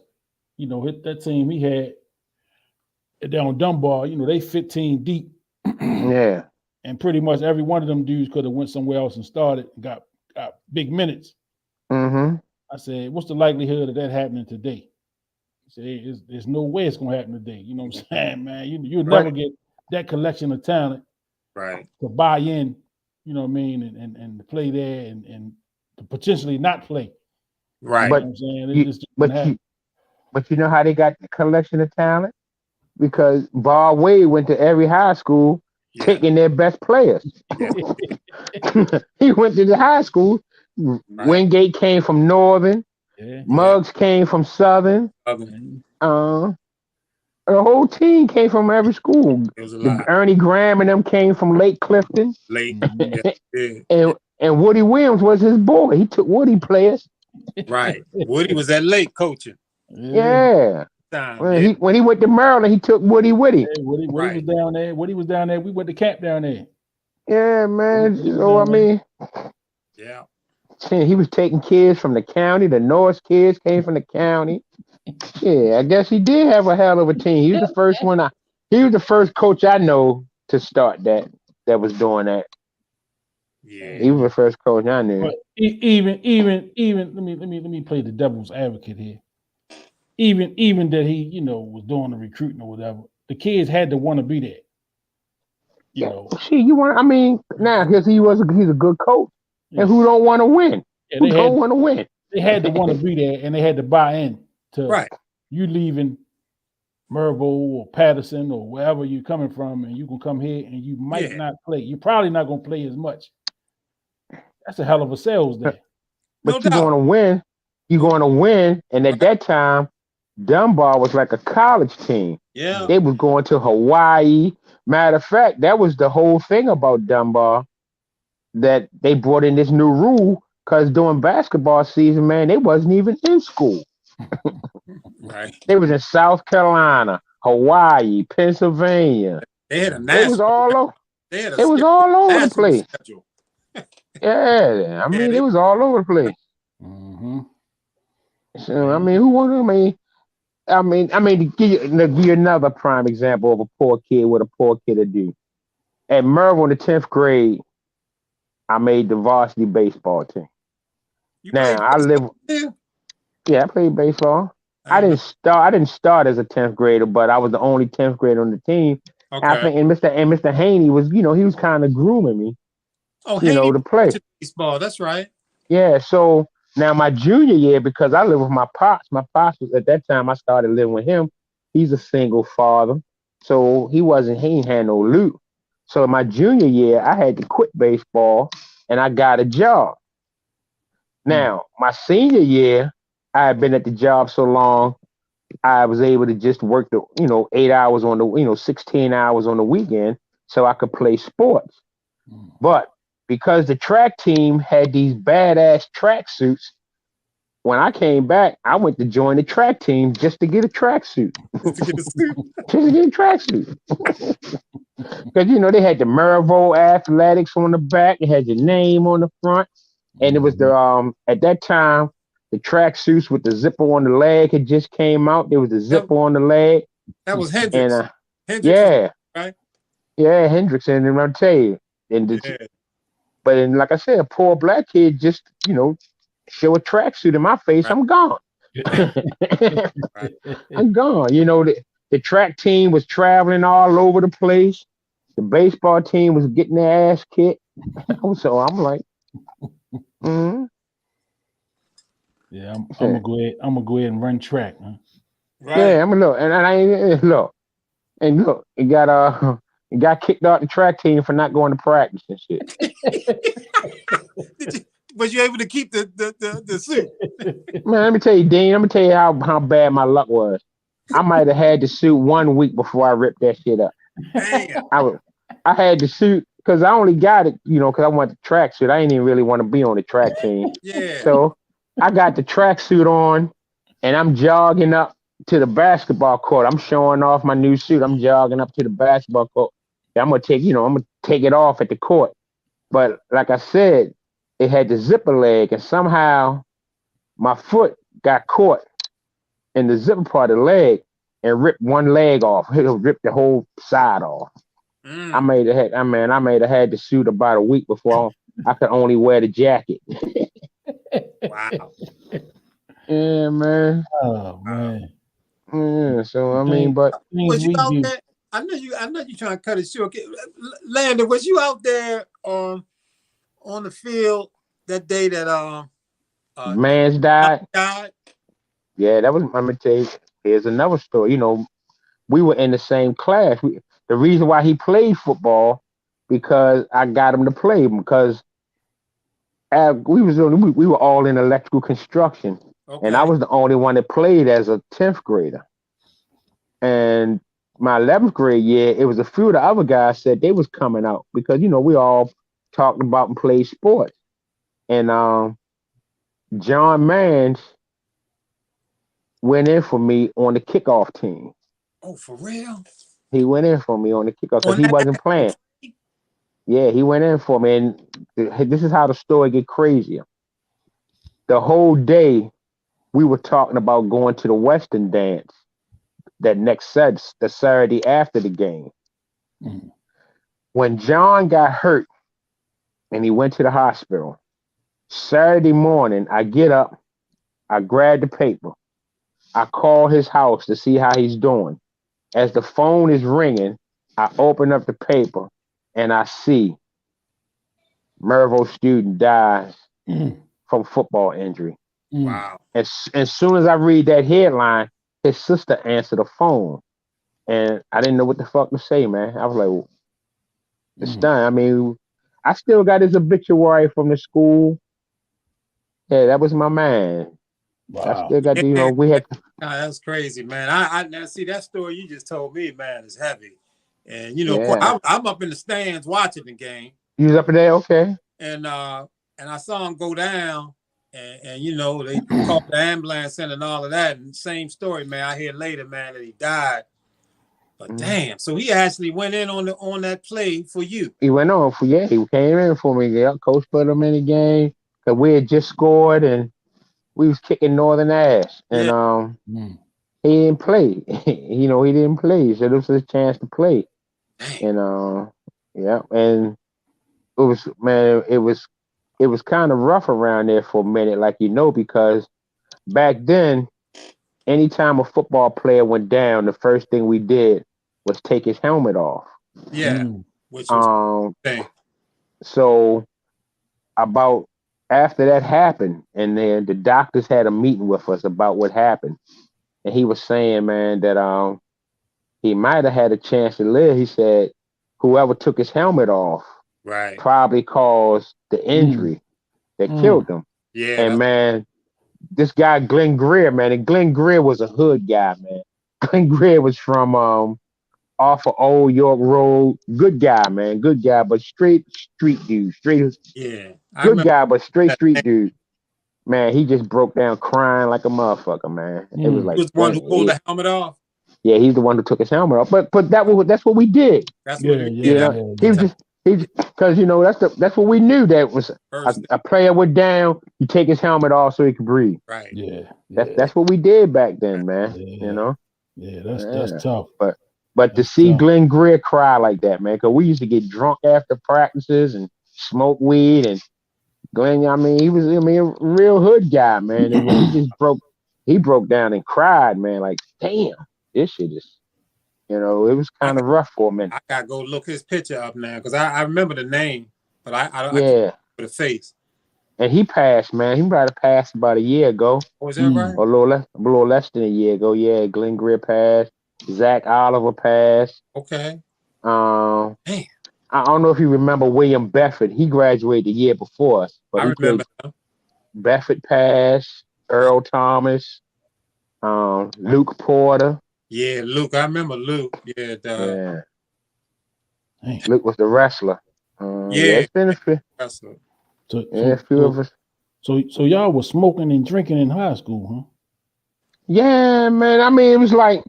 That team he had down Dunbar, they 15 deep. Yeah. And pretty much every one of them dudes could have went somewhere else and started and got big minutes. Mm-hmm. I said, what's the likelihood of that happening today? He said, there's no way it's going to happen today. You know what I'm saying, man? You'll never get that collection of talent to buy in, you know what I mean, and to play there and to potentially not play. Right. But, you know what I'm saying? But you know how they got the collection of talent? Because Bar Wade went to every high school taking their best players. He went to the high school. Right. Wingate came from Northern. Muggs came from Southern. The whole team came from every school. Ernie Graham and them came from Lake Clifton. and Woody Williams was his boy. He took Woody players. Right. Woody was at Lake coaching. Yeah. When he went to Maryland, he took Woody. Woody was down there. Woody was down there. We went to camp down there. Yeah, man. So I mean, he was taking kids from the county. The North kids came from the county. Yeah, I guess he did have a hell of a team. He was the first one. He was the first coach I know to start that was doing that. Yeah, he was the first coach I knew. But even let me play the devil's advocate here. Even that he was doing the recruiting or whatever, the kids had to want to be there. You want? I mean, now because he's a good coach, and who don't want to win? Who don't want to win? They had to want to be there, and they had to buy in to you leaving Mervo or Patterson or wherever you're coming from, and you can come here and you might not play. You're probably not going to play as much. That's a hell of a sales day. But you're going to win. You're going to win, and at that time, Dunbar was like a college team. Yeah, they was going to Hawaii. Matter of fact, that was the whole thing about Dunbar, that they brought in this new rule because during basketball season, man, they wasn't even in school. Right. They was in South Carolina, Hawaii, Pennsylvania. They had a It was all over. It was all over the place. Yeah, I mean, it was all over the place. Mm-hmm. So I mean, I mean, to give you another prime example of a poor kid, what a poor kid would do. At Merville in the 10th grade, I made the varsity baseball team. I played baseball. I didn't start as a 10th grader, but I was the only 10th grader on the team. Okay. I think, and Mr. Haney was, he was kind of grooming me. Oh, Haney to play baseball. That's right. Yeah. So now my junior year, because I lived with my pops. My pops was at that time I started living with him. He's a single father, so he ain't had no loot. So my junior year, I had to quit baseball, and I got a job. Now my senior year, I had been at the job so long, I was able to just work the 8 hours on the 16 hours on the weekend, so I could play sports. But because the track team had these badass track suits, when I came back, I went to join the track team just to get a track suit. Just to get a track suit. Because, they had the Mervo Athletics on the back. It had your name on the front. And it was at that time, the track suits with the zipper on the leg had just came out. There was the zipper on the leg. That was Hendrix. And, Hendrix, right? Yeah, Hendrix. And I'll tell you. But like I said, a poor black kid just, show a tracksuit in my face, I'm gone. I'm gone. The track team was traveling all over the place. The baseball team was getting their ass kicked. So I'm like, yeah, I'm gonna go ahead. I'm gonna go ahead and run track, huh? Right. Yeah, I'm gonna look, and I look, it got kicked out the track team for not going to practice and shit. was you able to keep the suit? Man, let me tell you, Dean. Let me tell you how bad my luck was. I might have had the suit 1 week before I ripped that shit up. Damn. I had the suit because I only got it, because I want the track suit. I didn't even really want to be on the track team. Yeah. So I got the track suit on, and I'm jogging up to the basketball court. I'm showing off my new suit. I'm jogging up to the basketball court. I'm gonna take it off at the court. But like I said, it had the zipper leg, and somehow my foot got caught in the zipper part of the leg and ripped one leg off. It ripped the whole side off. I may have had the suit about a week before I could only wear the jacket. Wow. Yeah, man. Oh man. Yeah, so I mean, but Was you out there? I know you trying to cut it short. Landon, was you out there on the field that day that man's died? died? Yeah, that was. I'm gonna tell you. Here's another story. We were in the same class. The reason why he played football because I got him to play because we were all in electrical construction, and I was the only one that played as a 10th grader. And my 11th grade year, it was a few of the other guys said they was coming out because we all talked about and played sports. And John Mans went in for me on the kickoff team. Oh, for real? He went in for me on the kickoff because he wasn't playing. Yeah, he went in for me, and this is how the story get crazier. The whole day, we were talking about going to the Western dance that the Saturday after the game. Mm-hmm. When John got hurt and he went to the hospital, Saturday morning, I get up, I grab the paper, I call his house to see how he's doing. As the phone is ringing, I open up the paper and I see Mervo student dies from football injury. Wow. As soon as I read that headline, his sister answered the phone. And I didn't know what the fuck to say, man. I was like, it's done. I mean, I still got his obituary from the school. Yeah, that was my man. Wow. I still got we had. That's crazy, man. I now see that story you just told me, man, is heavy. And I'm up in the stands watching the game. You was up in there, okay? And I saw him go down, and they called the ambulance and all of that. And same story, man. I hear later, man, that he died. But damn, so he actually went in on that play for you. He went on he came in for me. Yeah, coach put him in the game because we had just scored and we was kicking Northern ass, and he didn't play. He didn't play, so this was a chance to play. And and it was kind of rough around there for a minute, like because back then, anytime a football player went down, the first thing we did was take his helmet off. Yeah, which was so about after that happened, and then the doctors had a meeting with us about what happened, and he was saying, man, that he might have had a chance to live. He said whoever took his helmet off probably caused the injury that killed him. Yeah, and man, this guy Glenn Greer, man, and Glenn Greer was a hood guy, man. Glenn Greer was from off of Old York Road. Good guy, man. Good guy, but straight street dude. Good guy, but straight street dude. Man, he just broke down crying like a motherfucker, man. It was like he was the one who pulled the helmet off. Yeah, he's the one who took his helmet off. But that's what we did. That's what we did. He was just because that's what we knew. That was a player went down. You take his helmet off so he could breathe. Right. Yeah. That's what we did back then, man. Yeah, that's tough. But to see Glenn Greer cry like that, man, because we used to get drunk after practices and smoke weed, and Glenn, he was a real hood guy, man. And when he broke down and cried, man, like, damn, this shit is, it was kind of rough for a minute. I gotta go look his picture up now because I remember the name, but I can't remember the face. And he passed, man. He might have passed about a year ago. Oh, is that right? Or a little less than a year ago. Yeah, Glenn Greer passed. Zach Oliver passed. Okay. I I don't know if you remember William Bedford. He graduated the year before us, but I he remember. played Bedford Pass, Earl Thomas, Luke Porter. Yeah, Luke. I remember Luke. Yeah, Yeah, Damn. Luke was the wrestler. Yeah, yeah. it's been a few. Wrestler. So, Yeah, a so, few of so, us. so y'all was smoking and drinking in high school, Yeah, man. I mean, it was like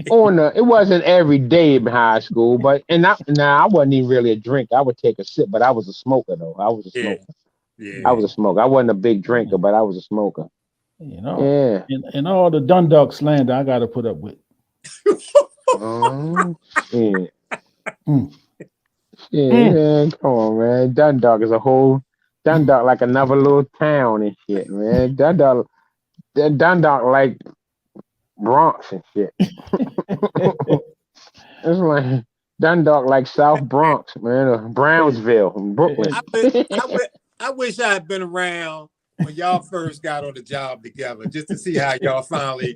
it wasn't every day in high school, but I wasn't even really a drinker. I would take a sip, but I was a smoker though. I was a Yeah, smoker. I yeah. was a smoker. I wasn't a big drinker, huh? but I was a smoker. You know, Yeah. and all the Dundalk slander I got to put up with. Oh, shit. Mm. Shit, Mm. man. Come on, man. Dundalk like another little town and shit, man. Dundalk like Bronx and shit. It's like Dundalk like South Bronx, man, or Brownsville, Brooklyn. I wish I had been around when y'all first got on the job together, just to see how y'all finally.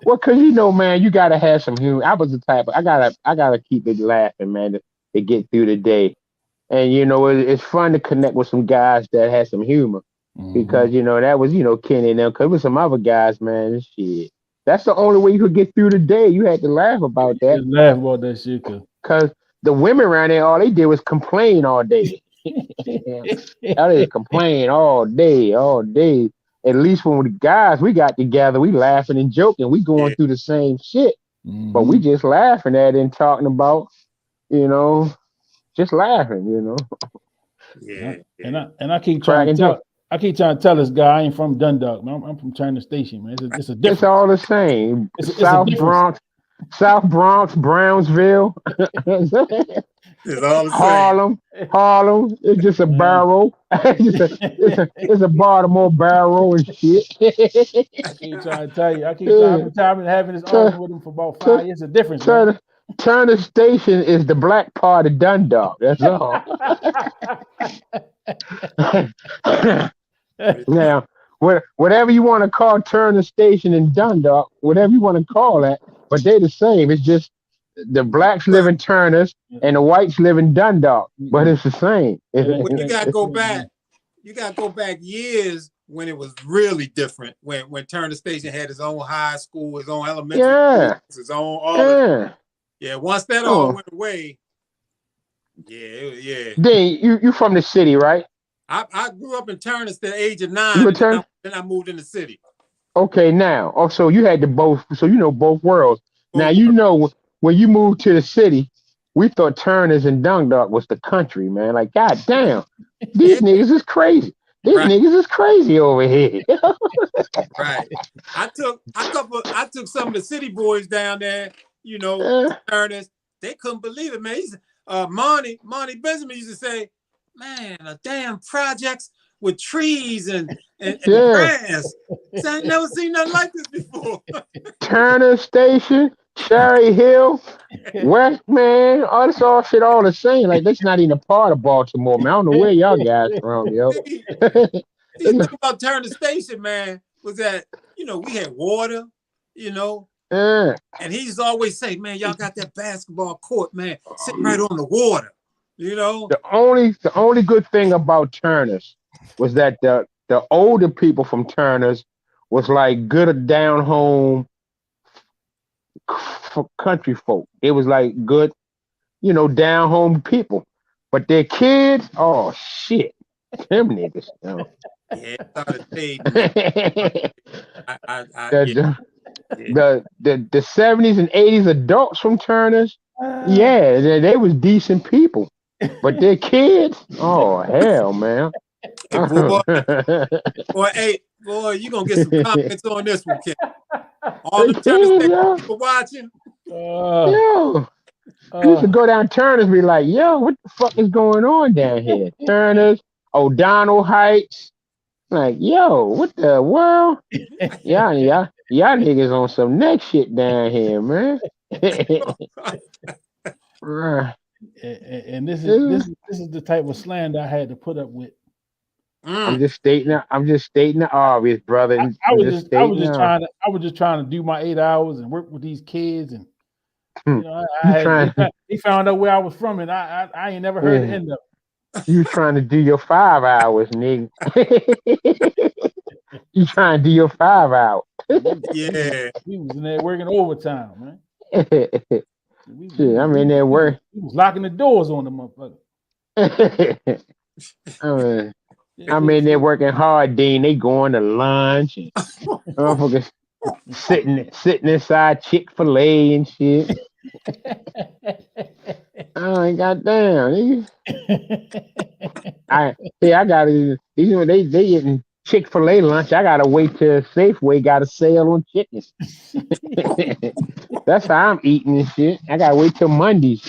Well, cause man, you gotta have some humor. I was the type of I gotta keep it laughing, man, to get through the day. And it's fun to connect with some guys that had some humor because Mhm. that was Kenny and them. Cause with some other guys, man, shit. That's the only way you could get through the day. You had to laugh about that. Just laugh about that shit, Cause the women around there, all they did was complain all day. All they complain all day, all day. At least when the guys we got together, we laughing and joking. We going Yeah, through the same shit, but we Mhm. just laughing at it and talking about, just laughing, yeah, And yeah. I keep trying to cracking jokes. tell this guy I ain't from Dundalk, man. I'm from China Station, man. It's a It's difference. all the same. It's a difference. South Bronx, Brownsville, It's all the same. Harlem. It's just a Man. barrel. It's a Baltimore barrel and shit. I keep trying to tell you. Yeah. I've been having this Tur- argument with him for about tur- 5 years. It's a difference, man. Turner Station is the black part of Dundalk. That's all. Now, whatever you want to call Turner Station in Dundalk, whatever you want to call that, but they're the same. It's just the blacks live But in Turners and the whites live in Dundalk, but it's the same. when you gotta go back, years when it was really different. When Turner Station had his own high school, his own elementary school, Yeah, his own all of yeah. yeah. Once that Come all on. went away, yeah. Then you from the city, right? I grew up in Turner at the age of You 9, were and turn then I moved in the city. Okay, now. Oh, so you had the both. So you know both worlds. Now Oh, when you moved to the city, we thought Turners and Dundalk was the country, man. Like, god damn, yeah, these niggas is crazy. These right, niggas is crazy over here. right. I took some of the city boys down there, Uh, Turners. They couldn't believe it, man. Monty Benjamin used to say, "Man, a damn projects with trees and yeah, grass. So I ain't never seen nothing like this before." Turner Station, Cherry Hill, West, man. All this all shit all the same. Like that's not even a part of Baltimore, man. I don't know where y'all guys from, yo. See, the thing about Turner Station, man, was that we had water, Yeah. and he used to always say, "Man, y'all got that basketball court, man, sitting right on the water." The only good thing about Turners was that the older people from Turners was like good down home country folk. It was like good, down home people. But their kids, oh shit, them niggas. Yeah, started fading, man. the, Yeah, the, yeah. the 70s and 80s adults from Turners, yeah, they was decent people. But their kids, oh hell, man. Hey, boy, you gonna get some comments on this one, Ken. All The the Turner kids, Station yo, people watching. yo. We used to go down Turners, be like, yo, what the fuck is going on down here? Turners, O'Donnell Heights. Like, yo, what the world? Y'all niggas on some next shit down here, man. Right. and this is the type of slander I had to put up with. I'm just stating the obvious, brother. I was just trying to do my 8 hours and work with these kids, and You know, You trying? he found out where I was from, and I ain't never heard the Yeah. end of You trying to do your 5 hours, nigga? You trying to do your 5 hours? it. Yeah. We was in there working overtime, man. Shit, I'm in there work. We was locking the doors on the motherfucker. I'm in there working hard, Dean. They going to lunch and motherfuckers sitting inside Chick-fil-A and shit. Oh, goddamn. I gotta, they getting Chick-fil-A lunch. I gotta wait till Safeway got a sale on chicken. That's how I'm eating and shit. I gotta wait till Mondays.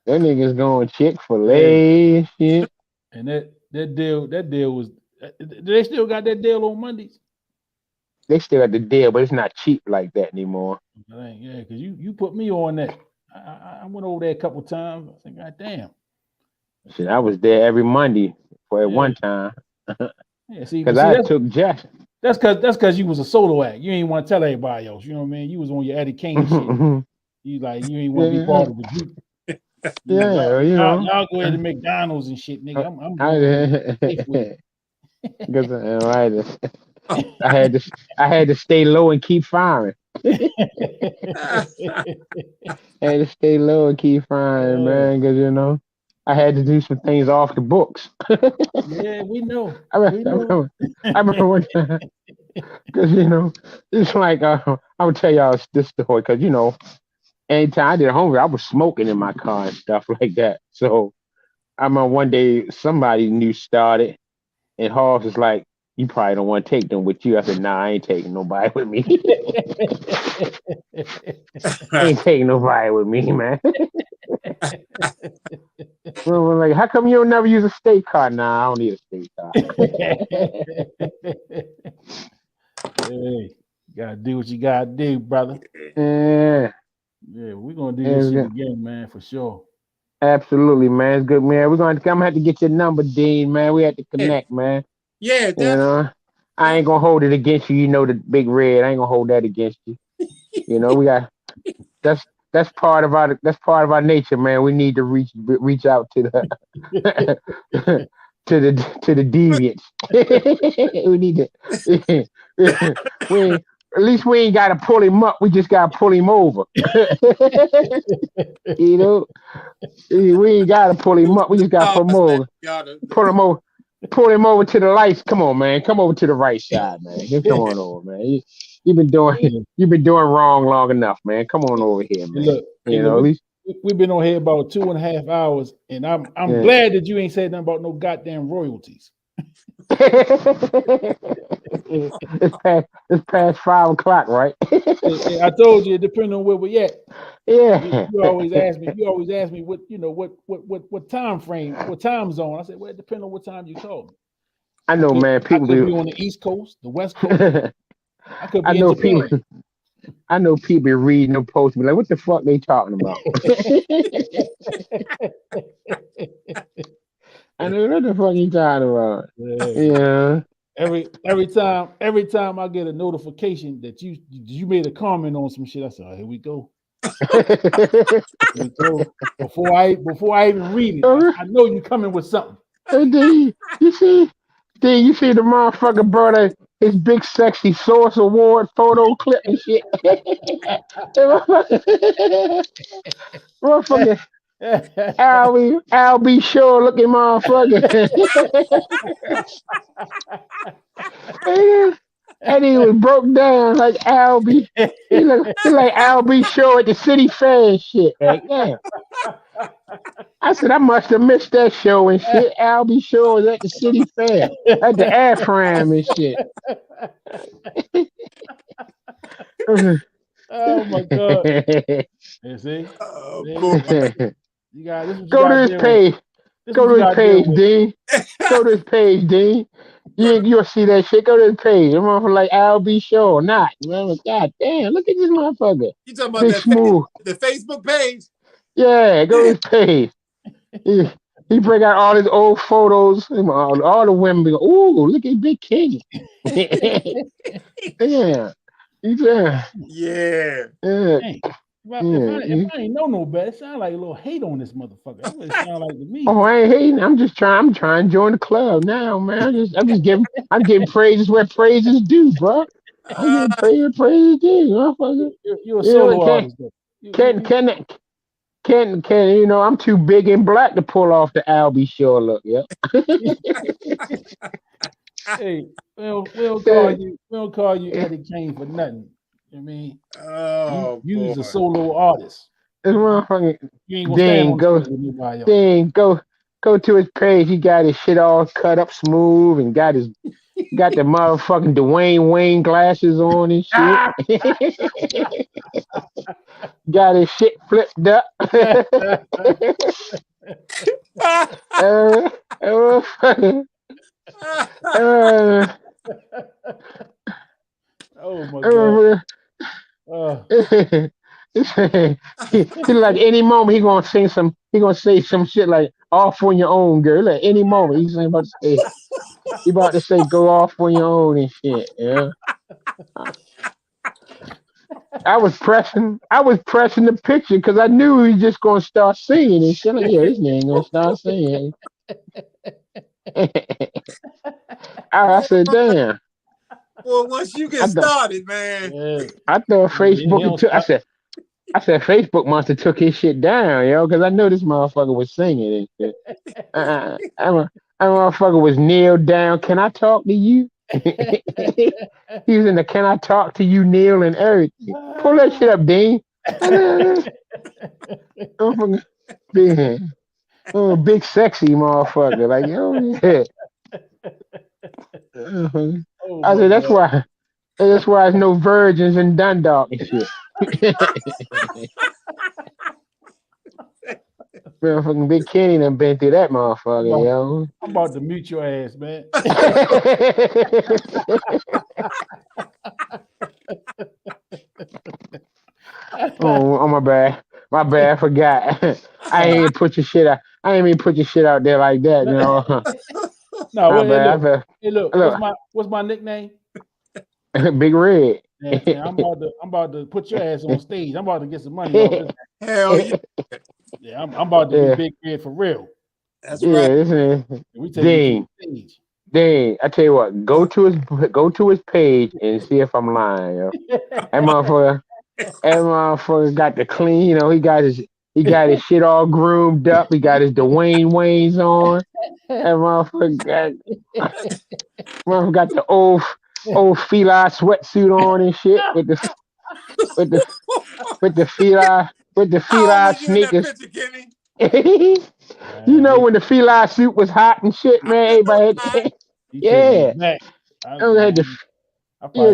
That niggas going Chick-fil-A and shit. And that deal was. Do they still got that deal on Mondays? They still got the deal, but it's not cheap like that anymore. Yeah, because you put me on that. I went over there a couple times. I said, God damn. Shit, I was there every Monday for one time. Yeah, see, because I took Jeff. That's because you was a solo act. You ain't want to tell everybody else. You know what I mean? You was on your Eddie Kane shit. You ain't want to be part of the group. Yeah, y'all go ahead to McDonald's and shit, nigga. Because I had to stay low and keep firing. I had to stay low and keep firing, man, because I had to do some things off the books. Yeah, we know. I remember one time, because it's like I'm gonna tell y'all this story, because anytime I did homework, I was smoking in my car and stuff like that. So I remember one day somebody new started, and Hoss was like, "You probably don't want to take them with you." I said, "Nah, I ain't taking nobody with me. I ain't taking nobody with me, man." Well, we're like, "How come you don't never use a state car?" Nah, I don't need a state car. Hey, you gotta do what you gotta do, brother. Yeah, we're gonna do this shit again, man, for sure. Absolutely, man. It's good, man. I'm gonna have to get your number, Dean, man. We have to connect, man. Yeah, definitely. I ain't gonna hold it against you. The Big Red. I ain't gonna hold that against you. We got that's part of our nature, man. We need to reach out to the to the deviants. We need to. At least we ain't gotta pull him up. We just gotta pull him over. We ain't gotta pull him up. We just gotta pull him over. Pull him over to the lights. Come on, man. Come over to the right side, man. Just come on over, man. You've been doing wrong long enough, man. Come on over here, man. Look, at least we've been on here about 2.5 hours, and I'm glad that you ain't said nothing about no goddamn royalties. It's past 5 o'clock, right? I told you, it depends on where we at. Yeah. You always ask me what time frame, what time zone. I said, well, it depends on what time you call me. I know, man. People I could be on the East Coast, the West Coast. I could be in Japan. I know people be reading them posts, be like, what the fuck they talking about? I know what the fuck you talking about. Yeah. Every time I get a notification that you made a comment on some shit, I said, oh, here we go. Before I even read it, I know you're coming with something. And then you see the motherfucker brought his big sexy source award photo clip and shit. Motherfucker. Al B. Sure looking motherfucker. And he was broke down like Al B. He like Al B. Sure at the city fair and shit. Like, damn. I said, I must have missed that show and shit. Al B. Sure was at the city fair, at the air pram and shit. Oh my God. You see? You got this. Go to his page. Go to his page, Dean. Go to his page, Dean. You'll see that shit. Go to his page. I'm on for like Al B. Show or not. Man, God damn, look at this motherfucker. You talking about the Facebook page? Yeah, go to his page. He bring out all his old photos. All the women be go, ooh, look at Big King. Yeah. Yeah. Yeah. Yeah. Hey, if I ain't know no better, it sound like a little hate on this motherfucker. That's what it sound like to me. Oh, I ain't hating. I'm trying to join the club now, man. I'm getting praises where praises due, bro. I'm getting praises due, motherfucker. You're a You know what? solo artist, though. Can you know? I'm too big and black to pull off the Albie Shore look. Yeah. Hey, we don't call you Eddie Kane for nothing. I mean, Oh you boy. was a solo artist. This motherfucker. You ain't gonna stand on Go. stage with nobody else. Then go to his page. He got his shit all cut up smooth and got the motherfucking Dwayne Wayne glasses on and shit. Got his shit flipped up. uh, Oh my god. He like any moment he gonna say some shit like off on your own, girl. Like any moment he about to say go off on your own and shit. Yeah. I was pressing the picture because I knew he was just gonna start singing and shit. Like, yeah, this man gonna start singing. I said, damn. Well, once you get started, man. I thought Facebook took. I said Facebook must have took his shit down, yo, because I knew this motherfucker was singing and shit. That motherfucker was kneeled down. Can I talk to you? He was in the "Can I talk to you" kneel and everything. Pull that shit up, Dean. Big sexy motherfucker. Like, yo, yeah. I said that's why there's no virgins in Dundalk and shit. Motherfucking Big Kenny done been through that motherfucker, yo. I'm about to mute your ass, man. Oh, my bad. My bad. I forgot. I ain't even put your shit out there like that, you know. No, my bad. Hey, look. What's my nickname? Big Red. Yeah, I'm about to put your ass on stage. I'm about to get some money off this. Hell yeah. Yeah, I'm about to be Big Red for real. That's right. We take stage. Dang, I tell you what, go to his page and see if I'm lying, yo. That motherfucker got the clean, you know, he got his shit all groomed up. He got his Dwayne Waynes on. That motherfucker got the old Fila sweatsuit on and shit with the Fila sneakers. You know when the Fila suit was hot and shit, man. Everybody had I probably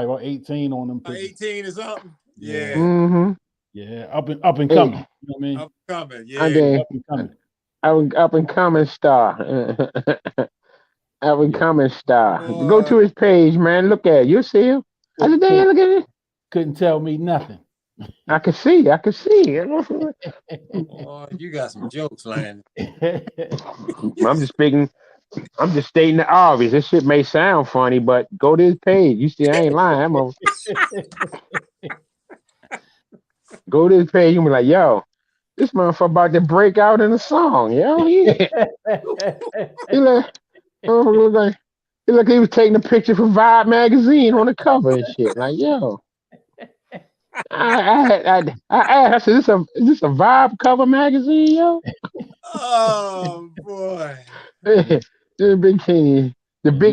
about 18 on them pictures. 18 or something. Yeah. Mm-hmm. Yeah, up and coming. You know what I mean? Up and coming. Yeah. Up and coming. I was up and coming star. Up and coming star. Go to his page, man. Look at it. You'll see him. I said, damn, look at it. Couldn't tell me nothing. I can see. Oh, you got some jokes, Landon. I'm just stating the obvious. This shit may sound funny, but go to his page. You see, I ain't lying. Go to his page. You be like, yo, this motherfucker about to break out in a song, yo. He look, he was taking a picture for Vibe magazine on the cover and shit. Like, yo. I asked, is this a Vibe cover magazine, yo? Oh boy. The Big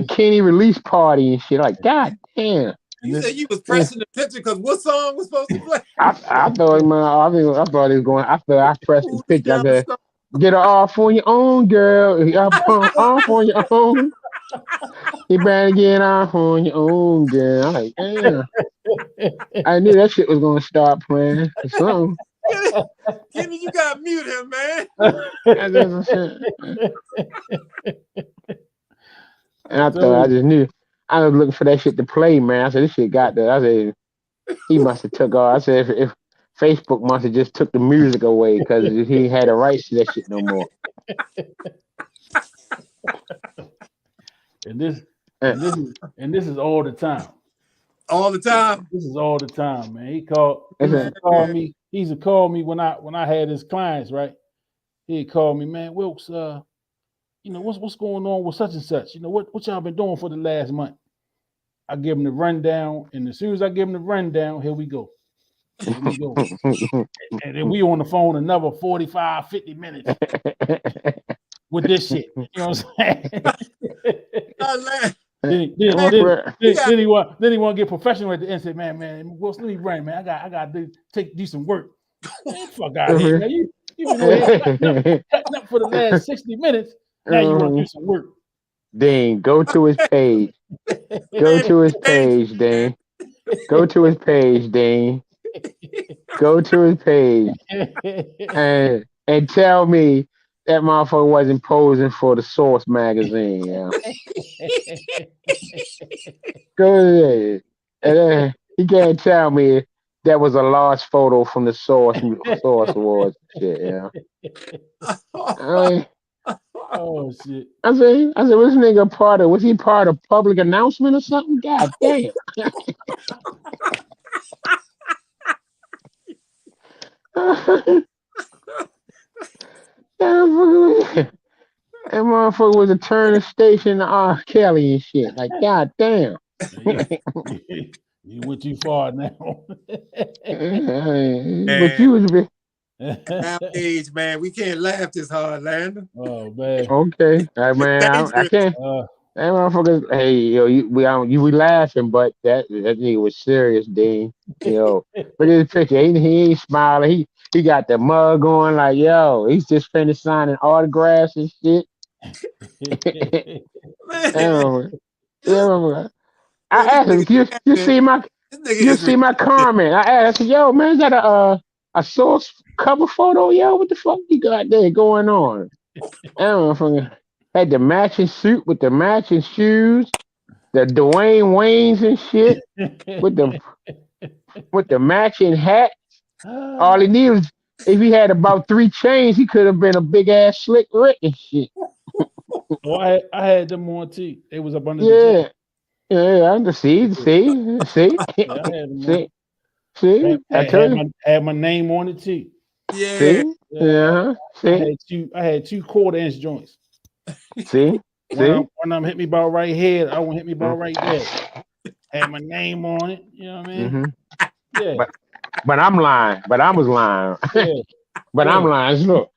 Kenny release party and shit. Like, god damn. You said you was pressing the picture because what song was supposed to play? I thought he was going. I pressed the picture. I said, get her off on your own, girl. Off on your own. You better get off on your own, girl. I'm like, damn. I knew that shit was gonna start playing or something. Kenny, you gotta mute him, man. And I thought I just knew. I was looking for that shit to play, man. I said, this shit got there. I said, he must have took off. I said, if Facebook must have just took the music away because he had the rights to that shit no more. And this is all the time. All the time. This is all the time, man. He used Man. to call me. He used to call me when I had his clients, right? He'd call me, man, Wilkes, what's going on with such and such? What y'all been doing for the last month? I give him the rundown, and as soon as I give him the rundown, here we go. Here we go. And then we on the phone another 45, 50 minutes with this shit. You know what I'm saying? Then he want to get professional at the end. Say, man, let me run, man. I got to do some work. Man, fuck out of here, man. You been over here cutting up for the last 60 minutes. Now you want to do some work. Dean, go to his page. Go to his page, Dean. Go to his page, Dean. Go to his page and tell me that motherfucker wasn't posing for the Source magazine. Yeah. Go ahead. He can't tell me that was a lost photo from the Source Awards and shit. Yeah. Oh shit! I said, was this nigga was he part of public announcement or something? God damn. That motherfucker was a turning station to R. Kelly and shit. Like, god damn. You went too far now. But you was Our age, man, we can't laugh this hard, Landon. Oh man. Okay. Man, I can't. That motherfucker, hey, yo, we laughing, but that nigga was serious, Dean. Yo, look at his picture. He ain't smiling. He got the mug on, like, yo, he's just finished signing autographs and shit. I asked him, you see my comment? I asked him, yo, man, is that a Source cover photo? Yo, what the fuck you got there going on? Had the matching suit with the matching shoes, the Dwayne Waynes and shit with the matching hat. All he needed was, if he had about 3 chains, he could have been a big ass Slick Rick and shit. Oh, I had them on too. They was up under the jacket. Yeah, I see. Yeah, I told you. Had my name on it too. Yeah. See? I had 2 quarter-inch joints. See? One of them hit me about right here. I one hit me about right there. Had my name on it. You know what I mean? Mm-hmm. Yeah. But I'm lying. But I was lying. Yeah. But I'm lying. Look.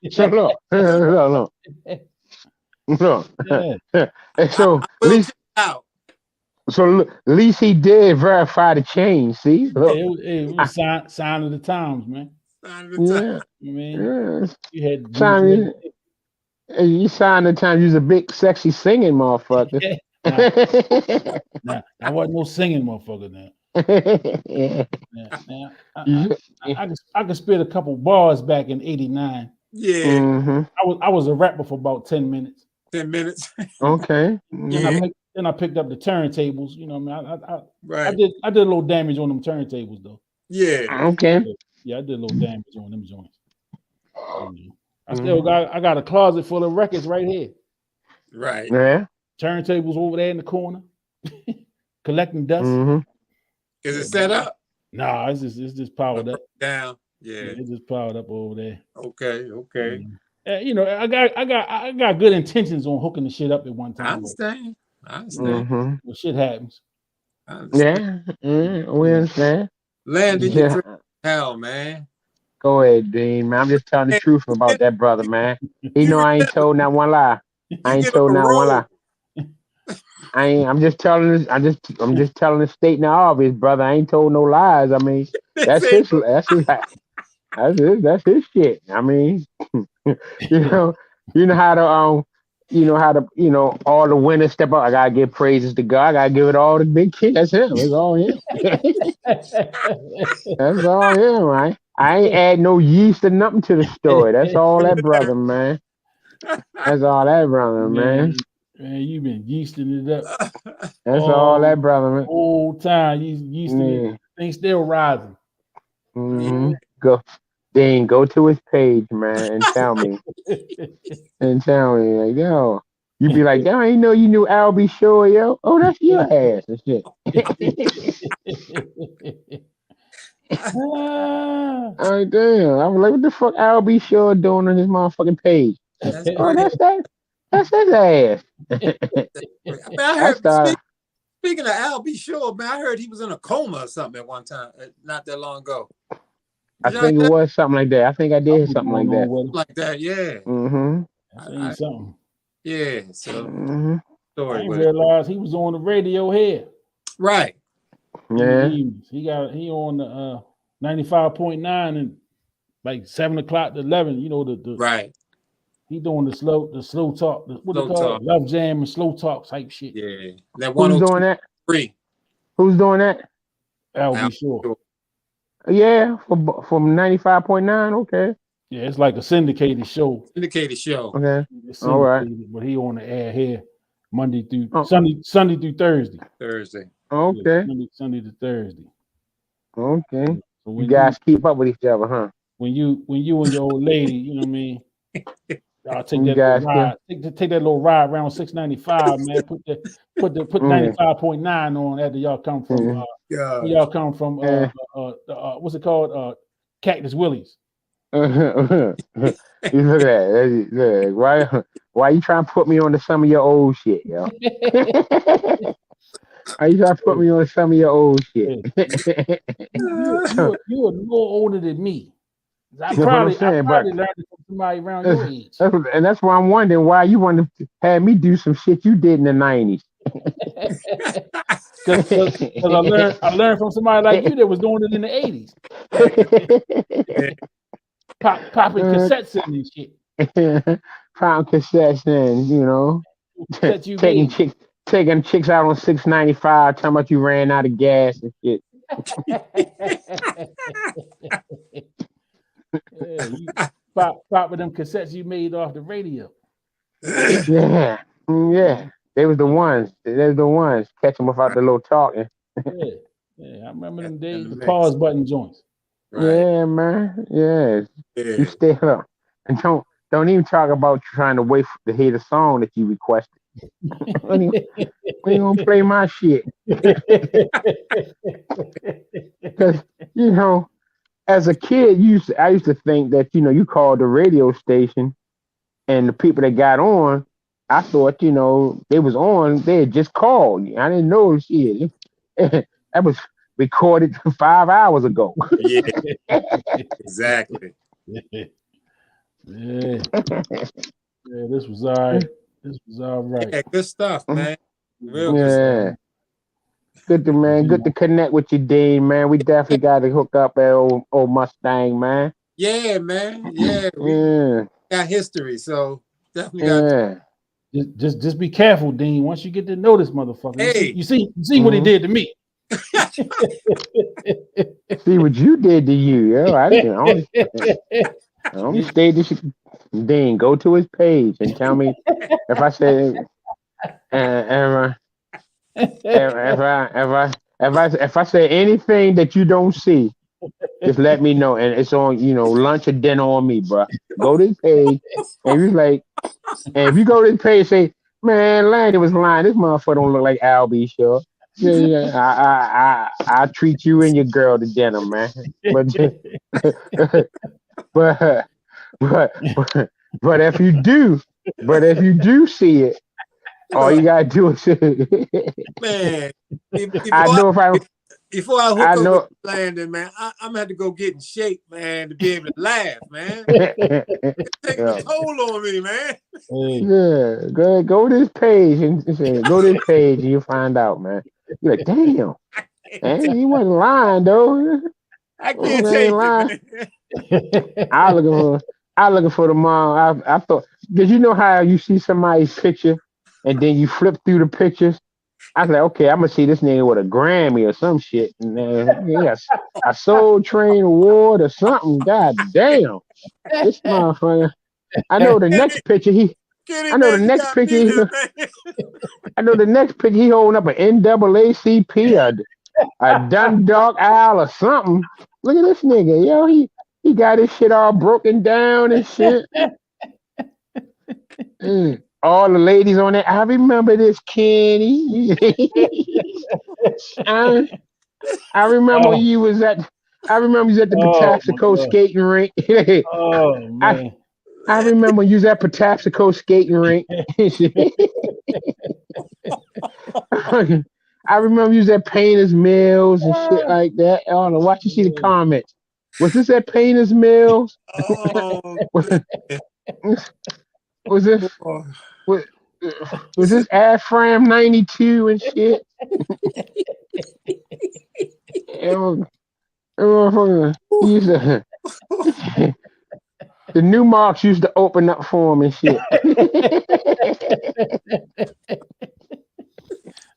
So at least he did verify the change. See? Look. It was sign of the times, man. Sign of the times. I mean, you had sign. You signed the time. You was a big, sexy singing motherfucker. Nah, I wasn't no singing motherfucker now. I could spit a couple bars back in '89. Yeah. Mm-hmm. I was a rapper for about 10 minutes. 10 minutes. Okay. Then I picked up the turntables. You know, right. I did a little damage on them turntables though. Yeah. Okay. Yeah, I did a little damage on them joints. I still got a closet full of records right here. Right. Yeah. Turntables over there in the corner, collecting dust. Mm-hmm. Is it set up? Nah, it's just powered up. Down. Yeah. It's just powered up over there. Okay. I got good intentions on hooking the shit up at one time. I understand. Mm-hmm. Well, shit happens. Yeah. We understand. Landon, hell, man. Go ahead, Dean, man. I'm just telling the truth about that brother, man. He know I ain't told not one lie. I'm just telling the state now obvious, brother. I ain't told no lies. I mean, that's his shit. I mean, you know how to all the winners step up. I gotta give praises to God. I gotta give it all to Big Kid. That's him. It's all him. That's all him, right? I ain't add no yeast or nothing to the story. That's all that brother, man. That's all that brother, man. Man, you been yeasting it up. That's all that brother, man. Whole time you yeasting it. Things still rising. Mm-hmm. Go to his page, man, and tell me. Like, yo, You be like, "Damn, I didn't know you knew Al B. Shore, yo. Oh, that's your ass and shit." Ah, Oh damn! I was like, "What the fuck Al B. Shore doing on his motherfucking page?" That's Oh, crazy. that's his ass. I mean, I I heard. started. Speaking of Al B. Shore, man, I heard he was in a coma or something at one time, not that long ago. I Did y'all hear think it that? was something like that. I think I did hear something something going like on that. with him. Like that? Yeah. Mm-hmm. I seen something. Yeah. So Mm-hmm. I story didn't with it. realize he was on the radio here. Right. In the Yeah. evenings. He on the 95.9 and like 7 o'clock to 11. You know the Right. he doing the slow talk. What they Slow call talk. it? Love jam and slow talk type shit. Yeah. That Who's doing 102.3. that? Who's doing that? I'll Al be sure. Shore. Yeah, from 95.9. Okay. Yeah, it's like a syndicated show. Syndicated show. Okay. It's All right. syndicated, but he on the air here Monday through Oh. Sunday through Thursday. Thursday. Okay. Yeah, Sunday to Thursday. Okay. So You when guys keep up with each other, huh? when you and your old lady, you know what I mean. I'll take You that guys little ride. Take that little ride around 695, man. Put 95.9 on after y'all come from what's it called? Cactus Willie's. You look at that. Why you trying to put me on to some of your old shit, yo? Why you trying to put me on some of your old shit? You're a little older than me. I That's what I'm probably saying, but learned it from somebody around your age. that's why I'm wondering why you want to have me do some shit you did in the 90s. Because I learned from somebody like you that was doing it in the 80s. Popping cassettes in and shit. Pound cassettes in, you know. Taking chicks out on 695, talking about you ran out of gas and shit. Yeah, you pop with them cassettes you made off the radio. Yeah. They was the ones. Catch them without the little talking. Yeah, I remember them days. The pause button joints. Right. Yeah, man. Yeah. You stay up and don't even talk about trying to wait to hear the song that you requested. When you gonna play my shit? Because as a kid, I used to think that you called the radio station, and the people that got on, I thought they was on. They had just called. I didn't know shit. That was recorded 5 hours ago. Yeah. Exactly. Yeah. Yeah, this was all right. Yeah, good stuff, man. Real Yeah. good stuff. Good to connect with you, Dean, man. We definitely got to hook up that old Mustang, man. Yeah, man. Yeah, we got history, so definitely got. Just be careful, Dean. Once you get to know this motherfucker, Hey. you see what he did to me. See what you did to you, yo. I only stayed this. Dean, go to his page and tell me if I said if I say anything that you don't see, just let me know. And it's on, lunch or dinner on me, bro. Go to his page, and you like, and if you go to his page, say, man, Landy was lying. This motherfucker don't look like Al B. Shore. Yeah. I treat you and your girl to dinner, man. But if you do see it, all you gotta do is Man, before I hook up with Landon, man, I'm gonna have to go get in shape, man, to be able to laugh, man. It's taking a toll on me, man. Yeah, go to this page and you'll find out, man. You're like, damn, man, he wasn't lying though. I can't take it, man. I looking for the mom. I thought, because you know how you see somebody's picture and then you flip through the pictures. I was like, okay, I'm gonna see this nigga with a Grammy or some shit. And a Soul Train award or something. God damn, this motherfucker. I know the next picture he holding up an NAACP, a Dundalk Owl or something. Look at this nigga, yo. He got his shit all broken down and shit. all the ladies on there. I remember this, Kenny. I remember when you was at. I remember you was at the Oh my Patapsco God. skating rink. Oh I man. I remember you was at Patapsco skating rink. I remember you was at Painters Mills and shit like that. I don't know. Watch you see the comments. Was this at Painters Mills? Oh, Was this boy. was, was this Afram 92 and shit? That motherfucker used to, the new marks used to open up for him and shit.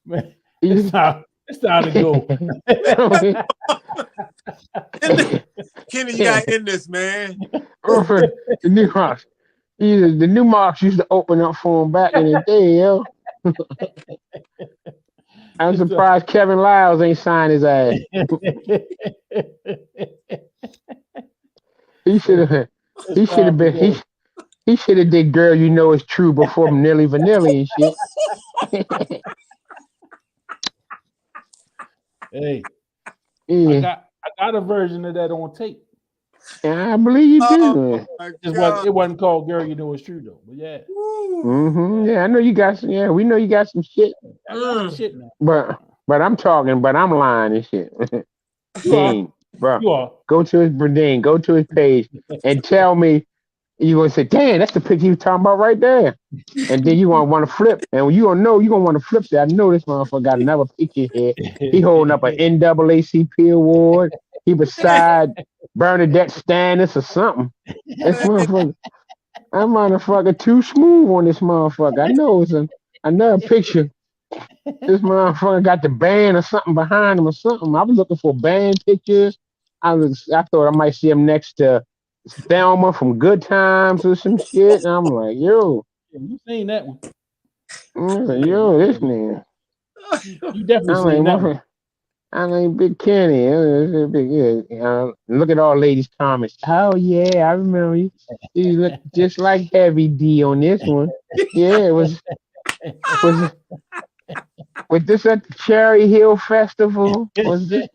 Man, it's time to go. Kenny, you got in this, man. The new marks. The new marks used to open up for him back in the day, yo. I'm surprised Kevin Lyles ain't signed his ass. He should have. He should have been. He should have did "Girl, You Know It's True" before Milli Vanilli and shit. Hey, Yeah, I got a version of that on tape. I believe you do. It wasn't called "Girl, You Know It's True" though. But yeah. Yeah, I know you got some. Yeah, we know you got some shit. I got some shit now. But I'm talking. But I'm lying and shit. Dean, bro, You are. go to his page and tell me. You gonna say, "Damn, that's the picture you talking about right there," and then you gonna want to flip, and you gonna know you gonna want to flip that. I know this motherfucker got another picture here. He holding up an NAACP award. He beside Bernadette Stannis or something. This motherfucker too smooth on this motherfucker. I know it's another picture. This motherfucker got the band or something behind him or something. I was looking for band pictures. I thought I might see him next to Thelma from Good Times or some shit. And I'm like, yo. You seen that one. Yo, this man. You definitely seen that one. I mean, Big Kenny. Look at all ladies' comments. Oh, yeah, I remember you. You look just like Heavy D on this one. Yeah, was this at the Cherry Hill Festival? Was this?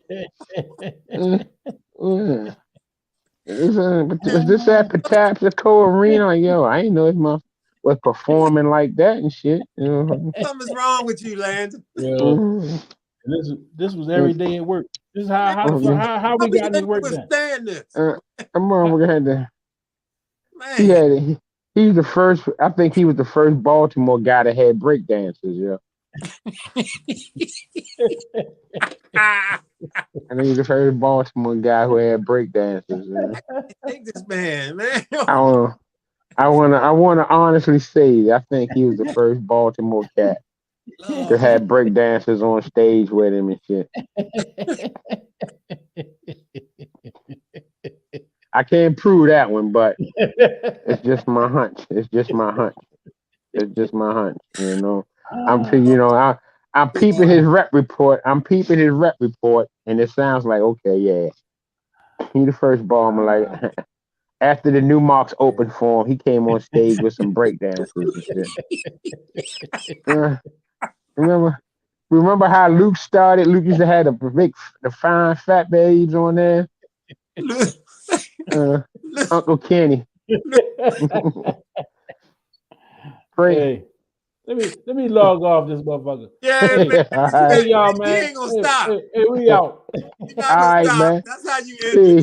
Was this at Patapsco Arena? Yo, I ain't know his mom was performing like that and shit. Something's wrong with you, Landon. This was every day at work. This is how we got this work done. I'm had to. He's the first. I think he was the first Baltimore guy that had break dancers. Yeah. I think he's the first Baltimore guy who had break dancers. Take this man. I want to honestly say I think he was the first Baltimore cat that had break dancers on stage with him and shit. I can't prove that one, but it's just my hunch. You know. I'm peeping his rep report. And it sounds like okay, yeah. He the first Baltimore like. After the new marks opened for him, he came on stage with some breakdancers and shit. Remember how Luke started? Luke used to have the fine fat babes on there. Uncle Kenny. Hey, let me log off this motherfucker. Yeah, man. Hey, y'all, man. He ain't gonna stop. Hey, we out. You're not gonna stop. Man. That's how you end it.